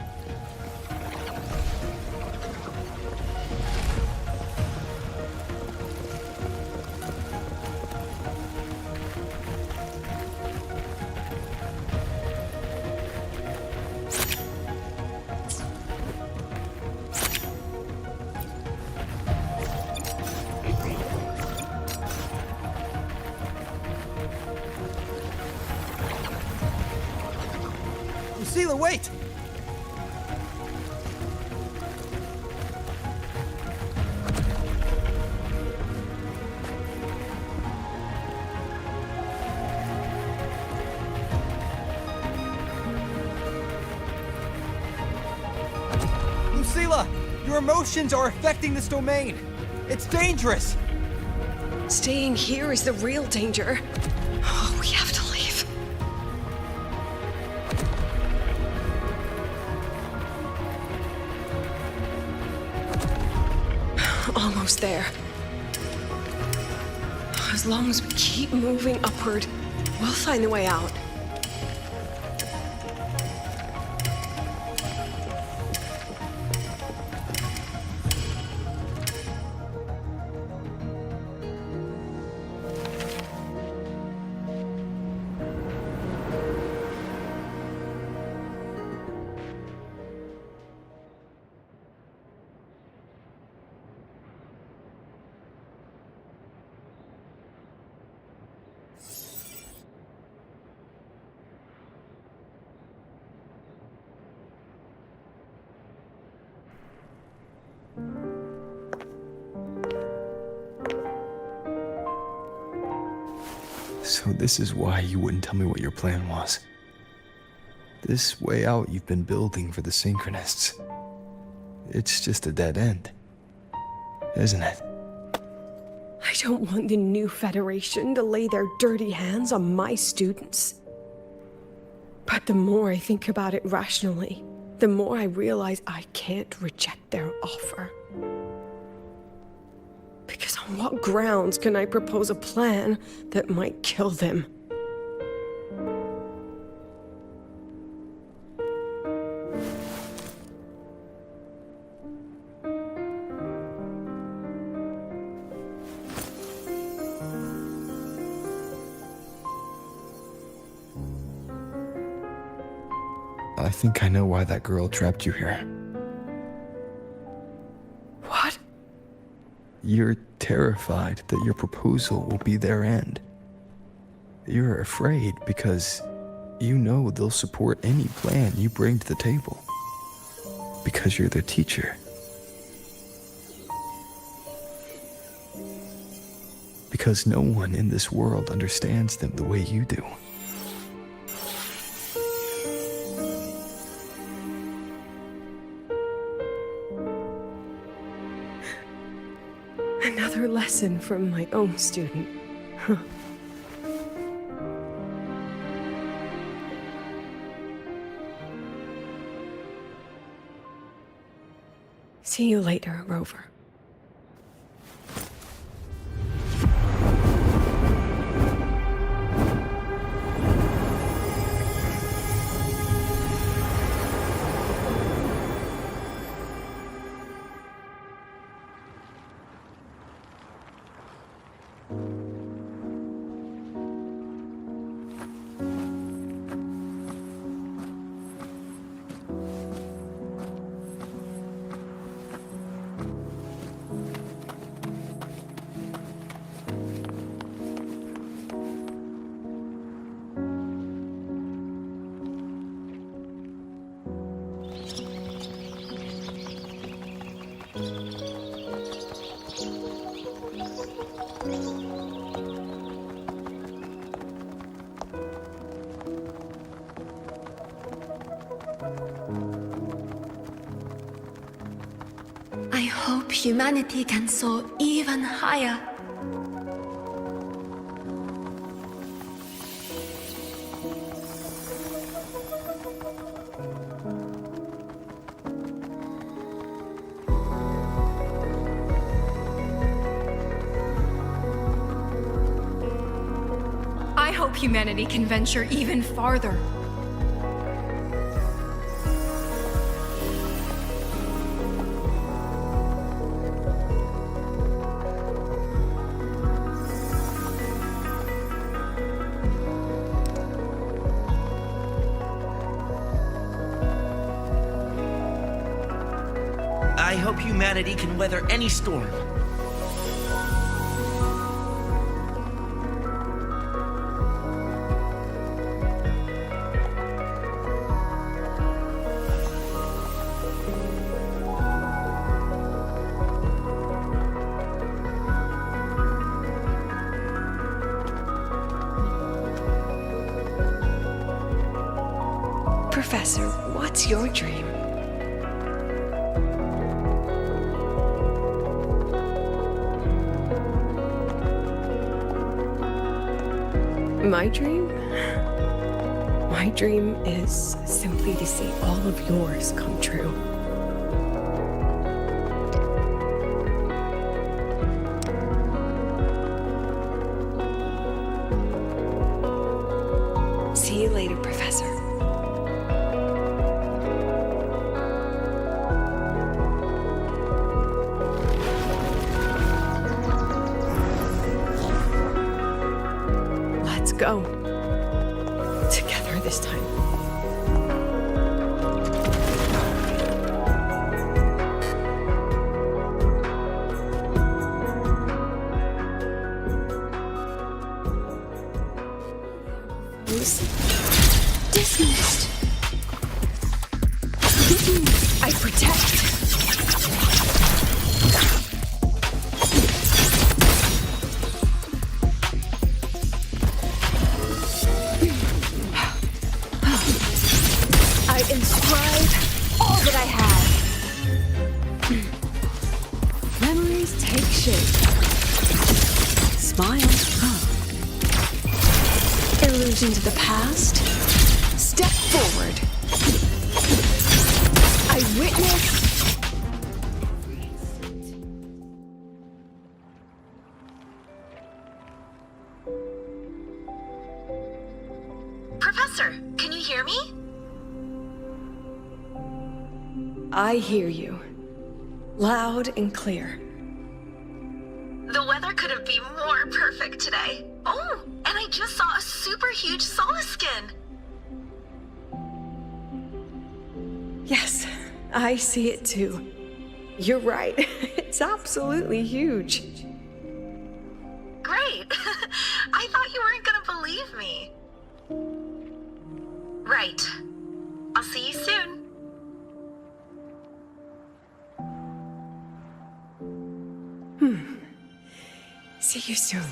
Lucilla, wait! Lucilla, your emotions are affecting this domain. It's dangerous. Staying here is the real danger. Oh, we have to leave. Almost there. As long as we keep moving upward, we'll find a way out. So this is why you wouldn't tell me what your plan was. This way out you've been building for the Synchronists. It's just a dead end, isn't it? I don't want the new Federation to lay their dirty hands on my students. But the more I think about it rationally, the more I realize I can't reject their offer. Because on what grounds can I propose a plan that might kill them? I think I know why that girl trapped you here. What? You're terrified that your proposal will be their end. You're afraid because you know they'll support any plan you bring to the table. Because you're their teacher. Because no one in this world understands them the way you do. Another lesson from my own student. Huh. See you later, Rover. I hope humanity can soar even higher. I hope humanity can venture even farther. I hope humanity can weather any storm. Professor, what's your dream? My dream? My dream is simply to see all of yours come true. See you later, Professor. Let's go. Together this time. Dismissed. I protect. I inscribe all that I have. Memories take shape. Smile. Illusions of the past. Step forward. I witness. Professor, can you hear me? I hear you. Loud and clear. The weather couldn't be more perfect today. Oh, and I just saw a super huge Solaskin. Yes, I see it too. You're right. It's absolutely huge. Great. I thought you weren't gonna believe me. Right. I'll see you soon. See you soon.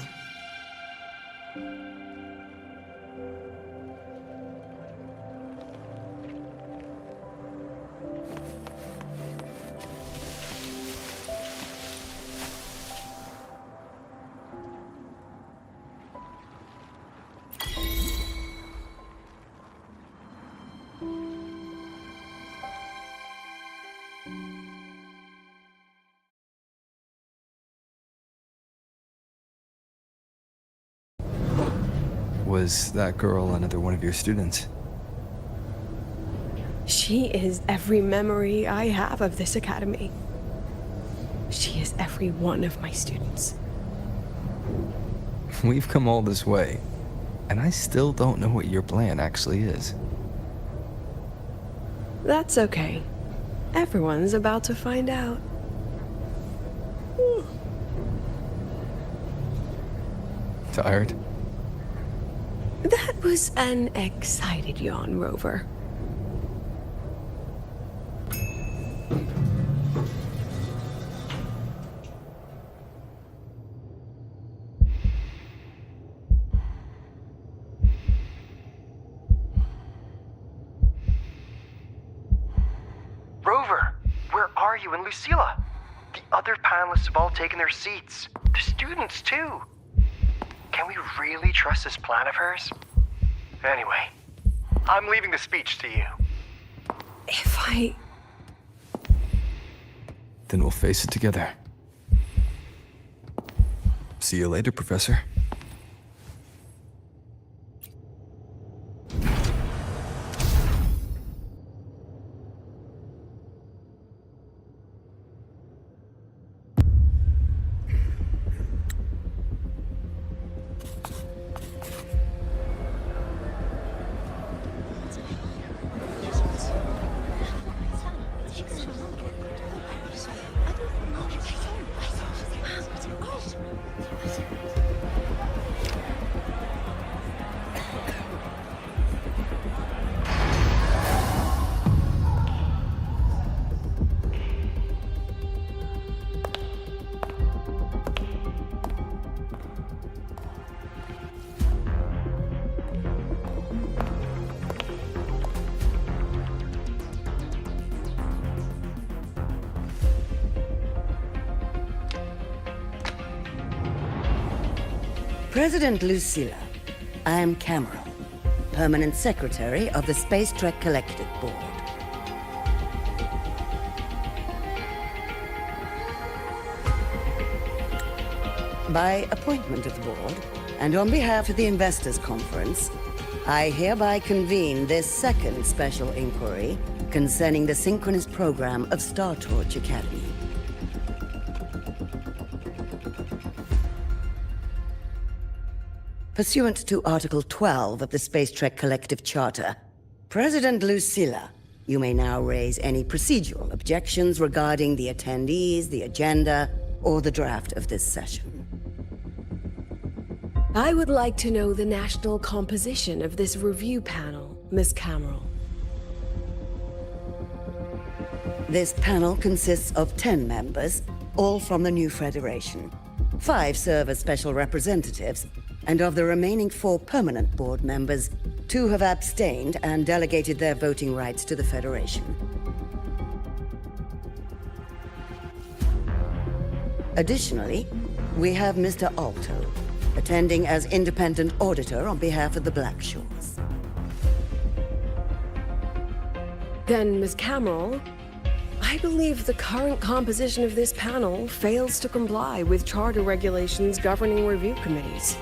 Was that girl another one of your students? She is every memory I have of this academy. She is every one of my students. We've come all this way, and I still don't know what your plan actually is. That's okay. Everyone's about to find out. Tired? That was an excited yawn, Rover. you and Lucilla. The other panelists have all taken their seats. The students, too. Can we really trust this plan of hers? Anyway, I'm leaving the speech to you. If I... Then we'll face it together. See you later, Professor. President Lucilla, I am Cameron, Permanent Secretary of the Space Trek Collective Board. By appointment of the board, and on behalf of the Investors Conference, I hereby convene this second special inquiry concerning the synchronous program of Star Torch Academy. Pursuant to Article 12 of the Space Trek Collective Charter, President Lucilla, you may now raise any procedural objections regarding the attendees, the agenda, or the draft of this session. I would like to know the national composition of this review panel, Miss Cameron. This panel consists of 10 members, all from the new Federation. 5 serve as special representatives, and of the remaining 4 permanent board members, 2 have abstained and delegated their voting rights to the Federation. Additionally, we have Mr. Alto, attending as independent auditor on behalf of the Blackshores. Then, Miss Cameron, I believe the current composition of this panel fails to comply with charter regulations governing review committees.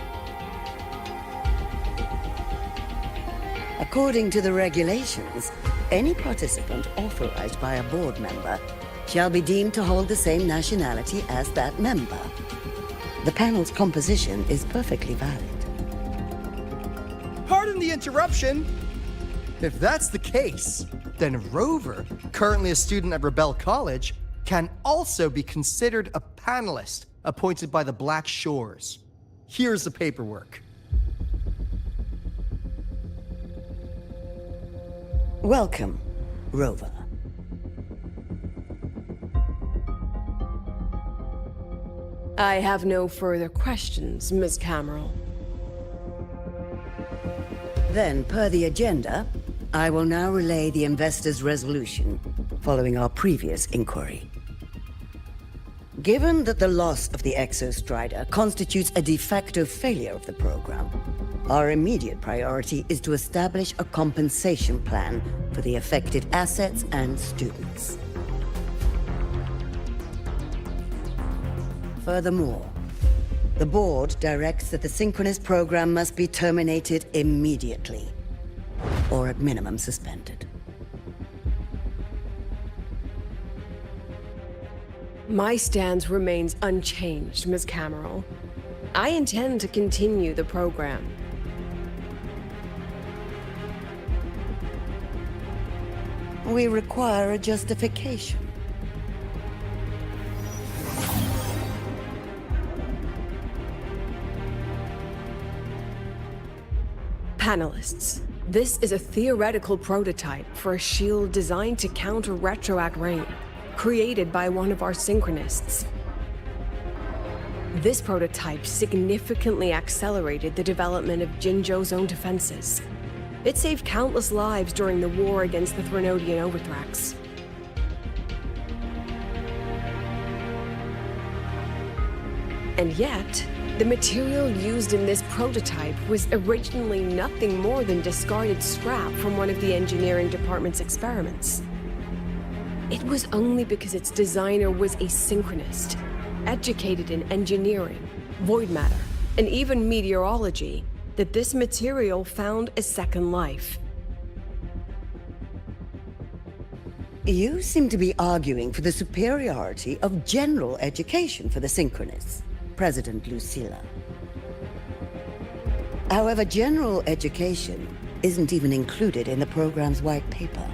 According to the regulations, any participant authorized by a board member shall be deemed to hold the same nationality as that member. The panel's composition is perfectly valid. Pardon the interruption. If that's the case, then Rover, currently a student at Rebel College, can also be considered a panelist appointed by the Black Shores. Here's the paperwork. Welcome, Rover. I have no further questions, Miss Cameron. Then, per the agenda, I will now relay the investors' resolution following our previous inquiry. Given that the loss of the Exostrider constitutes a de facto failure of the program, our immediate priority is to establish a compensation plan for the affected assets and students. Furthermore, the board directs that the synchronous program must be terminated immediately, or at minimum suspended. My stance remains unchanged, Miss Cameron. I intend to continue the program. We require a justification. Panelists, this is a theoretical prototype for a shield designed to counter retroact rain, created by one of our synchronists. This prototype significantly accelerated the development of Jinzhou's own defenses. It saved countless lives during the war against the Threnodian Overthrax. And yet, the material used in this prototype was originally nothing more than discarded scrap from one of the engineering department's experiments. It was only because its designer was a synchronist, educated in engineering, void matter, and even meteorology, that this material found a second life. You seem to be arguing for the superiority of general education for the Synchronists, President Lucilla. However, general education isn't even included in the program's white paper.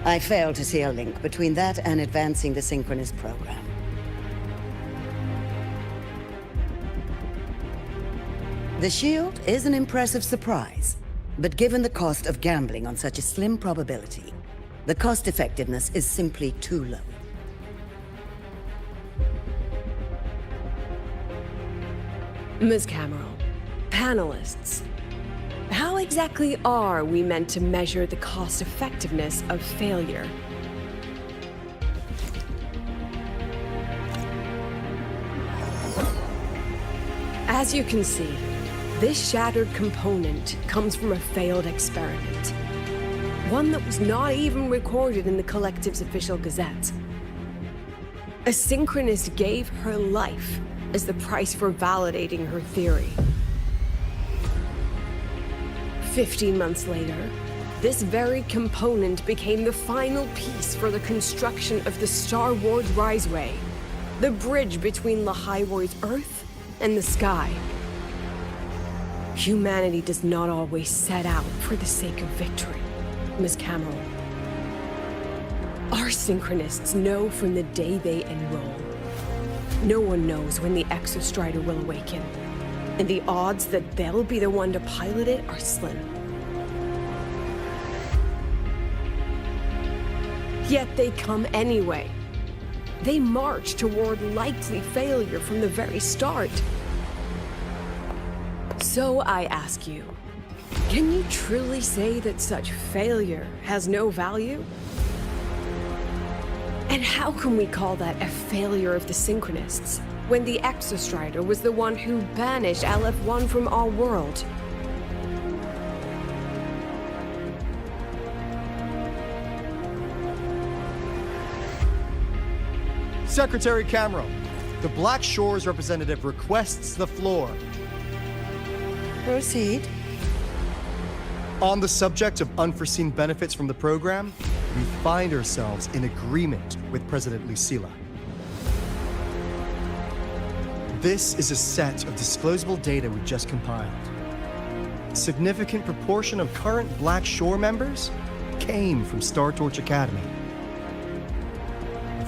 I fail to see a link between that and advancing the Synchronist program. The shield is an impressive surprise, but given the cost of gambling on such a slim probability, the cost-effectiveness is simply too low. Ms. Cameron, panelists, how exactly are we meant to measure the cost-effectiveness of failure? As you can see, this shattered component comes from a failed experiment. One that was not even recorded in the Collective's official gazette. A synchronist gave her life as the price for validating her theory. 15 months later, this very component became the final piece for the construction of the Star Wars Riseway, the bridge between Lahaiwoi's Earth and the sky. Humanity does not always set out for the sake of victory, Ms. Cameron. Our synchronists know from the day they enroll. No one knows when the Exostrider will awaken, and the odds that they'll be the one to pilot it are slim. Yet they come anyway. They march toward likely failure from the very start. So I ask you, can you truly say that such failure has no value? And how can we call that a failure of the Synchronists, when the Exostrider was the one who banished LF1 from our world? Secretary Cameron, the Black Shores representative requests the floor. Proceed. On the subject of unforeseen benefits from the program, we find ourselves in agreement with President Lucilla. This is a set of disclosable data we just compiled. A significant proportion of current Black Shore members came from Star Torch Academy.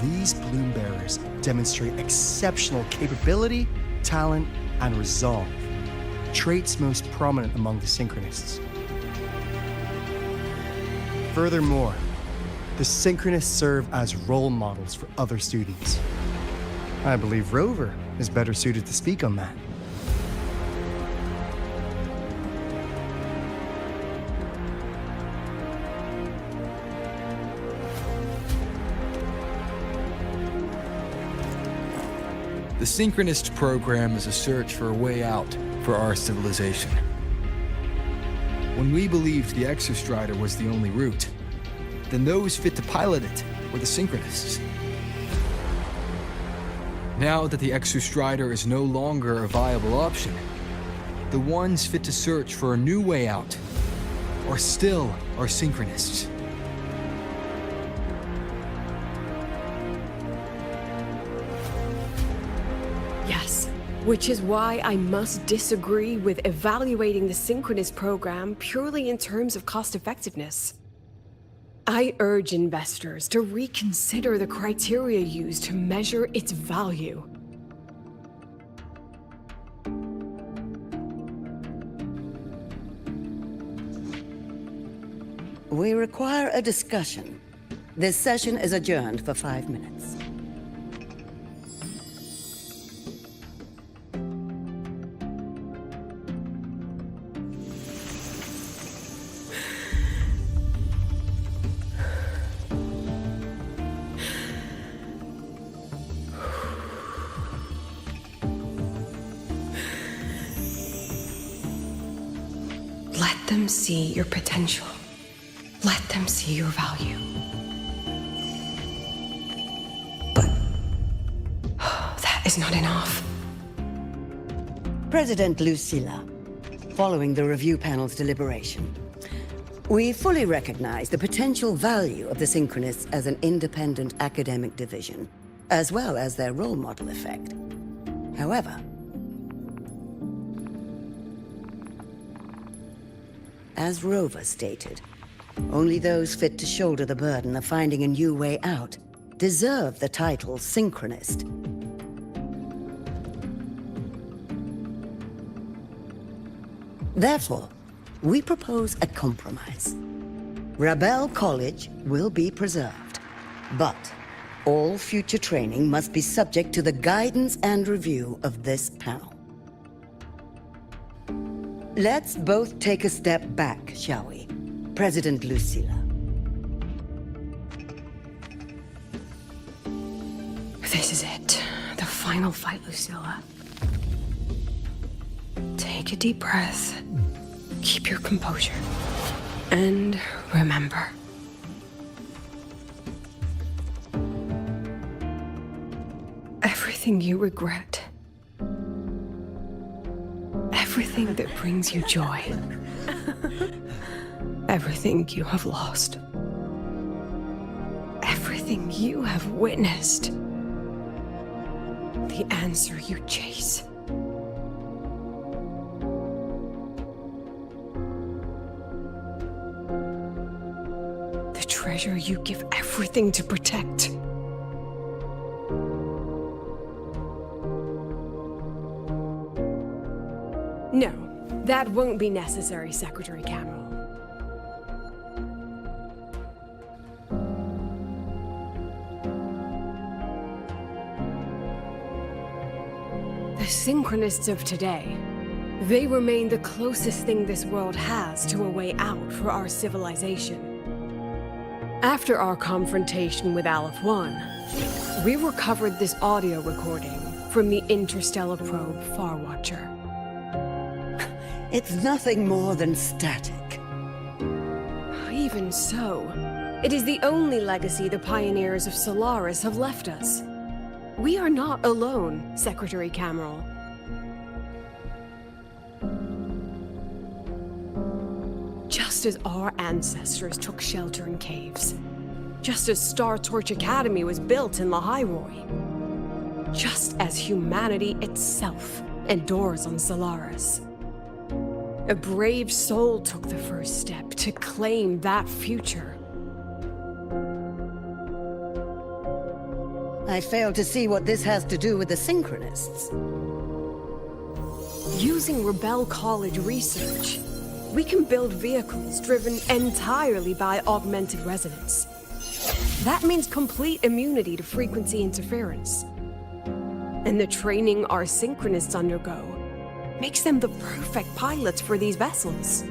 These Bloom Bearers demonstrate exceptional capability, talent, and resolve, traits most prominent among the Synchronists. Furthermore, the Synchronists serve as role models for other students. I believe Rover is better suited to speak on that. The Synchronist program is a search for a way out for our civilization. When we believed the Exostrider was the only route, then those fit to pilot it were the Synchronists. Now that the Exostrider is no longer a viable option, the ones fit to search for a new way out are still our Synchronists. Yes, which is why I must disagree with evaluating the Synchronist program purely in terms of cost-effectiveness. I urge investors to reconsider the criteria used to measure its value. We require a discussion. This session is adjourned for 5 minutes. Let them see your potential. Let them see your value. But that is not enough. President Lucilla, following the review panel's deliberation, we fully recognize the potential value of the Synchronists as an independent academic division, as well as their role model effect. However, as Rover stated, only those fit to shoulder the burden of finding a new way out deserve the title Synchronist. Therefore, we propose a compromise. Rebel College will be preserved, but all future training must be subject to the guidance and review of this panel. Let's both take a step back, shall we? President Lucilla. This is it. The final fight, Lucilla. Take a deep breath. Keep your composure. And remember. Everything you regret. Everything that brings you joy. Everything you have lost. Everything you have witnessed. The answer you chase. The treasure you give everything to protect. No, that won't be necessary, Secretary Cameron. The Synchronists of today, they remain the closest thing this world has to a way out for our civilization. After our confrontation with Aleph 1, we recovered this audio recording from the interstellar probe Farwatcher. It's nothing more than static. Even so, it is the only legacy the pioneers of Solaris have left us. We are not alone, Secretary Cameron. Just as our ancestors took shelter in caves, just as Star Torch Academy was built in Lahairoi, just as humanity itself endures on Solaris. A brave soul took the first step to claim that future. I fail to see what this has to do with the Synchronists. Using Rebel College research, we can build vehicles driven entirely by augmented resonance. That means complete immunity to frequency interference. And the training our Synchronists undergo makes them the perfect pilots for these vessels.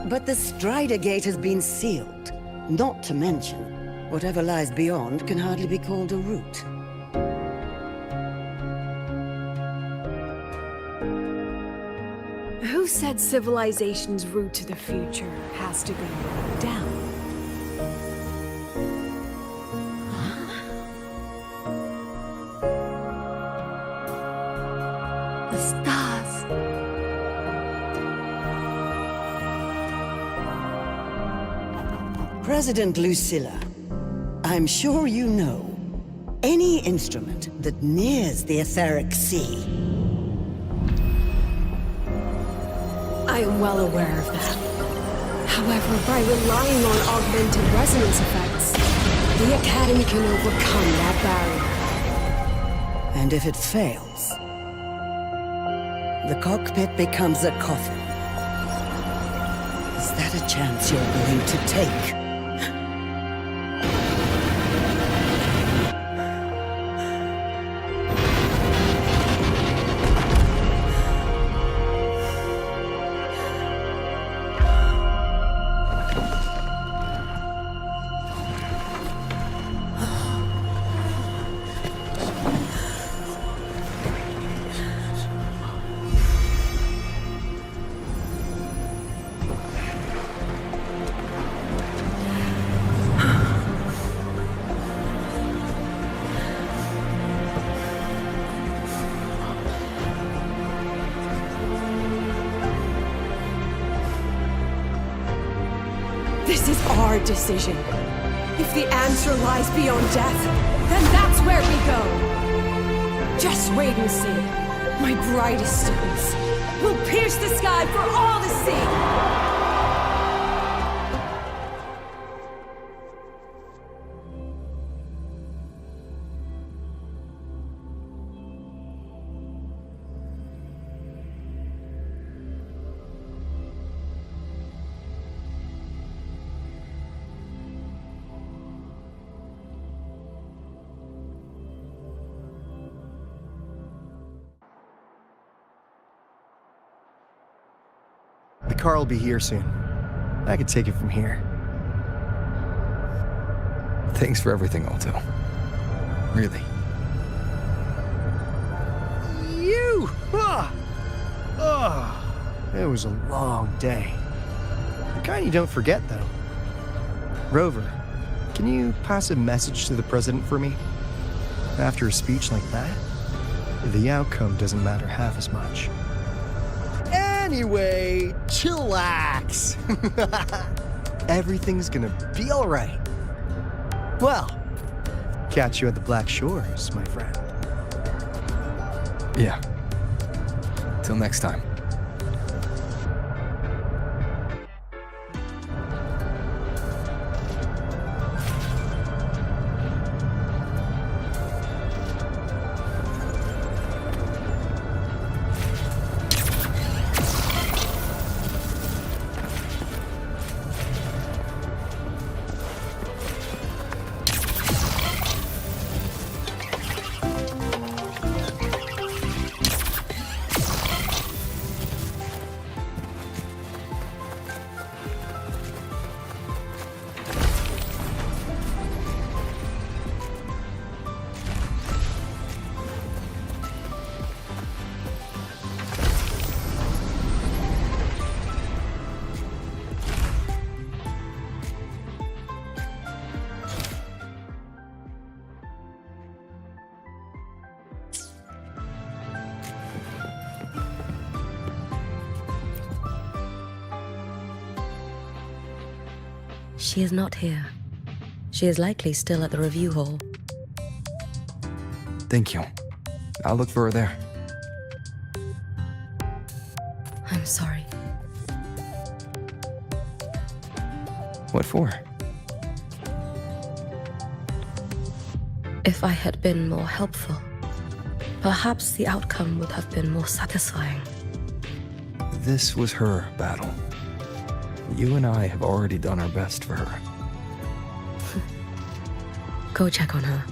But the Strider Gate has been sealed. Not to mention, whatever lies beyond can hardly be called a route. Who said civilization's route to the future has to go down? The stars. President Lucilla, I'm sure you know, any instrument that nears the etheric sea. I am well aware of that. However, by relying on augmented resonance effects, the Academy can overcome that barrier. And if it fails, the cockpit becomes a coffin. Is that a chance you're willing to take? ultimate decision. If the answer lies beyond death, then that's where we go. Just wait and see. My brightest students will pierce the sky for all to see. The car will be here soon. I can take it from here. Thanks for everything, Alto. Really. You! Ah! Oh, it was a long day. The kind you don't forget, though. Rover, can you pass a message to the president for me? After a speech like that, the outcome doesn't matter half as much. Anyway, chillax. Everything's gonna be all right. Well, catch you at the Black Shores, my friend. Yeah. Till next time. She is not here. She is likely still at the review hall. Thank you. I'll look for her there. I'm sorry. What for? If I had been more helpful, perhaps the outcome would have been more satisfying. This was her battle. You and I have already done our best for her. Go check on her.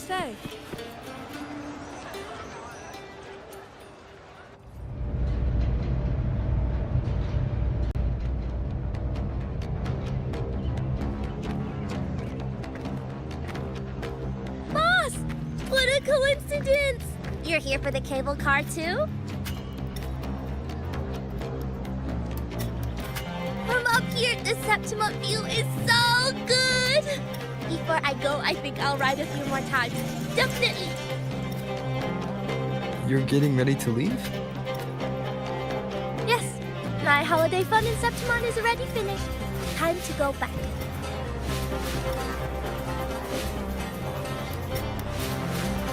stay. Boss! What a coincidence! You're here for the cable car too? From up here, the Septima view is so good! Before I go, I think I'll ride a few more times. Definitely! You're getting ready to leave? Yes, my holiday fun in Septimon is already finished. Time to go back.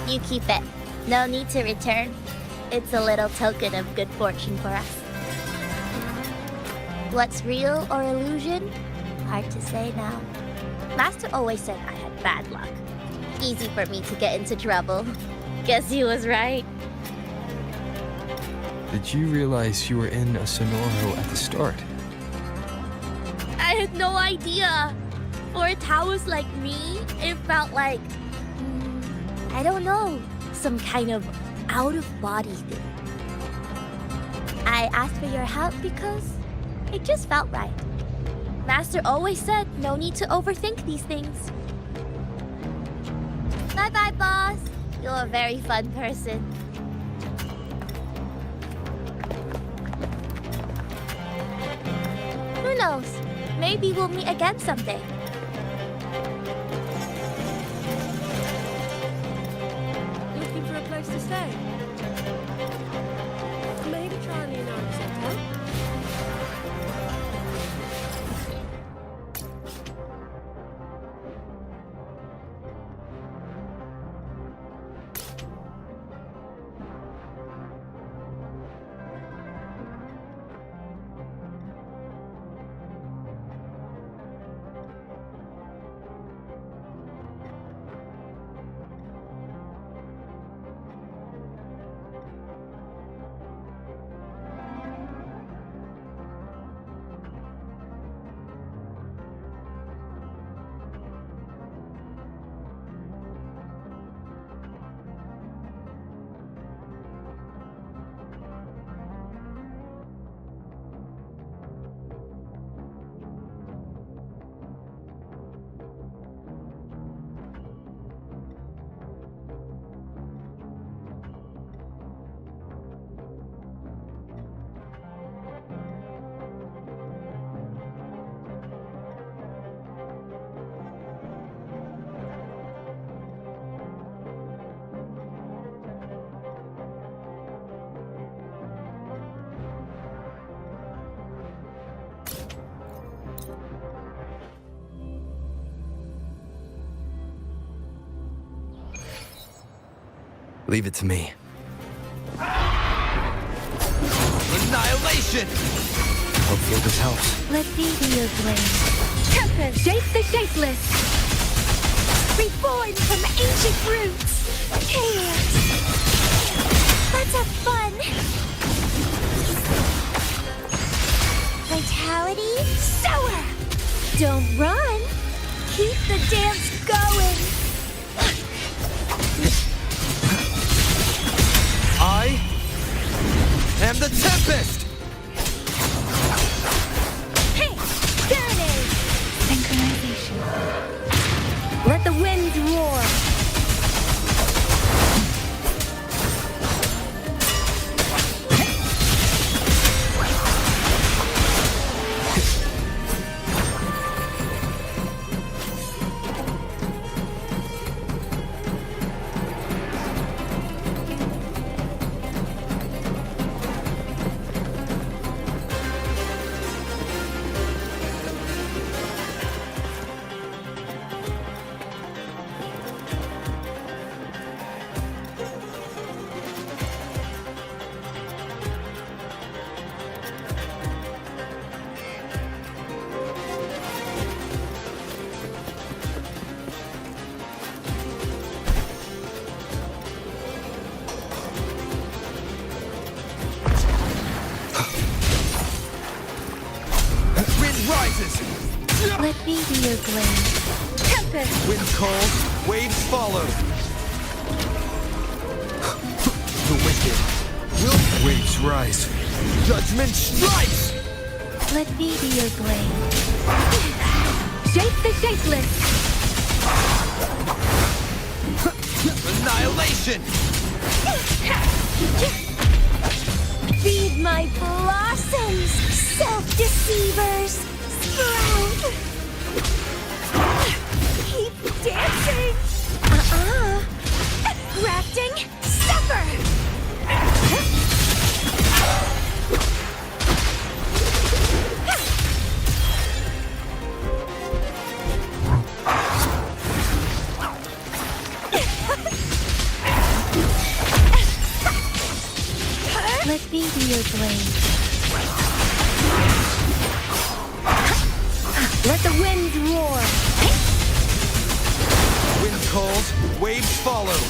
You keep it. No need to return. It's a little token of good fortune for us. What's real or illusion? Hard to say now. Master always said I had bad luck. Easy for me to get into trouble. Guess he was right. Did you realize you were in a Sonoro at the start? I had no idea. For a Taoist like me, it felt like... I don't know. Some kind of out-of-body thing. I asked for your help because it just felt right. Master always said no need to overthink these things. Bye-bye, boss. You're a very fun person. Who knows? Maybe we'll meet again someday. Looking for a place to stay? Maybe try an Leonardo Center. Leave it to me. Annihilation! Hopefully this helps. Let me be your blade. Tempest, shape the shapeless. Reborn from ancient roots. Chaos. Let's have fun. Vitality, sour. Don't run. Keep the dance going. I am the Tempest! Hey, there it is. Synchronization. Let the winds roar. Let me be your blade. Tempest. Wind cold, waves follow. The wicked will waves rise. Judgment strikes! Let me be your blade. Shape the shapeless! Annihilation! Feed my blossoms, self-deceivers! Sprout! Keep dancing! Grafting, suffer! Let me be your blade. Let the winds roar! Wind calls, waves follow.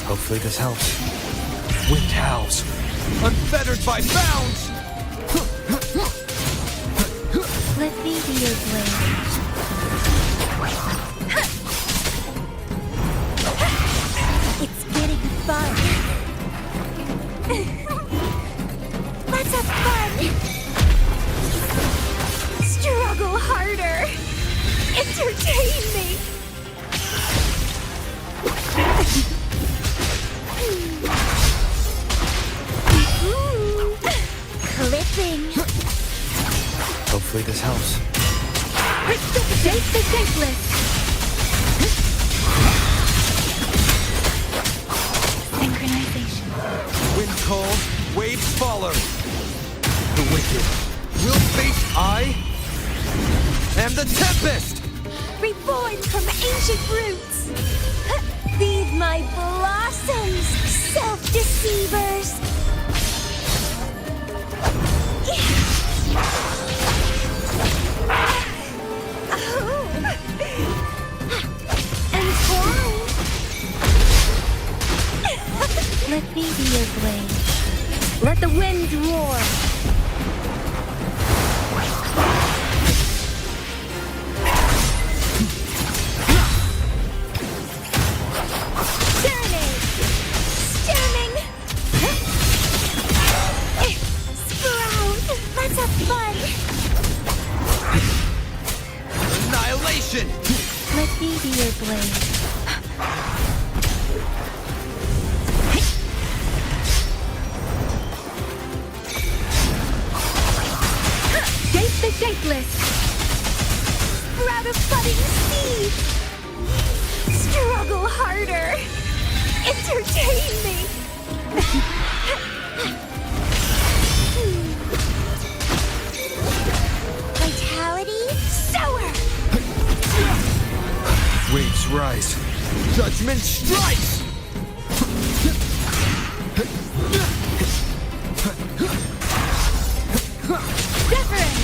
Hopefully this helps. Wind howls, unfettered by bounds! Let me be your blade. It's getting fun! Let's have fun! Struggle harder! Entertain me! Clipping! Hopefully this helps. Shape the shapeless! Synchronization. Wind calls, waves follow. The wicked will face I am the tempest! Reborn from ancient roots! Feed my blossoms, self-deceivers! Entwine! Let me be your blade. Let the winds roar! Serenade! Stemming! Sprout! Let's have fun! Annihilation! Let me be your blade. Shape the shapeless! Sprout a budding seed! Struggle harder! Entertain me! Vitality, sower! Waves rise. Judgment strikes! Wuthering!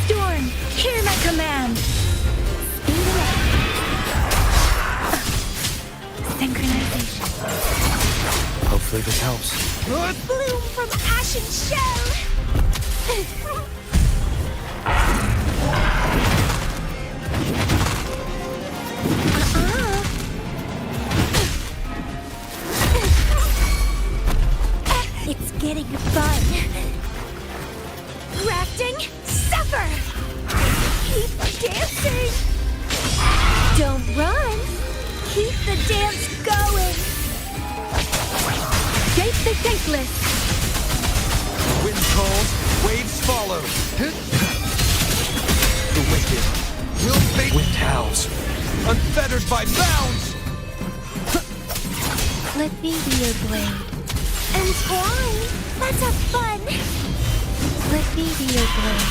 Storm, hear my command! Speeding up! Synchronization. Hopefully this helps. Bloom from ashen shell! It's getting fun! Grafting, suffer! Keep dancing! Don't run! Keep the dance going! Shape the shapeless! Wind calls, waves follow. The wicked will face wind howls, unfettered by bounds! Let me be your blade. Entwine! Let's have fun! Let me be your blade.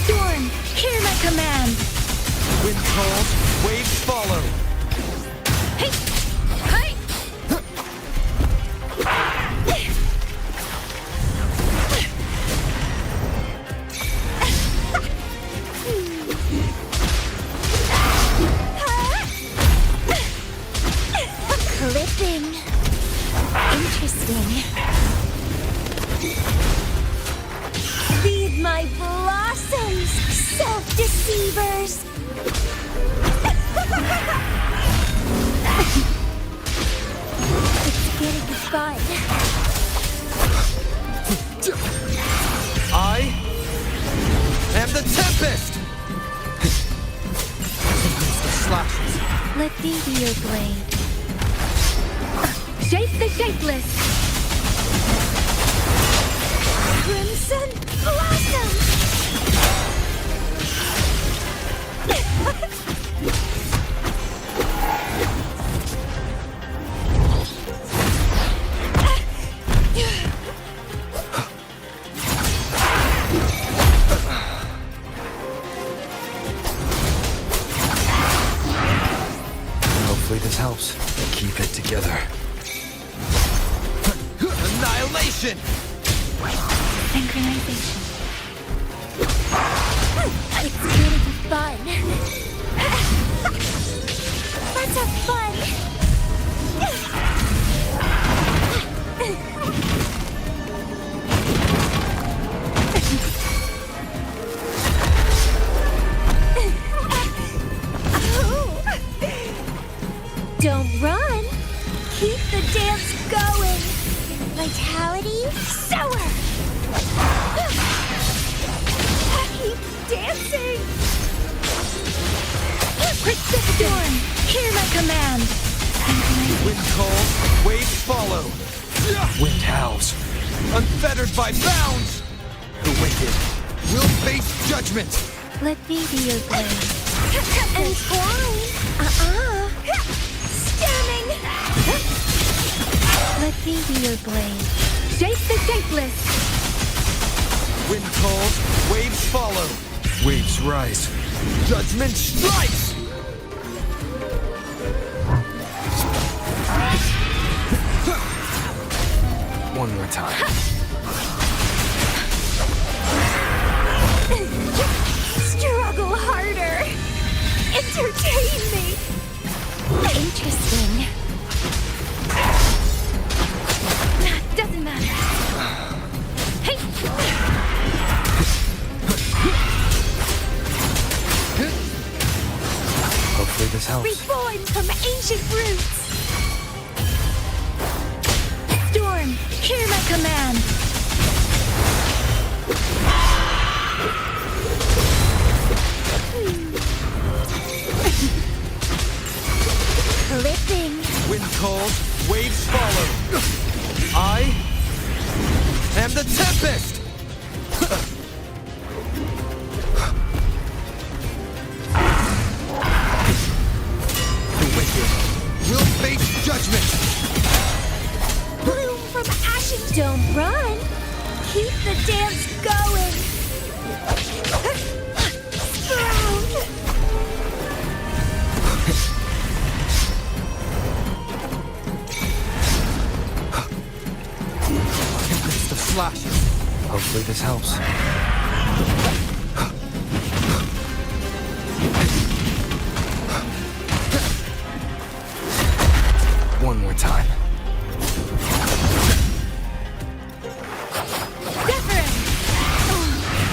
Storm, hear my command! Wind calls, waves follow. Hey! Hey! Clipping. Interesting. fun. I am the Tempest! Slashes. Let me be your blade. Shape the shapeless! Crimson Blossom! Hopefully this helps. Keep it together. Annihilation! Synchronization. It's gonna be fun. Let's have fun. Don't run. Keep the dance going. Vitality sour. Keep dancing. Storm, hear my command. Wind calls, waves follow. Wind howls, unfettered by bounds. The wicked will face judgment. Let me be your blade. Entwine. Stemming. Let me be your blade. Shape the shapeless. Wind calls, waves follow. Waves rise. Judgment strikes! One more time. Struggle harder. Entertain me. Interesting. Doesn't matter. Hey! Hopefully this helps. Reborn from ancient roots. Storm, hear my command. Clipping. Wind calls, waves follow. I am the Tempest! The wicked will face judgment! Bloom from ashes. Don't run. Keep the dance going. Sprout. The slashes. Hopefully this helps. One more time.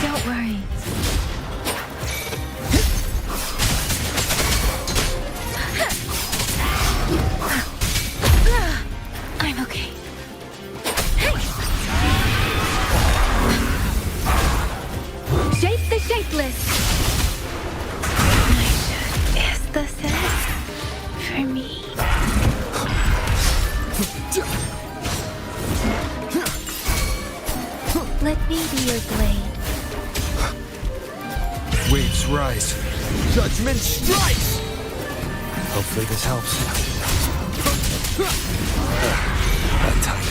Don't worry. I'm okay. Shape the shapeless. Is this it for me? Let me be your blade. Waves rise. Judgment strikes! Hopefully this helps. That time.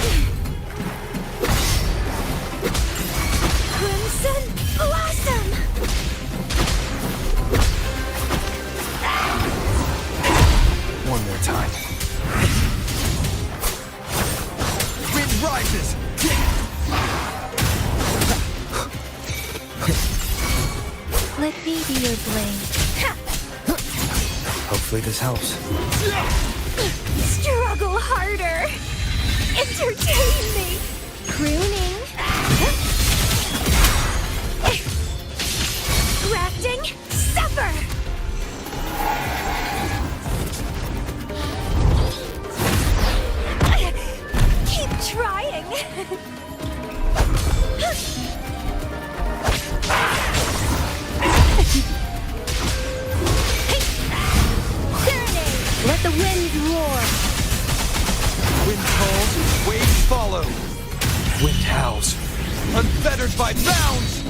Crimson Blossom. One more time. Wind rises! Let me be your blade. Hopefully this helps. Struggle harder. Entertain me. Pruning. Grafting. Suffer. Keep unfettered by bounds!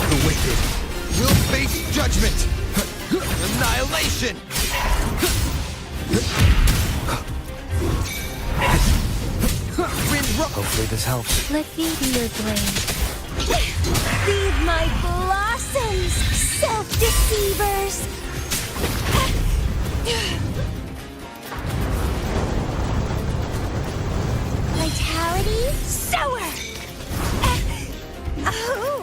The wicked will face judgment! Annihilation! Hopefully this helps. Let me be your blade. Feed my blossoms, self-deceivers! Vitality, sower! Oh!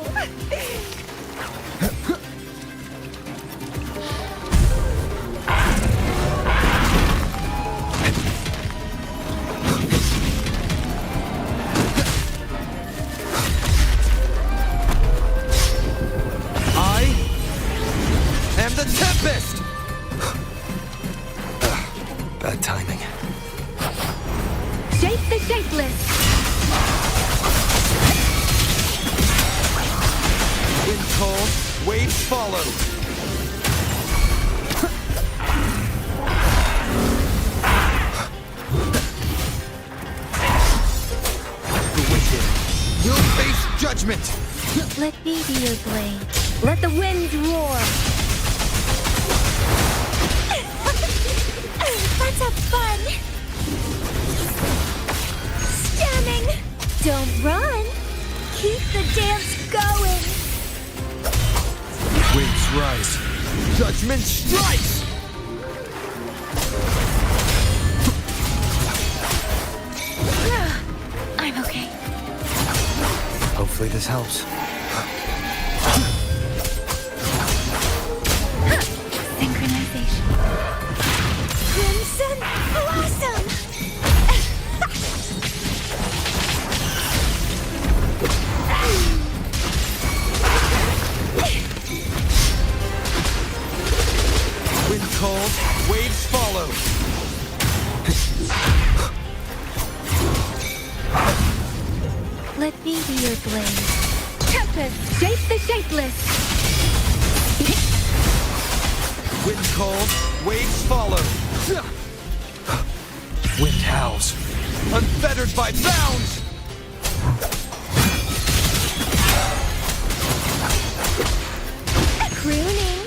The Tempest! Bad timing. Shape the shapeless! Wind cold, waves follow. The wicked will face judgment! Let me be your blade. Let the winds roar! Let's have fun! Stunning! Don't run! Keep the dance going! Winds rise. Judgment strikes! I'm okay. Hopefully this helps. Synchronization. Crimson Blossom! Wind cold, waves follow. Let me be your blade. Tempest, shape the shapeless! Wind cold, waves follow. Wind howls, unfettered by bounds! Crooning!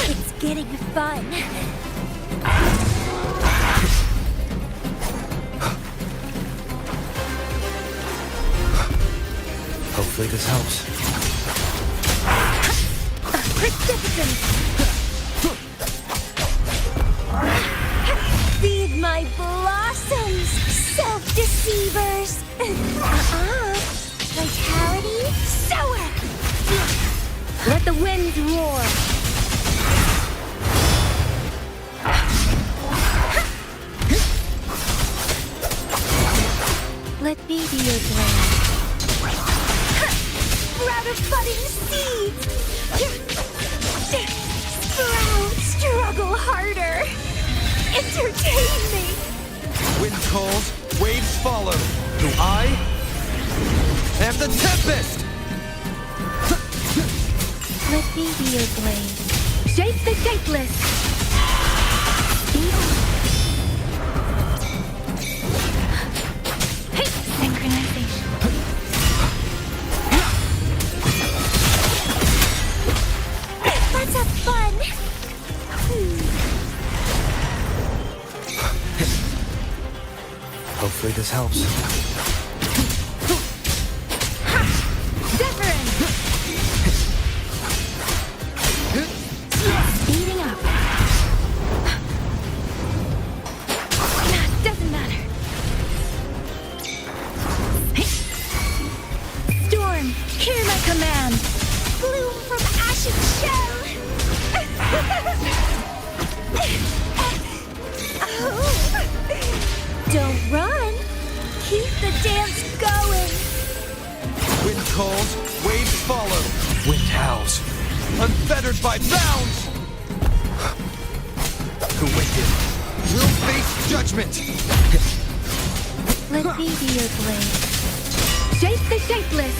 It's getting fun. Hopefully this helps. Precipitant! Feed my blossoms, self-deceivers! Vitality, sower! Let the winds roar! Let me be your blade. Sprout of budding seeds! Sprout, struggle harder! Entertain me! Wind cold, waves follow. Do I am the Tempest! Let me be your blade. Shape the shapeless! Hey, synchronization. Let's have fun! Hopefully this helps. Speeding up. Doesn't matter. Storm, hear my command. Bloom from ashen shell. Don't run. Keep the unfettered by bounds! The wicked will face judgment! Let me be your blade. Shape the shapeless!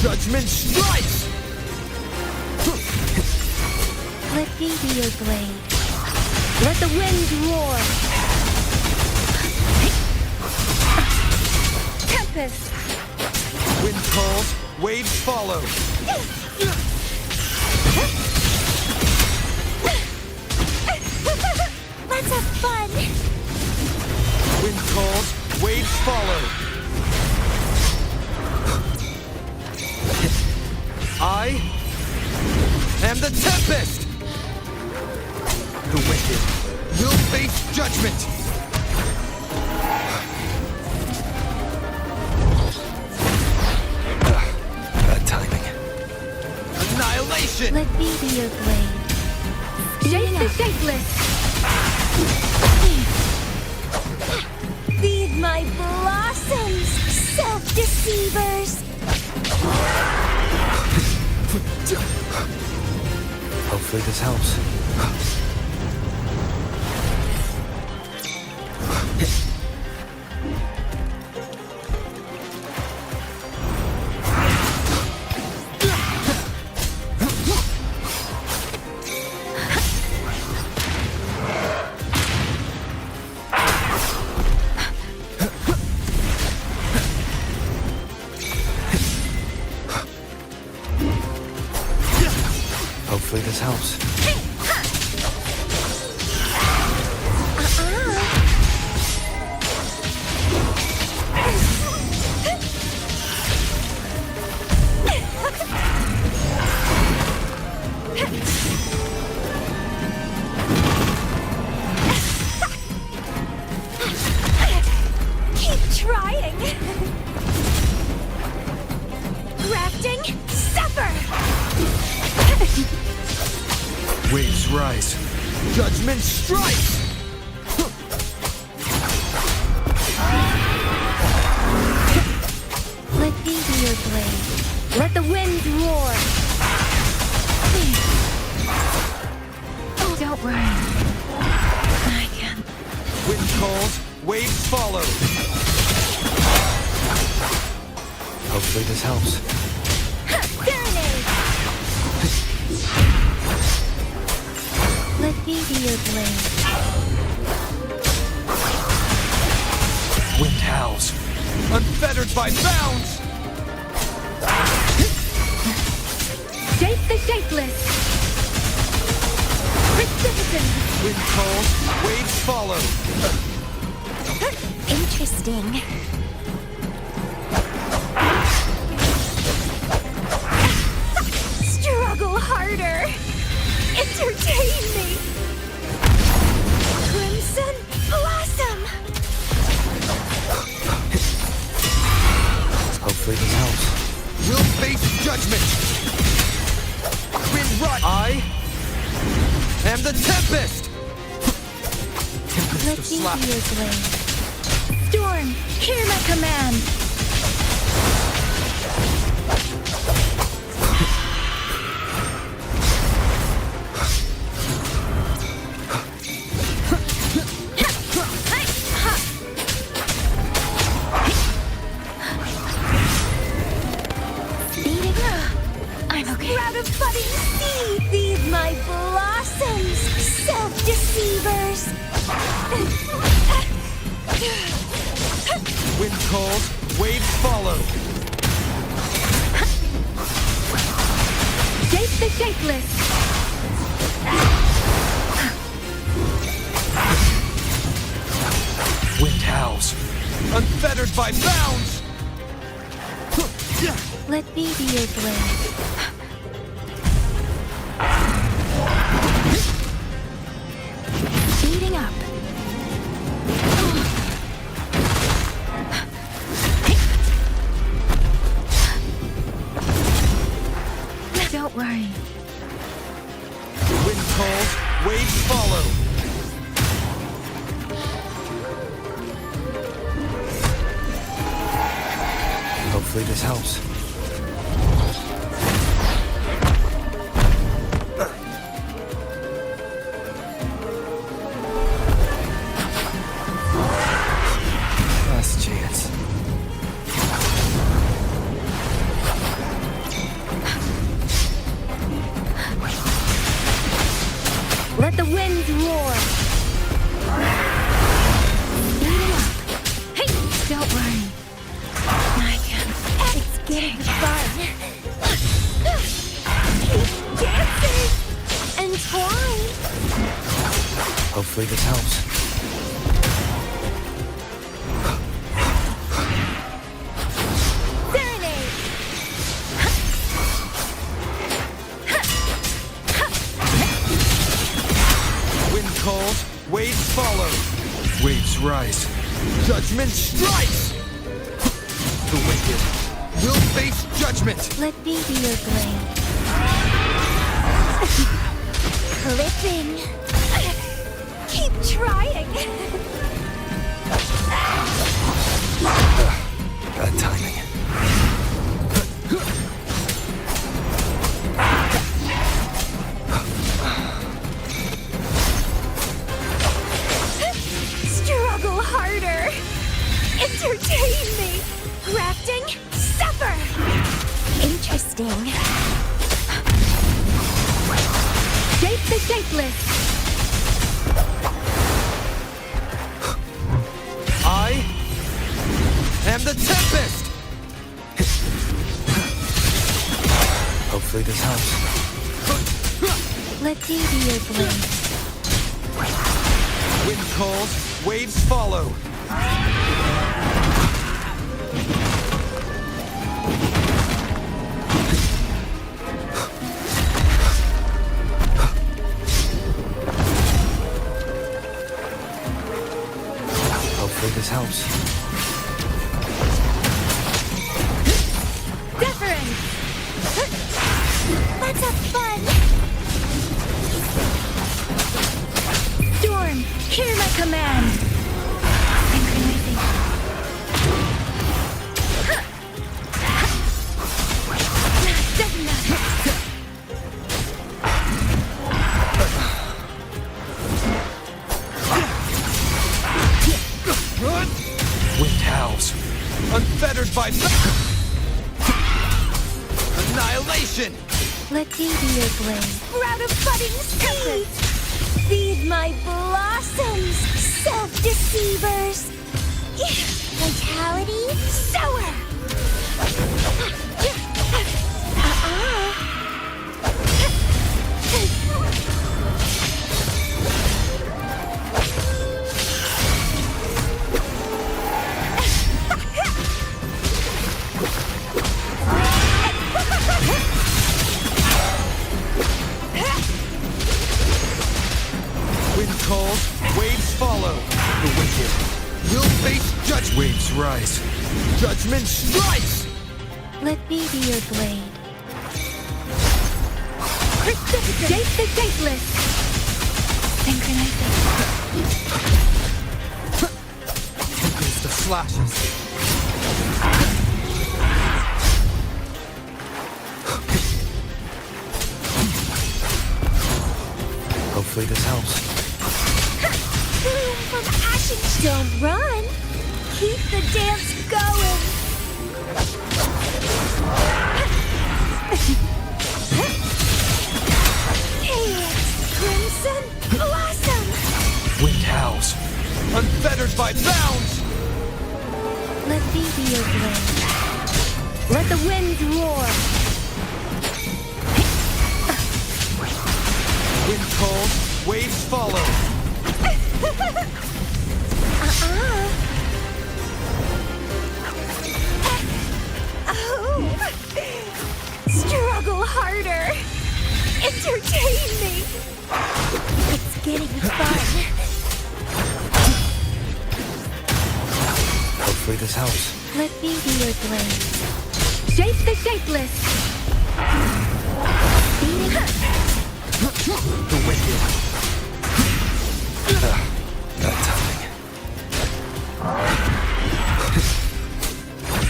Judgment strikes! Let me be your blade. Let the wind roar. Tempest. Wind calls, waves follow. Let's have fun. Wind calls, waves follow. I am the Tempest! The wicked will face judgment! Bad timing. Annihilation! Let me be your blade. Shape the shapeless! Feed my blossoms, self-deceivers! Hopefully this helps. Hopefully this helps. Keep trying! Grafting, suffer! Waves rise. Judgment strikes! Let me be your blade. Let the wind roar. Oh, don't worry. I can. Wind calls, waves follow. Hopefully this helps. Let me be your blade. Wind howls, unfettered by bounds! Shape the shapeless! Precipitant! Wind calls, waves follow. Interesting. Struggle harder! Entertain me! Crimson Blossom! Hopefully this helps. We'll face judgment! Wind run! I am the Tempest! Tempest Let of me slap. be your blade. Storm, hear my command. I'm okay. Sprout of budding seed, feed my blood. Wind calls, waves follow. Shape the shapeless. Wind howls, unfettered by bounds. Let me be your blade. Speeding up. Don't worry. Wind calls, waves follow. Hopefully this helps. Last chance. Let the winds roar. Speeding up. Hey, don't worry. I can. It's getting fun. Keep dancing and twine. Hopefully this helps. Serenade. Wind calls, waves follow. Waves rise. Judgment strikes! The wicked will face judgment! Let me be your blade. Clipping. Keep trying. Bad timing. Struggle harder. Entertain me. Grafting, suffer. Interesting. Shape the shapeless. I am the Tempest! Hopefully this helps. Let me be your blade. Wind calls, waves follow. Hopefully this helps. Deference. Let's have fun. Storm, hear my command. Synchronizing. Doesn't matter. Wind howls, unfettered by annihilation! Let me be your blade. Sprout of budding seeds! Feed my blossoms, self-deceivers! Vitality, sower! Wind calls, waves follow. The wicked will face judge. Waves rise. Judgment strikes! Let me be your blade. Shape the shapeless. Synchronizing. Tempest of slashes. Hopefully this helps. Bloom from ashen. Don't run. Keep the dance going. Calyx, crimson, blossom. Wind howls, unfettered by bounds! Let me be your blade. Let the winds roar. Wind calls, waves follow. Oh. Struggle harder. Entertain me. It's getting fun. Hopefully this helps. Let me be your blade. Shape the shapeless. The wicked. Bad timing.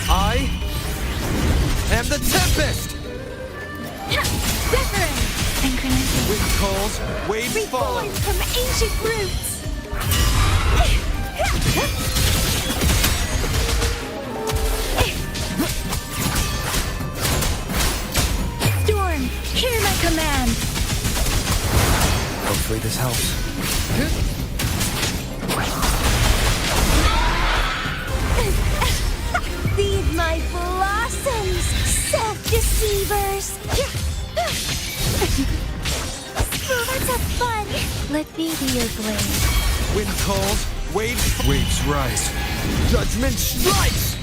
I am the Tempest! Different. Synchronicity. Wind calls, waves follow. Reborn from ancient roots. Storm, hear my command. Hopefully this helps. Feed my blossoms, self-deceivers. Let's have fun. Let me be your blade. Wind calls, waves rise. Judgment strikes!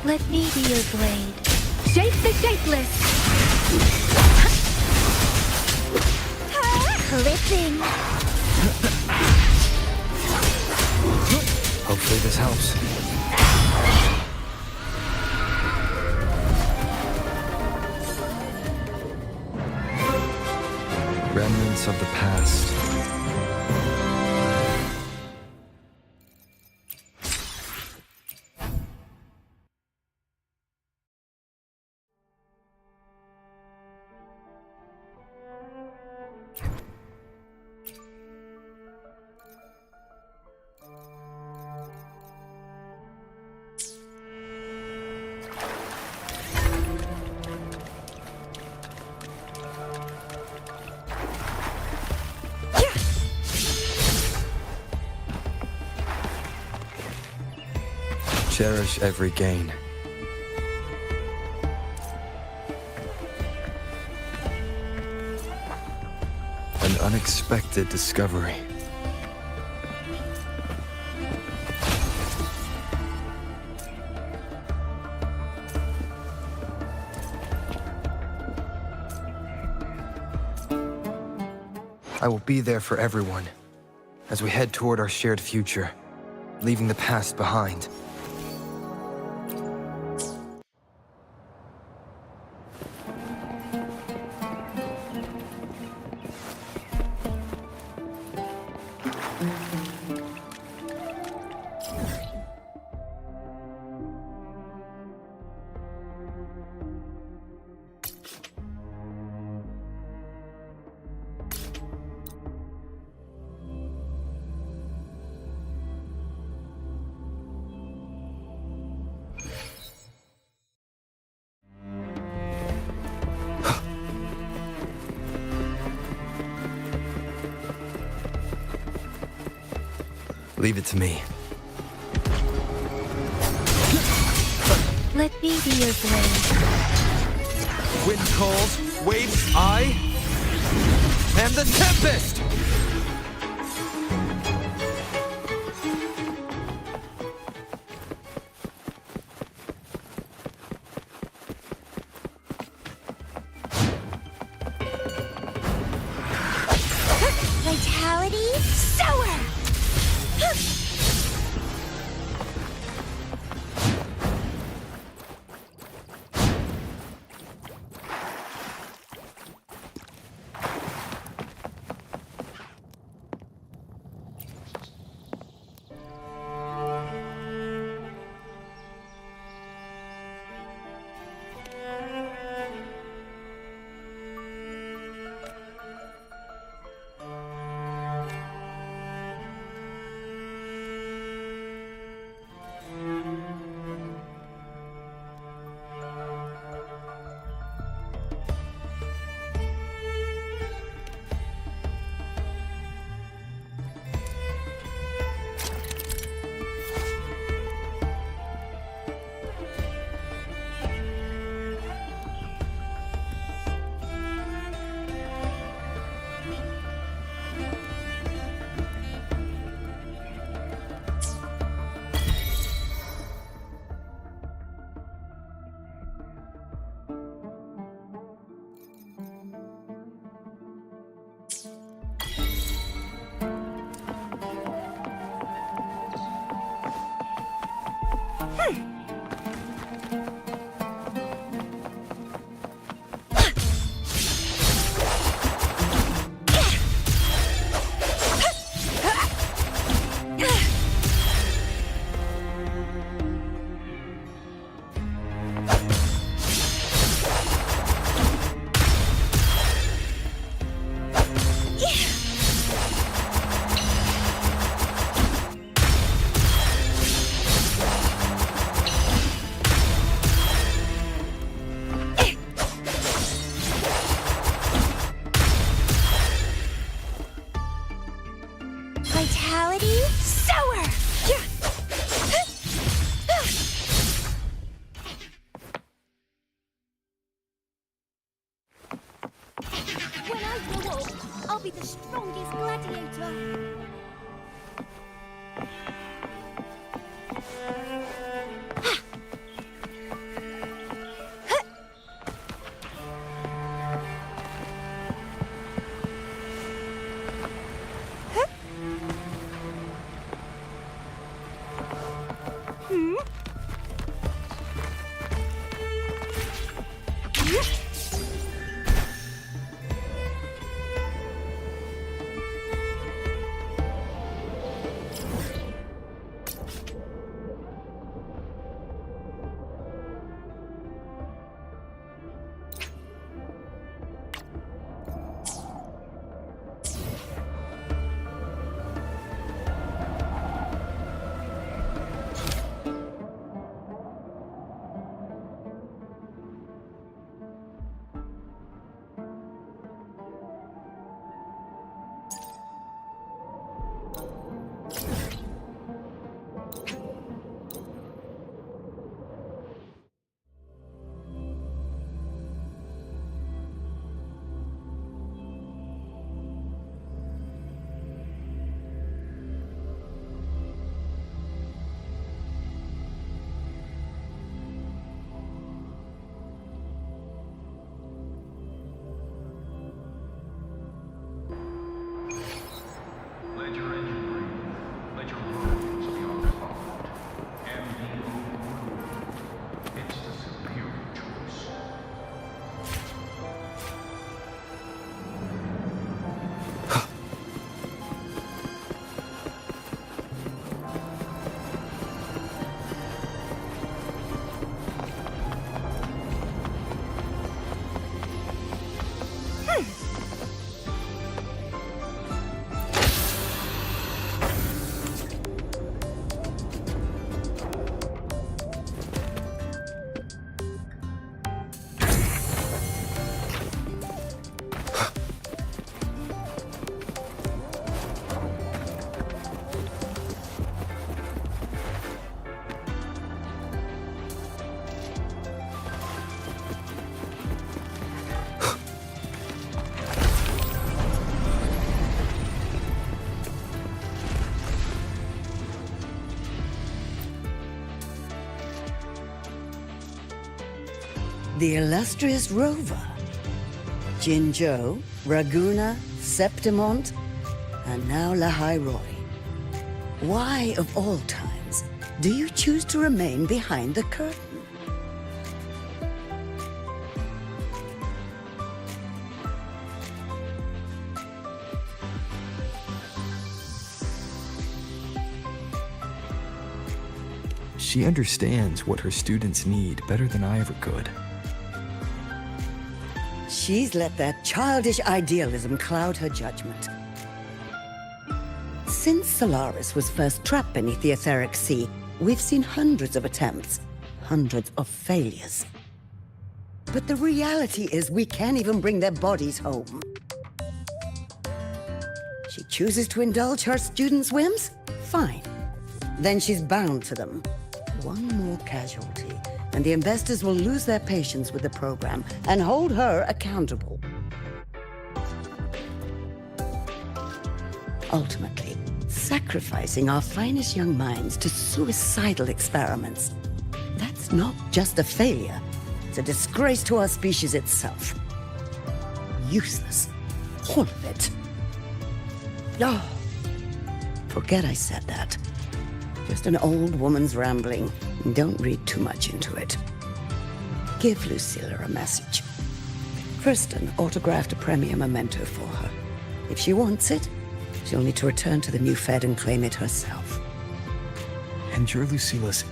Let me be your blade. Shape the shapeless. Clipping. Hopefully this helps. Remnants of the past. Cherish every gain. An unexpected discovery. I will be there for everyone as we head toward our shared future, leaving the past behind. Leave it to me. Let me be your blade. Wind calls, waves, I am the Tempest! Vitality, sour! be the strongest gladiator. The illustrious rover. Jinzhou, Raguna, Septimont, and now Lahai Roy. Why, of all times, do you choose to remain behind the curtain? She understands what her students need better than I ever could. She's let that childish idealism cloud her judgment. Since Solaris was first trapped beneath the etheric sea, we've seen hundreds of attempts, hundreds of failures. But the reality is we can't even bring their bodies home. She chooses to indulge her students' whims? Fine. Then she's bound to them. One more casualty, and the investors will lose their patience with the program and hold her accountable. Ultimately, sacrificing our finest young minds to suicidal experiments. That's not just a failure. It's a disgrace to our species itself. Useless. All of it. Oh, forget I said that. Just an old woman's rambling. Don't read too much into it. Give Lucilla a message. Kristen autographed a premier memento for her. If she wants it, she'll need to return to the new Fed and claim it herself. And you're Lucilla's...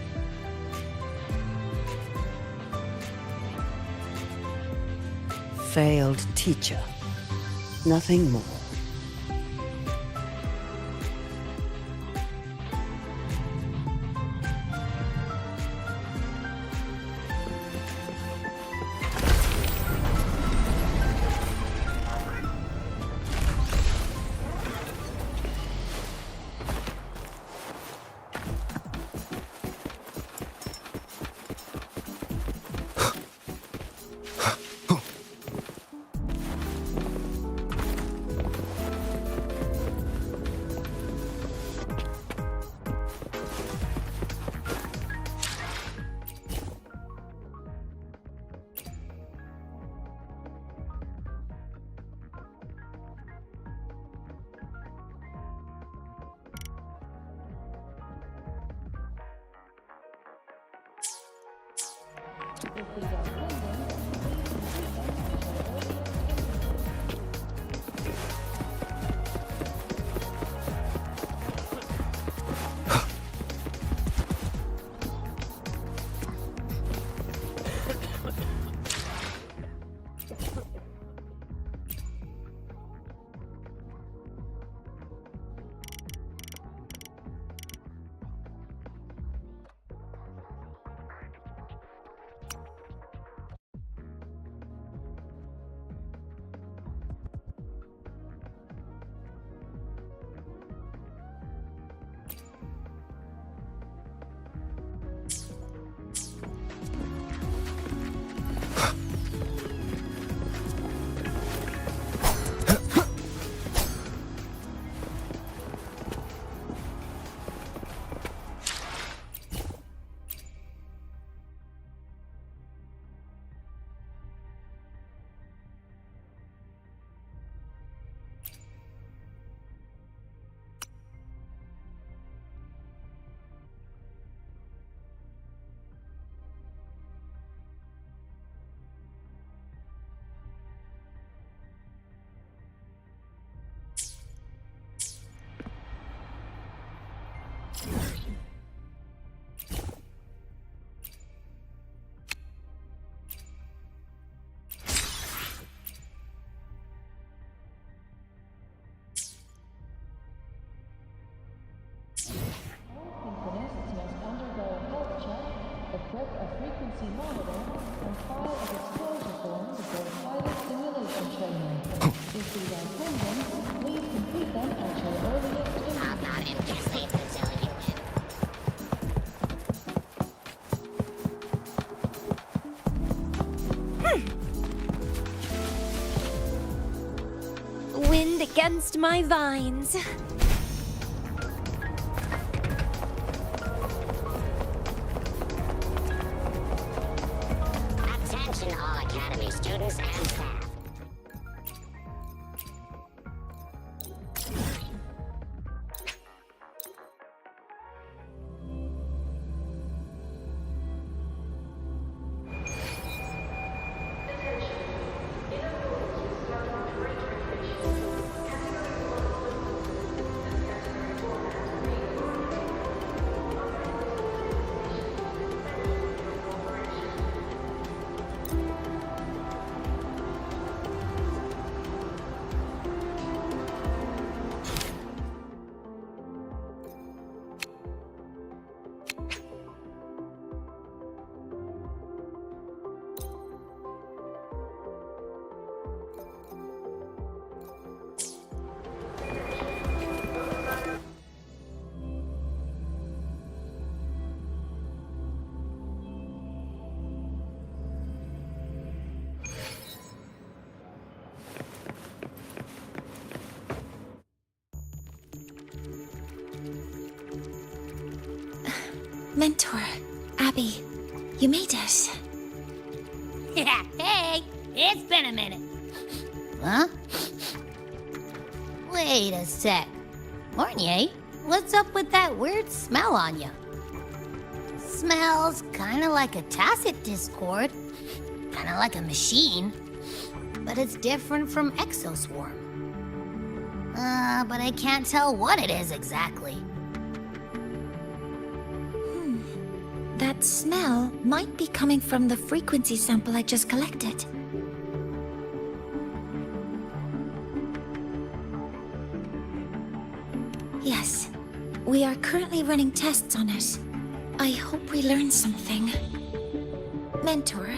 Failed teacher. Nothing more. Wind against my vines. Attention all Academy students and staff. Mentor, Abby, you made it. Yeah, hey, it's been a minute. Huh? Wait a sec. Mornier, what's up with that weird smell on you? Smells kinda like a tacit discord. Kinda like a machine. But it's different from Exoswarm. But I can't tell what it is exactly. That smell might be coming from the frequency sample I just collected. Yes, we are currently running tests on it. I hope we learn something. Mentor,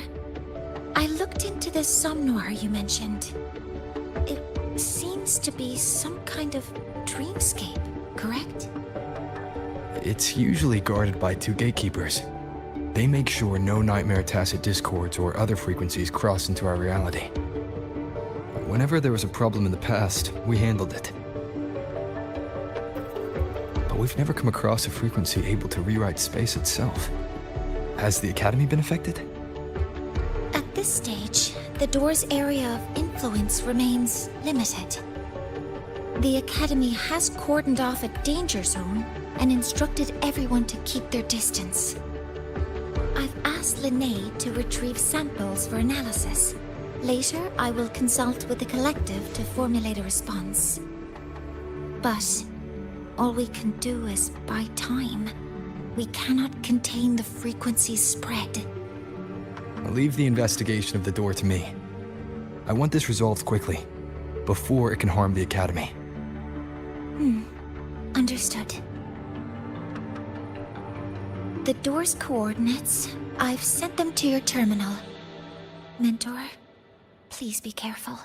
I looked into this somnoir you mentioned. It seems to be some kind of dreamscape, correct? It's usually guarded by 2 gatekeepers. They make sure no nightmare tacit discords or other frequencies cross into our reality. Whenever there was a problem in the past, we handled it. But we've never come across a frequency able to rewrite space itself. Has the Academy been affected? At this stage, the door's area of influence remains limited. The Academy has cordoned off a danger zone and instructed everyone to keep their distance. I've asked Linnae to retrieve samples for analysis. Later, I will consult with the collective to formulate a response. But all we can do is buy time. We cannot contain the frequency spread. Leave the investigation of the door to me. I want this resolved quickly, before it can harm the Academy. Understood. The door's coordinates, I've sent them to your terminal. Mentor, please be careful.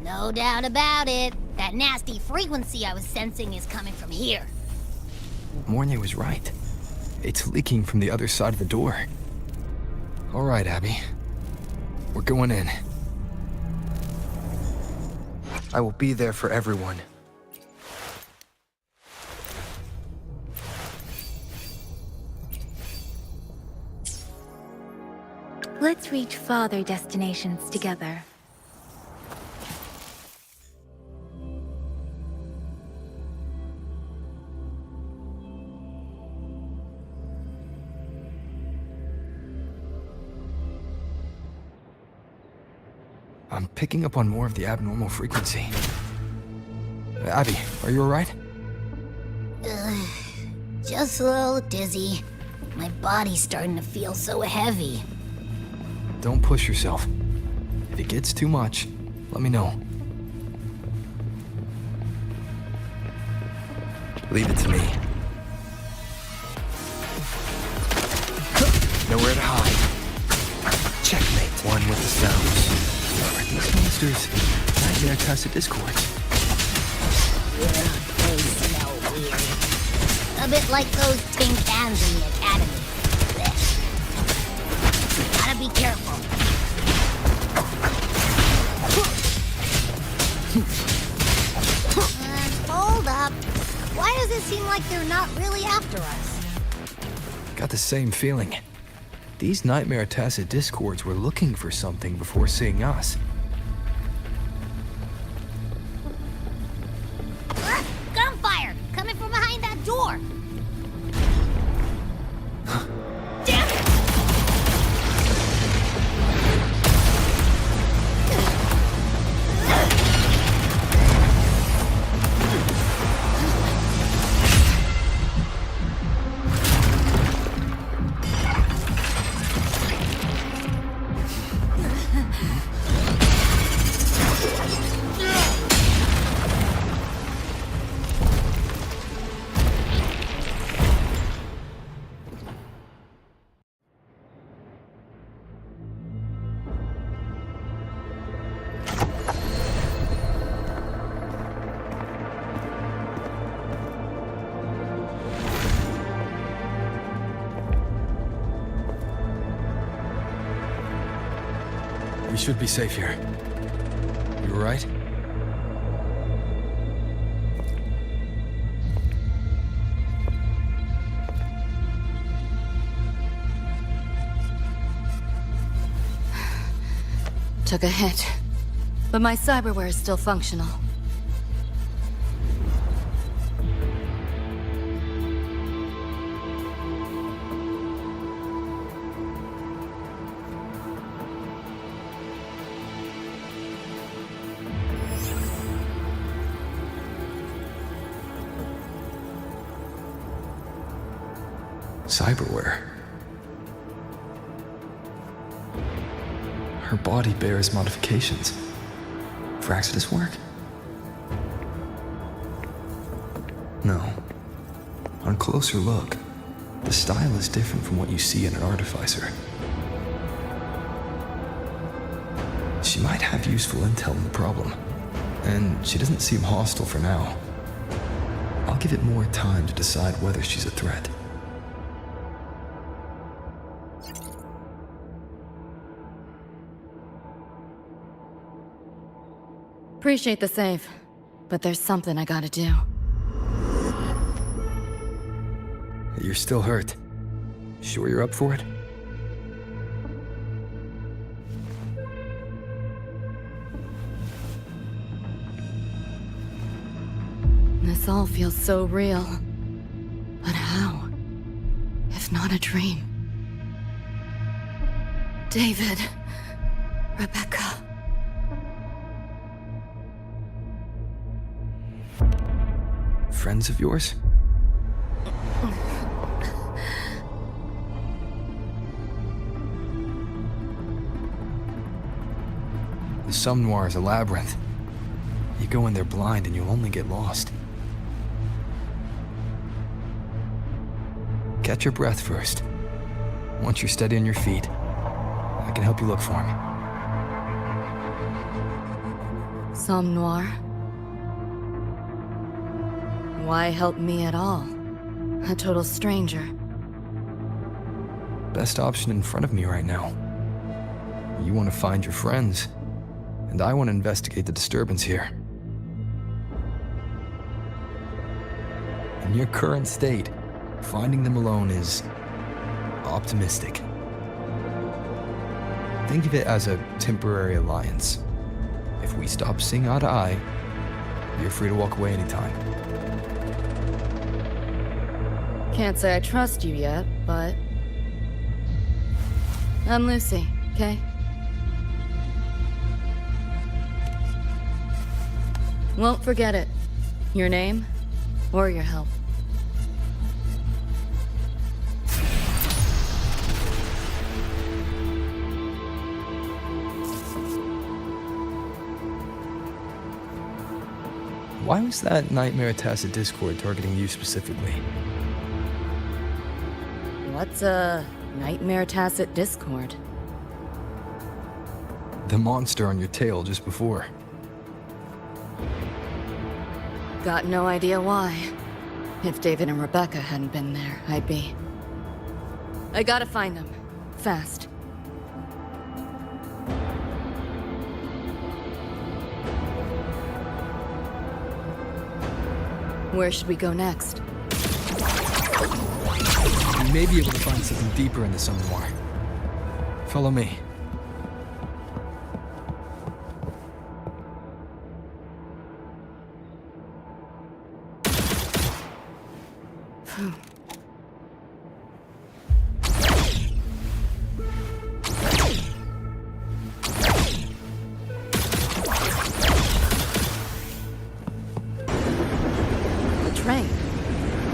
No doubt about it. That nasty frequency I was sensing is coming from here. Mornay was right. It's leaking from the other side of the door. All right, Abby. We're going in. I will be there for everyone. Let's reach farther destinations together. I'm picking up on more of the abnormal frequency. Abby, are you alright? Just a little dizzy. My body's starting to feel so heavy. Don't push yourself. If it gets too much, let me know. Leave it to me. Nowhere to hide. Checkmate. One with the sounds. Are these monsters nightmare tacit discords? They smell weird. A bit like those tin cans in the academy. Blech. Gotta be careful. Hold up. Why does it seem like they're not really after us? Got the same feeling. These nightmare tacit discords were looking for something before seeing us. Gunfire! Coming from behind that door! Damn it! We should be safe here. You alright? Took a hit, but my cyberware is still functional. Cyberware. Her body bears modifications. For Exodus work? No. On closer look, the style is different from what you see in an artificer. She might have useful intel on the problem, and she doesn't seem hostile for now. I'll give it more time to decide whether she's a threat. Appreciate the save, but there's something I gotta do. You're still hurt. Sure you're up for it? This all feels so real. But how? If not a dream? David. Rebecca. Friends of yours? The Somme Noir is a labyrinth. You go in there blind and you'll only get lost. Catch your breath first. Once you're steady on your feet, I can help you look for him. Somme Noir? Why help me at all? A total stranger. Best option in front of me right now. You want to find your friends, and I want to investigate the disturbance here. In your current state, finding them alone is optimistic. Think of it as a temporary alliance. If we stop seeing eye to eye, you're free to walk away anytime. Can't say I trust you yet, but... I'm Lucy, okay? Won't forget it. Your name, or your help. Why was that Nightmare Tacit Discord targeting you specifically? What's a Nightmare Tacit Discord? The monster on your tail just before. Got no idea why. If David and Rebecca hadn't been there, I'd be... I gotta find them. Fast. Where should we go next? You may be able to find something deeper in the Somme Noir. Follow me.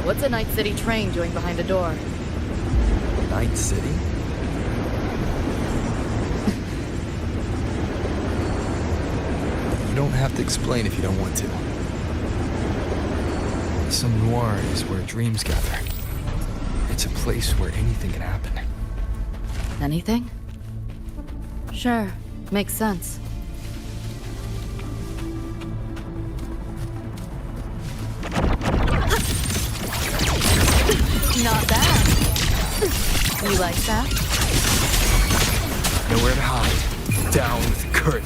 What's a Night City train doing behind a door? Night City? You don't have to explain if you don't want to. Somme Noir is where dreams gather. It's a place where anything can happen. Anything? Sure, makes sense. Not bad. You like that? Nowhere to hide. Down with curtain.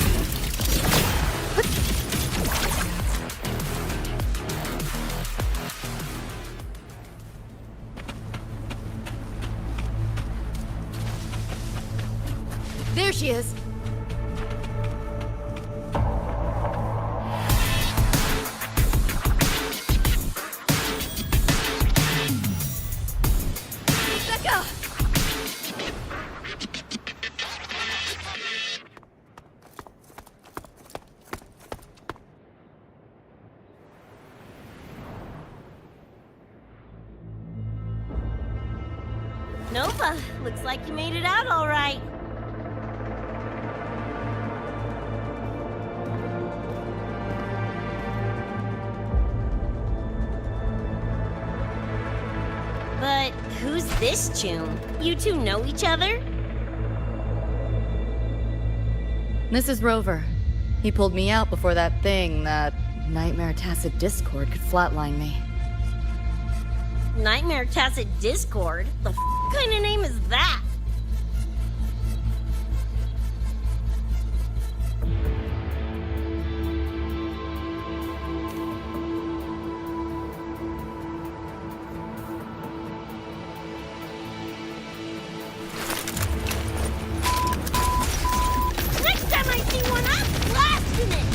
There she is. Becca! Nova, looks like you made it out all right. But who's this June? You two know each other? This is Rover. He pulled me out before that thing, that Nightmare Tacit Discord, could flatline me. Nightmare Tacit Discord? The kind of name is that? Next time I see one, I'm blasting it!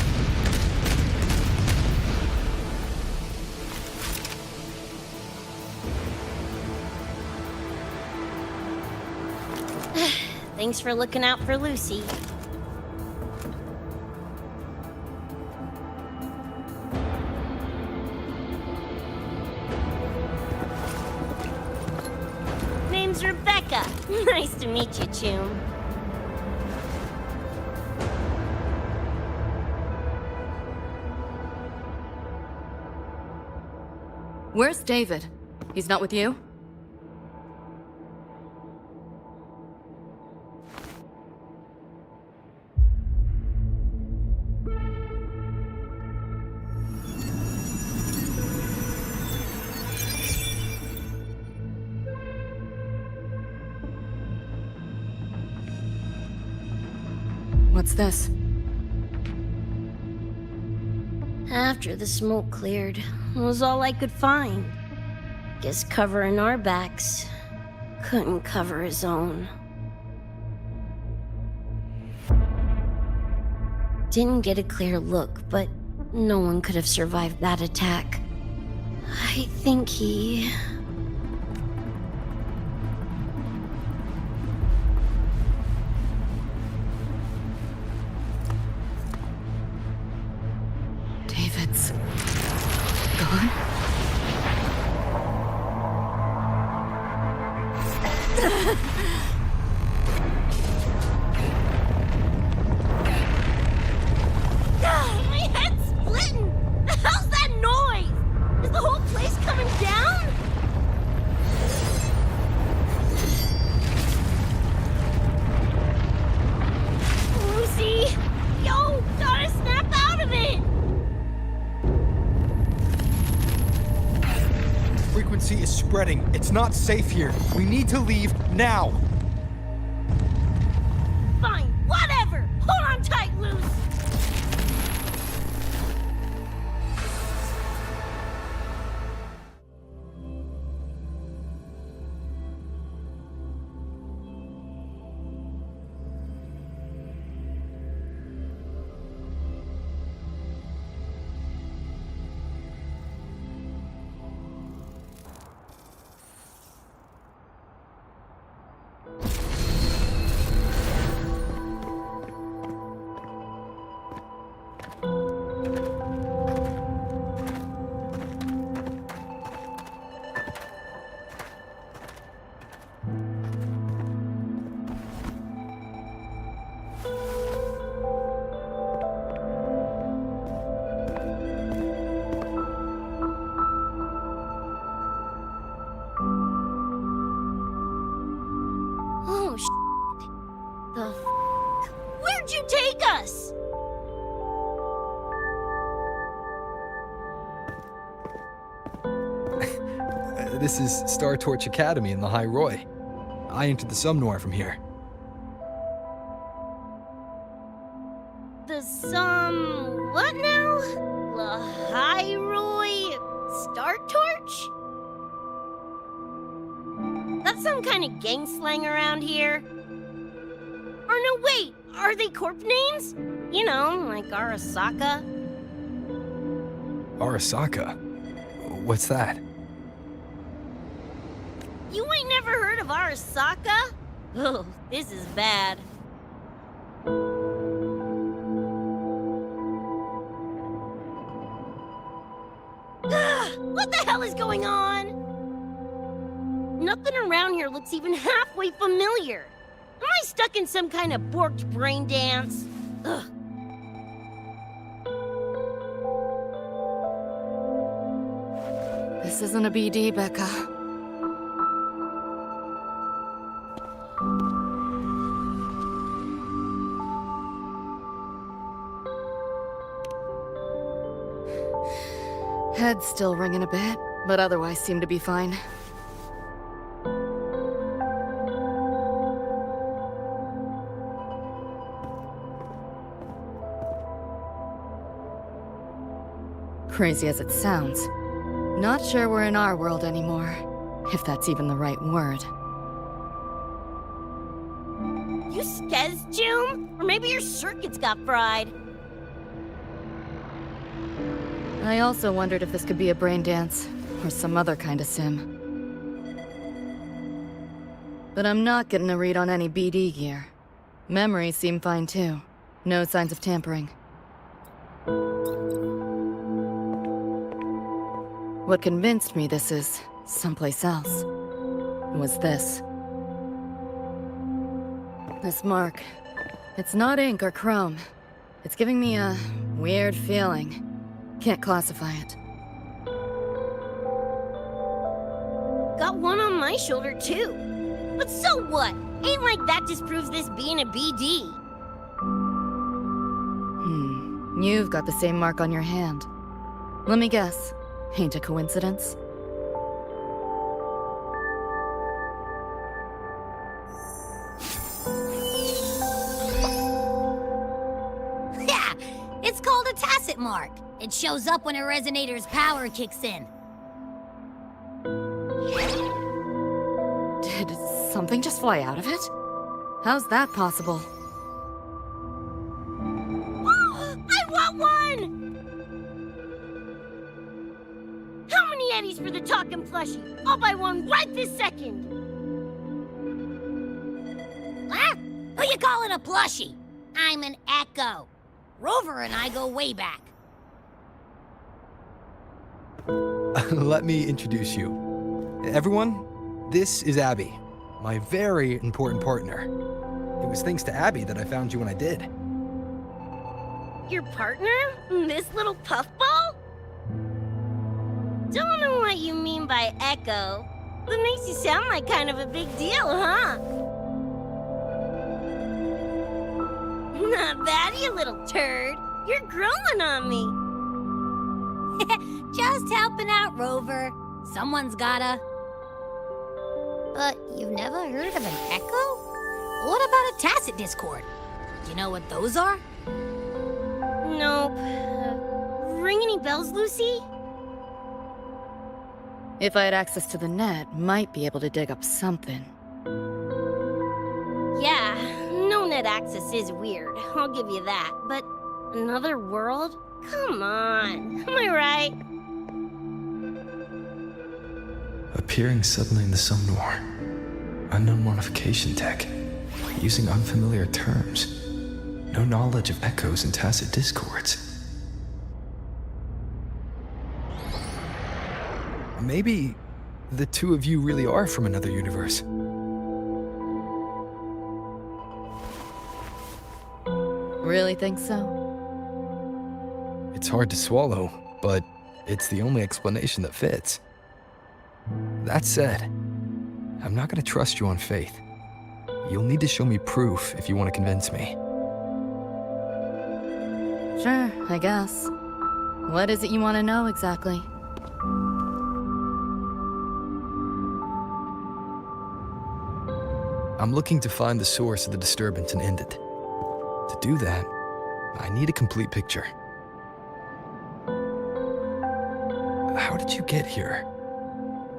Thanks for looking out for Lucy. Name's Rebecca. Nice to meet you, Chum. Where's David? He's not with you? What's this? After the smoke cleared, it was all I could find. Guess covering our backs couldn't cover his own. Didn't get a clear look, but no one could have survived that attack. I think he... David's gone? My head's splitting! The hell's that noise? Is the whole place coming down? Lucy! Yo, gotta snap out of it! Frequency is spreading. It's not safe here. We need to leave now. Fine, whatever! Hold on tight, Luce! Oh, shit. The f***? Where'd you take us? This is Star Torch Academy in the High Roy. I entered the Sumnor from here. what now? Lahiroi Star Torch? That's some kind of gang slang around here. Or no, wait, are they corp names? You know, like Arasaka. Arasaka? What's that? You ain't never heard of Arasaka? Oh, this is bad. What the hell is going on? Nothing around here looks even halfway familiar. Am I stuck in some kind of borked brain dance? Ugh. This isn't a BD, Becca. Head's still ringing a bit, but otherwise seem to be fine. Crazy as it sounds, not sure we're in our world anymore, if that's even the right word. You skez, June? Or maybe your circuits got fried. I also wondered if this could be a brain dance, or some other kind of sim. But I'm not getting a read on any BD gear. Memories seem fine too. No signs of tampering. What convinced me this is someplace else was this. This mark. It's not ink or chrome. It's giving me a weird feeling. Can't classify it. Got one on my shoulder too. But so what? Ain't like that disproves this being a BD. You've got the same mark on your hand. Let me guess. Ain't a coincidence? Yeah, it's called a tacit mark. It shows up when a resonator's power kicks in. Did something just fly out of it? How's that possible? I want one! How many eddies for the talking plushie? I'll buy one right this second! Huh? Who you calling a plushie? I'm an Echo. Rover and I go way back. Let me introduce you. Everyone, this is Abby, my very important partner. It was thanks to Abby that I found you when I did. Your partner? This little puffball? Don't know what you mean by Echo. That makes you sound like kind of a big deal, huh? Not bad, you little turd. You're growing on me. Just helping out, Rover. Someone's gotta. But you've never heard of an Echo? What about a tacit discord? Do you know what those are? Nope. Ring any bells, Lucy? If I had access to the net, might be able to dig up something. Yeah, no net access is weird. I'll give you that. But another world? Come on. Am I right? Appearing suddenly in the Somnor. Unknown modification tech. Using unfamiliar terms. No knowledge of echoes and tacit discords. Maybe the two of you really are from another universe. Really think so? It's hard to swallow, but it's the only explanation that fits. That said, I'm not gonna trust you on faith. You'll need to show me proof if you want to convince me. Sure, I guess. What is it you want to know exactly? I'm looking to find the source of the disturbance and end it. To do that, I need a complete picture. How did you get here?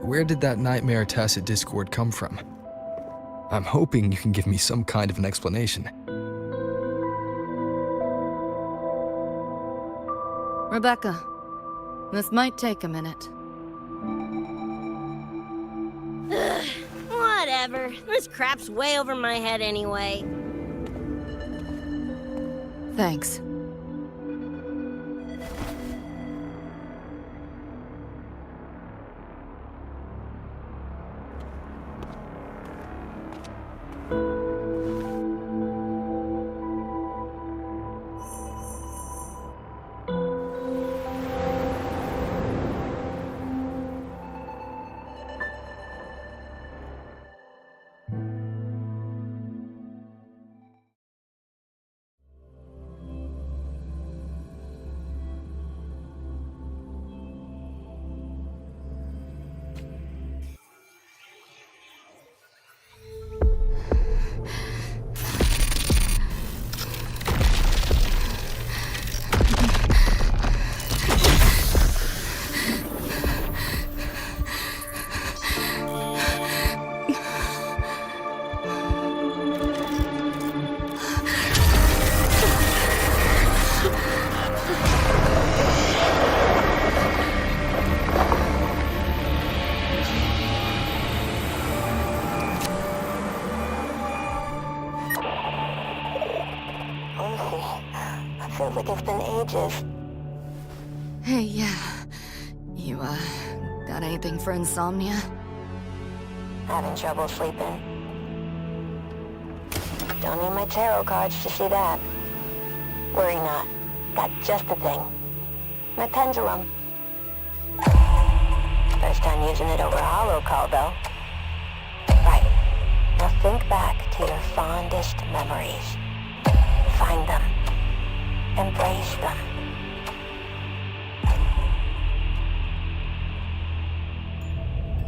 Where did that nightmare tacit discord come from? I'm hoping you can give me some kind of an explanation. Rebecca, this might take a minute. Whatever. This crap's way over my head anyway. Thanks. Feels like it's been ages. Hey, yeah. You, got anything for insomnia? Having trouble sleeping. Don't need my tarot cards to see that. Worry not. Got just the thing. My pendulum. First time using it over a holo call, though. Right. Now think back to your fondest memories. Find them. Embrace them.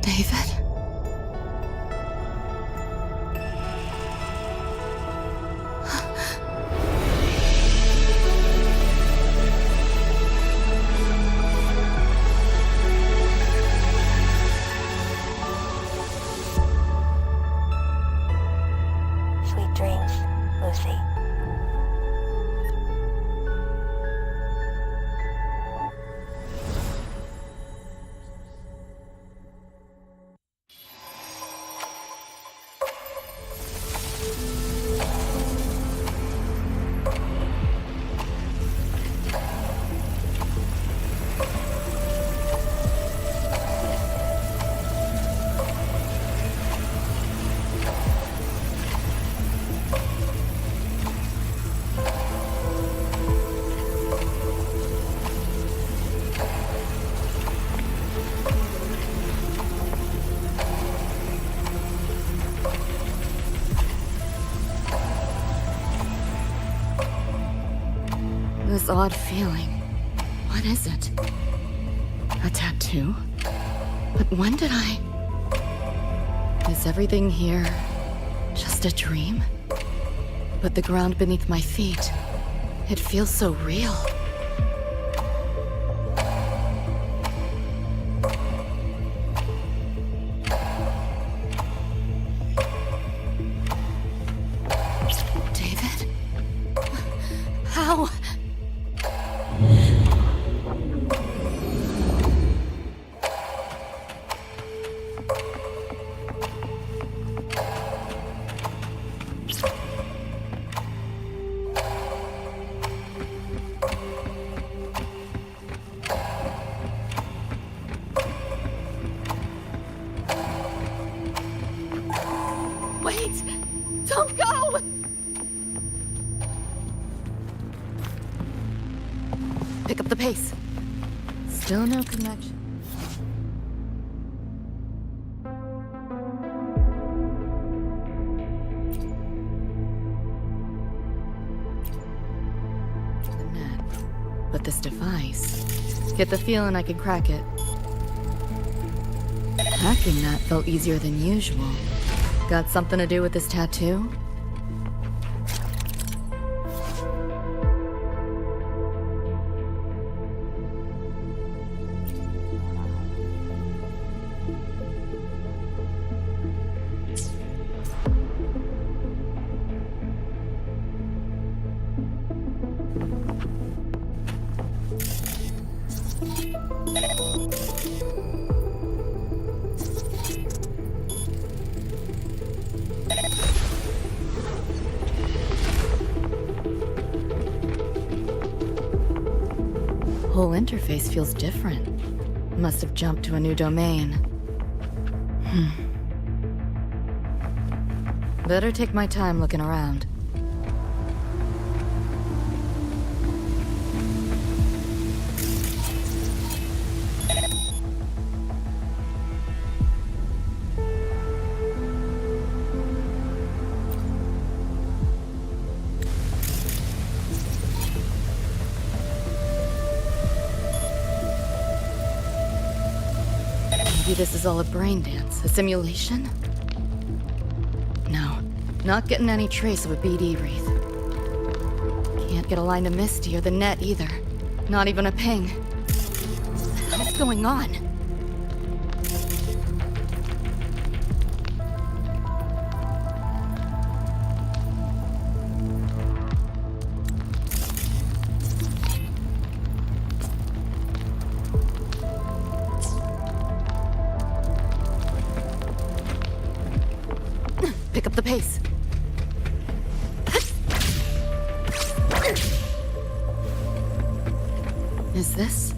David? Sweet dreams, Lucy. This odd feeling. What is it? A tattoo? But when did I... Is everything here just a dream? But the ground beneath my feet, it feels so real. David? How? Wait! Don't go! Pick up the pace. Still no connection. The net. But this device... Get the feeling I could crack it. Hacking that felt easier than usual. Got something to do with this tattoo? whole interface feels different. Must have jumped to a new domain. Better take my time looking around. Maybe this is all a brain dance, a simulation? No, not getting any trace of a BD wreath. Can't get a line to Misty or the net either. Not even a ping. What the hell's going on? Pick up the pace. Is this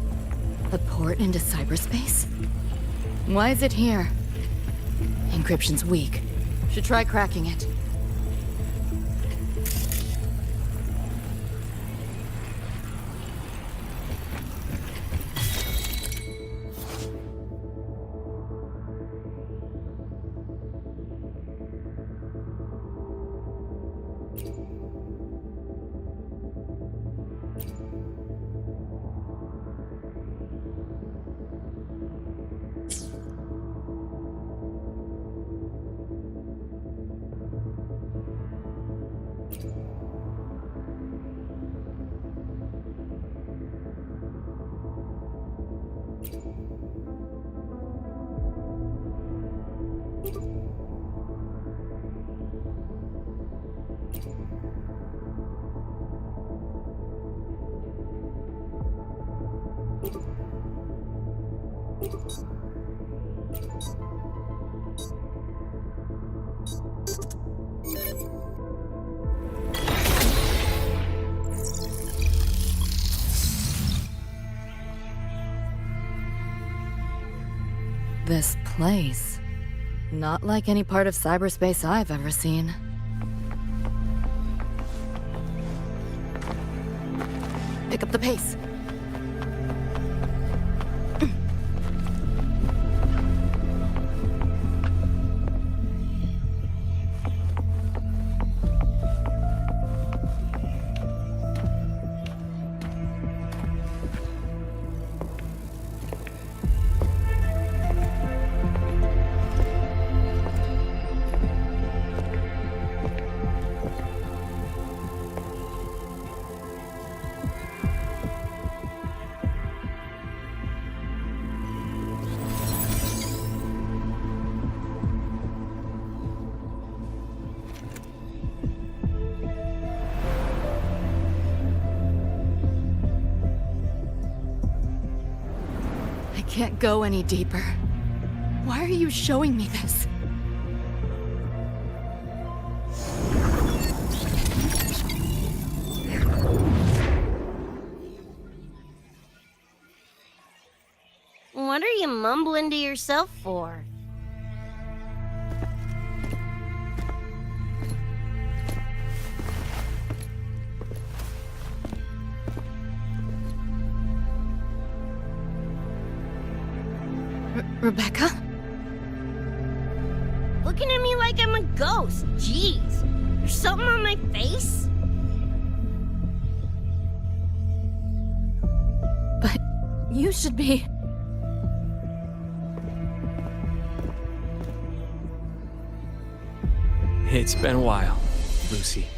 a port into cyberspace? Why is it here? Encryption's weak. Should try cracking it. This place. Not like any part of cyberspace I've ever seen. Pick up the pace. Can't go any deeper. Why are you showing me this? What are you mumbling to yourself for? Rebecca? Looking at me like I'm a ghost. Jeez. There's something on my face? But you should be... It's been a while, Lucy.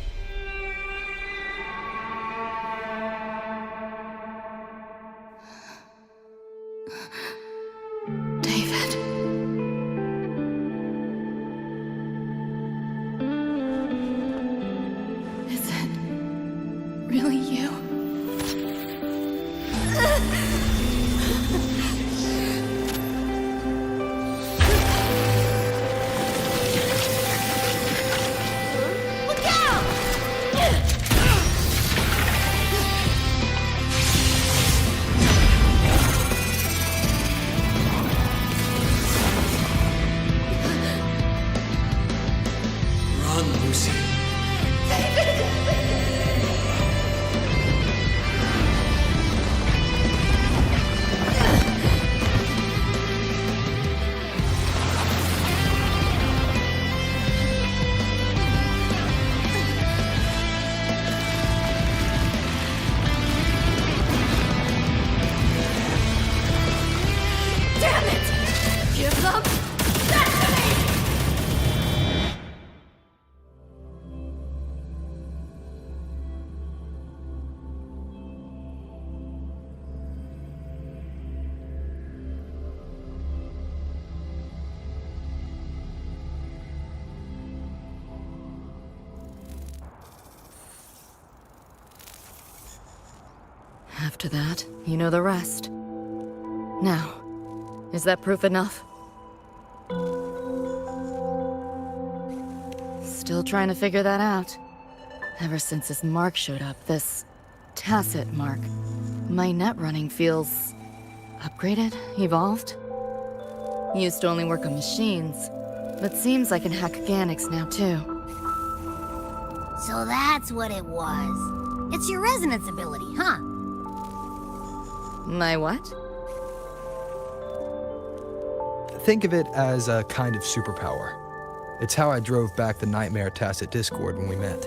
Really you? Look out! After that, you know the rest. Now, is that proof enough? Still trying to figure that out. Ever since this mark showed up, this tacit mark, my net running feels upgraded, evolved. Used to only work on machines, but seems I can hack organics now too. So that's what it was. It's your resonance ability, huh? My what? Think of it as a kind of superpower. It's how I drove back the nightmare tacit discord when we met.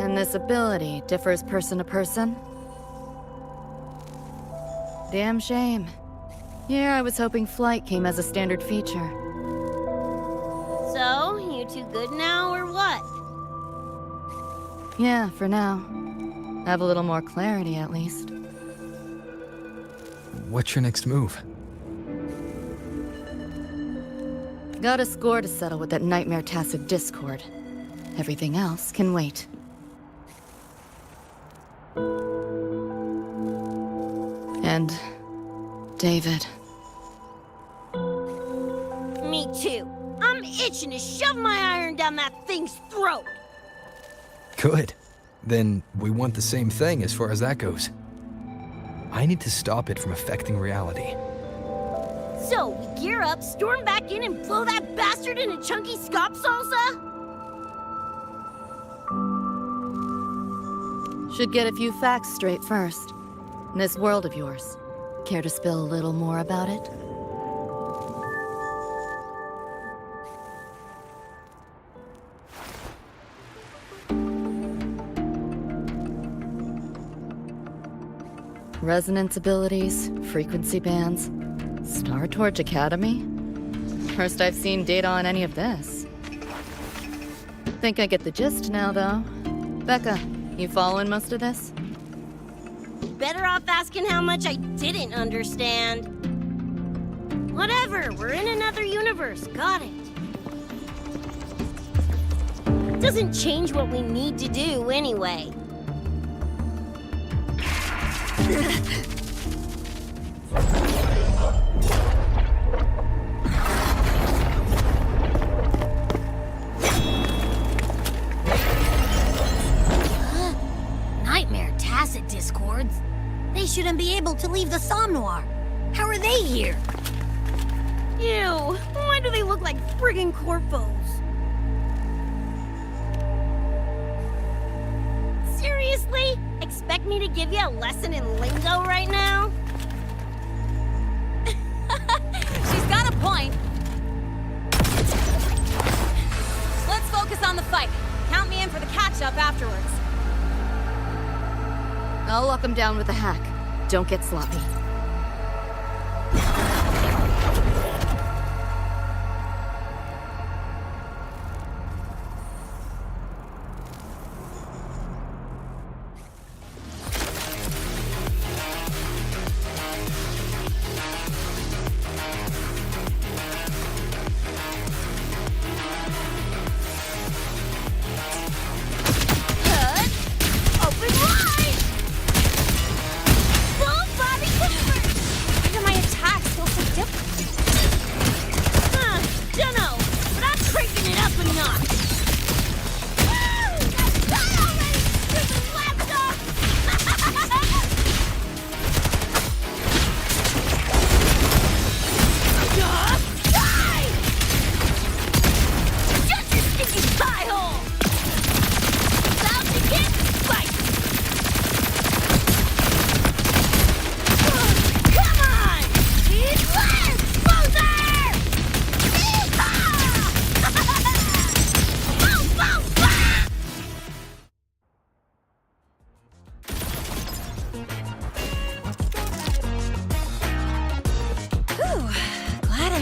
And this ability differs person to person? Damn shame. Yeah, I was hoping flight came as a standard feature. So, you two good now, or what? Yeah, for now. Have a little more clarity, at least. What's your next move? Got a score to settle with that nightmare tacit discord. Everything else can wait. And David. Me too. I'm itching to shove my iron down that thing's throat. Good. Then we want the same thing as far as that goes. I need to stop it from affecting reality. So, we gear up, storm back in, and blow that bastard into chunky scop salsa? Should get a few facts straight first. This world of yours. Care to spill a little more about it? Resonance abilities, frequency bands, Star Torch Academy? First I've seen data on any of this. Think I get the gist now, though. Becca, you following most of this? Better off asking how much I didn't understand. Whatever, we're in another universe, got it. Doesn't change what we need to do anyway. Nightmare tacit discords? They shouldn't be able to leave the Somnoir. How are they here? Ew, why do they look like friggin' corpos? Seriously? Expect me to give you a lesson in lingo right now? She's got a point. Let's focus on the fight. Count me in for the catch-up afterwards. I'll lock him down with a hack. Don't get sloppy.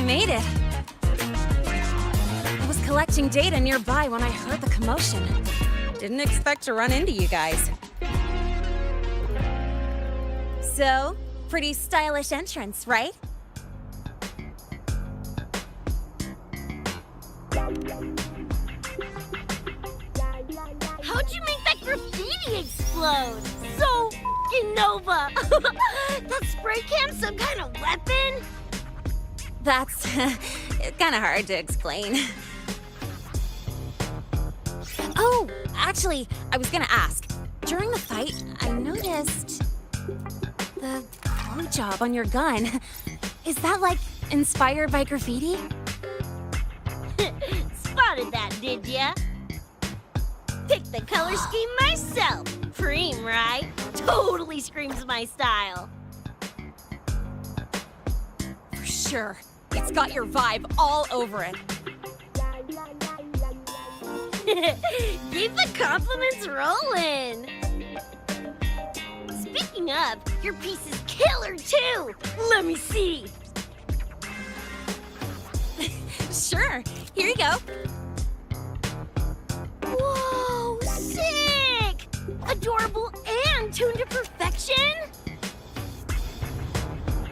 Made it. I was collecting data nearby when I heard the commotion. Didn't expect to run into you guys. So, pretty stylish entrance, right? How'd you make that graffiti explode? So f***ing Nova! That spray can's some kind of weapon? That's kind of hard to explain. Oh, actually, I was gonna ask. During the fight, I noticed the blowjob on your gun. Is that, like, inspired by graffiti? Spotted that, did ya? Picked the color scheme myself. Cream, right? Totally screams my style. For sure. It's got your vibe all over it. Keep the compliments rolling. Speaking of, your piece is killer too. Let me see. Sure. Here you go. Whoa, sick! Adorable and tuned to perfection?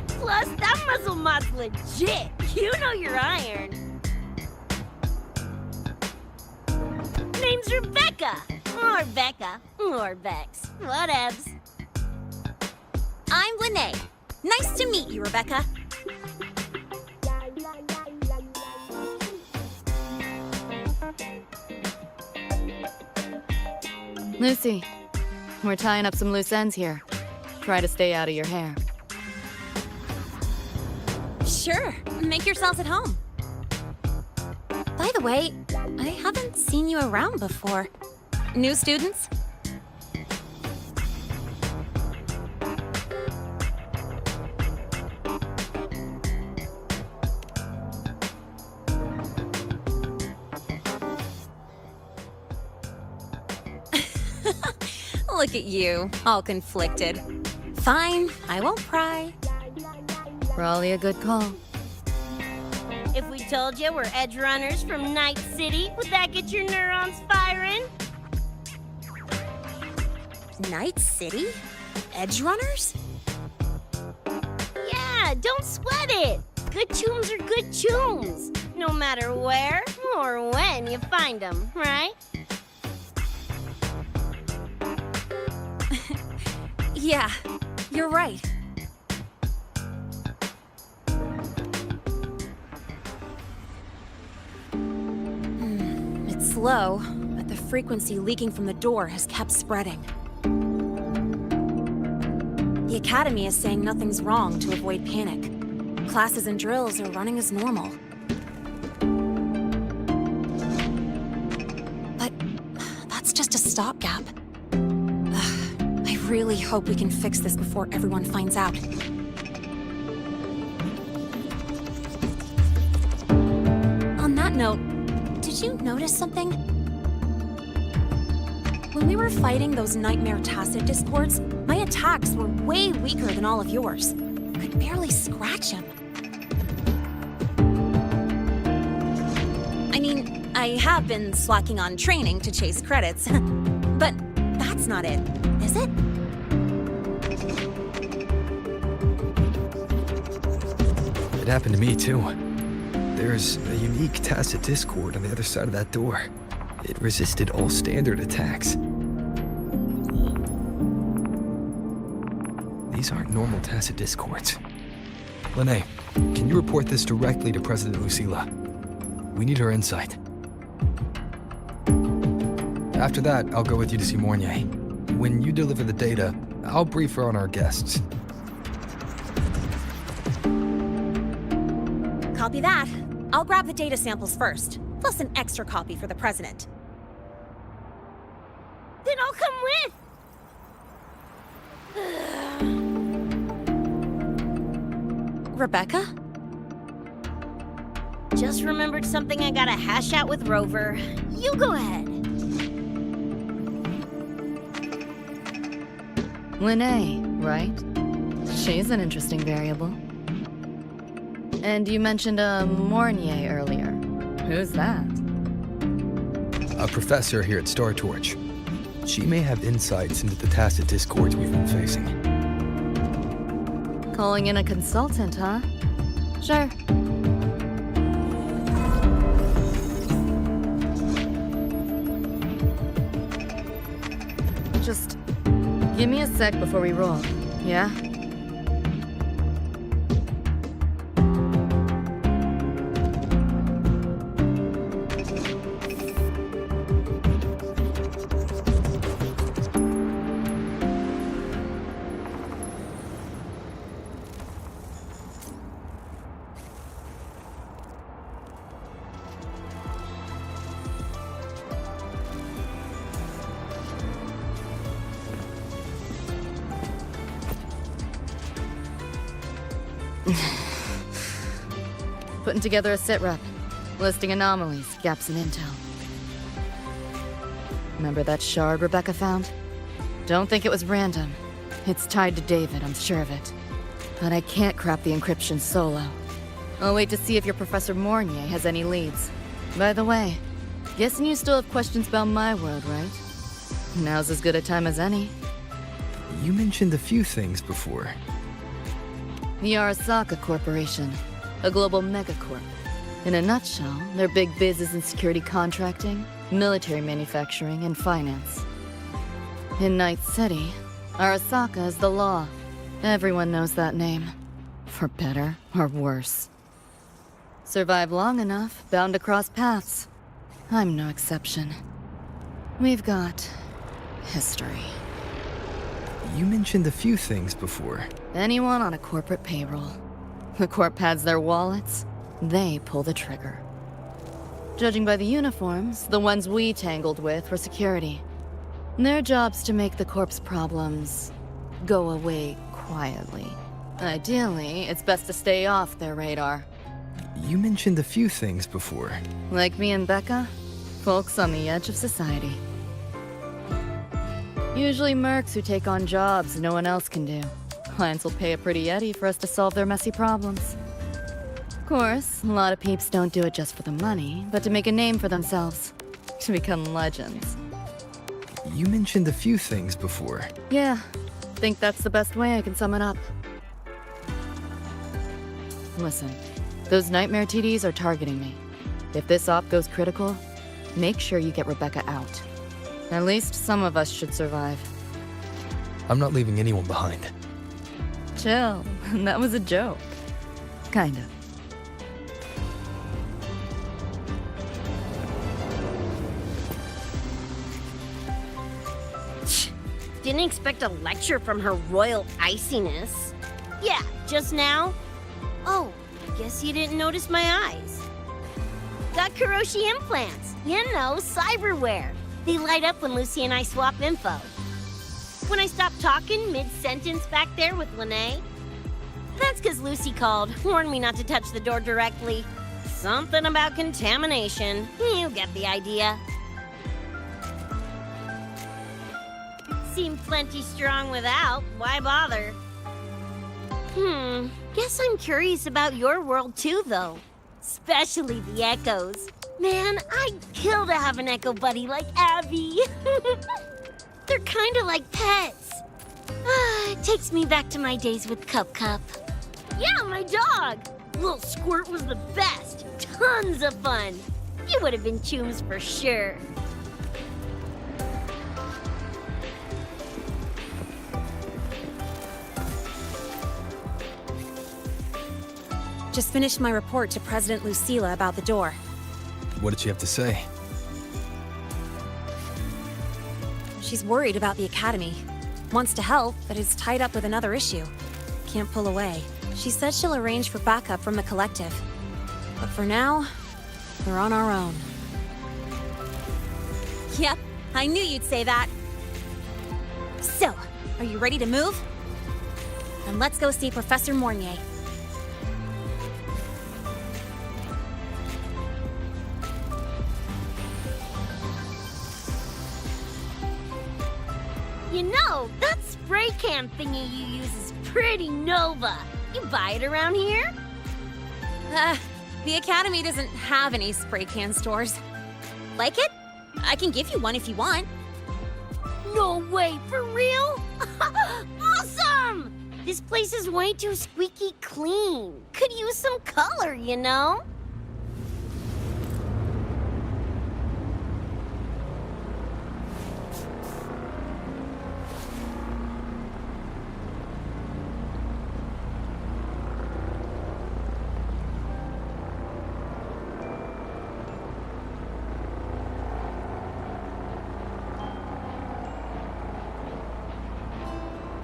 Plus, that muzzle mod's legit. You know your iron. Name's Rebecca. Or Becca. Or Bex. Whatevs. I'm Lene. Nice to meet you, Rebecca. Lucy, we're tying up some loose ends here. Try to stay out of your hair. Sure. Make yourselves at home. By the way, I haven't seen you around before. New students? Look at you, all conflicted. Fine, I won't pry. Probably a good call. If we told you we're edge runners from Night City, would that get your neurons firing? Night City? Edge runners? Yeah, don't sweat it. Good tunes are good tunes, no matter where or when you find them, right? Yeah, you're right. It's slow, but the frequency leaking from the door has kept spreading. The Academy is saying nothing's wrong to avoid panic. Classes and drills are running as normal. But that's just a stopgap. I really hope we can fix this before everyone finds out. On that note, did you notice something? When we were fighting those nightmare tacit discords, my attacks were way weaker than all of yours. Could barely scratch him. I mean, I have been slacking on training to chase credits, but that's not it, is it? It happened to me, too. There's a unique tacit discord on the other side of that door. It resisted all standard attacks. These aren't normal tacit discords. Lene, can you report this directly to President Lucilla? We need her insight. After that, I'll go with you to see Mornier. When you deliver the data, I'll brief her on our guests. Copy that. I'll grab the data samples first, plus an extra copy for the president. Then I'll come with! Rebecca? Just remembered something I gotta hash out with Rover. You go ahead. Lene, right? She's an interesting variable. And you mentioned a Mornier earlier. Who's that? A professor here at Star Torch. She may have insights into the tacit discords we've been facing. Calling in a consultant, huh? Sure. Just Give me a sec before we roll, yeah? Putting together a sit rep, listing anomalies, gaps in intel. Remember that shard Rebecca found? Don't think it was random. It's tied to David, I'm sure of it. But I can't crack the encryption solo. I'll wait to see if your Professor Mornier has any leads. By the way, guessing you still have questions about my world, right? Now's as good a time as any. You mentioned a few things before. The Arasaka Corporation, a global megacorp. In a nutshell, their big biz is in security contracting, military manufacturing, and finance. In Night City, Arasaka is the law. Everyone knows that name. For better or worse. Survive long enough, bound to cross paths. I'm no exception. We've got history. You mentioned a few things before. Anyone on a corporate payroll. The corp pads their wallets, they pull the trigger. Judging by the uniforms, the ones we tangled with were security. Their job's to make the corp's problems go away quietly. Ideally, it's best to stay off their radar. You mentioned a few things before. Like me and Becca, folks on the edge of society. Usually mercs who take on jobs no one else can do. Clients will pay a pretty eddy for us to solve their messy problems. Of course, a lot of peeps don't do it just for the money, but to make a name for themselves. To become legends. You mentioned a few things before. Yeah, think that's the best way I can sum it up. Listen, those nightmare TDs are targeting me. If this op goes critical, make sure you get Rebecca out. At least some of us should survive. I'm not leaving anyone behind. Chill, that was a joke. Kinda. Didn't expect a lecture from her royal iciness. Yeah, just now. Oh, guess you didn't notice my eyes. Got Kuroshi implants. You know, cyberware. They light up when Lucy and I swap info. When I stopped talking mid-sentence back there with Lene, that's because Lucy called, warned me not to touch the door directly. Something about contamination. You get the idea. Seemed plenty strong without. Why bother? Guess I'm curious about your world too, though. Especially the echoes. Man, I'd kill to have an echo buddy like Abby. They're kind of like pets. It takes me back to my days with Cup. Yeah, my dog. Little Squirt was the best. Tons of fun. You would have been chums for sure. Just finished my report to President Lucila about the door. What did she have to say? She's worried about the Academy. Wants to help, but is tied up with another issue. Can't pull away. She said she'll arrange for backup from the collective. But for now, we're on our own. Yep, I knew you'd say that. So, are you ready to move? Then let's go see Professor Mornier. You know, that spray can thingy you use is pretty Nova. You buy it around here? The Academy doesn't have any spray can stores. Like it? I can give you one if you want. No way, for real? Awesome! This place is way too squeaky clean. Could use some color, you know?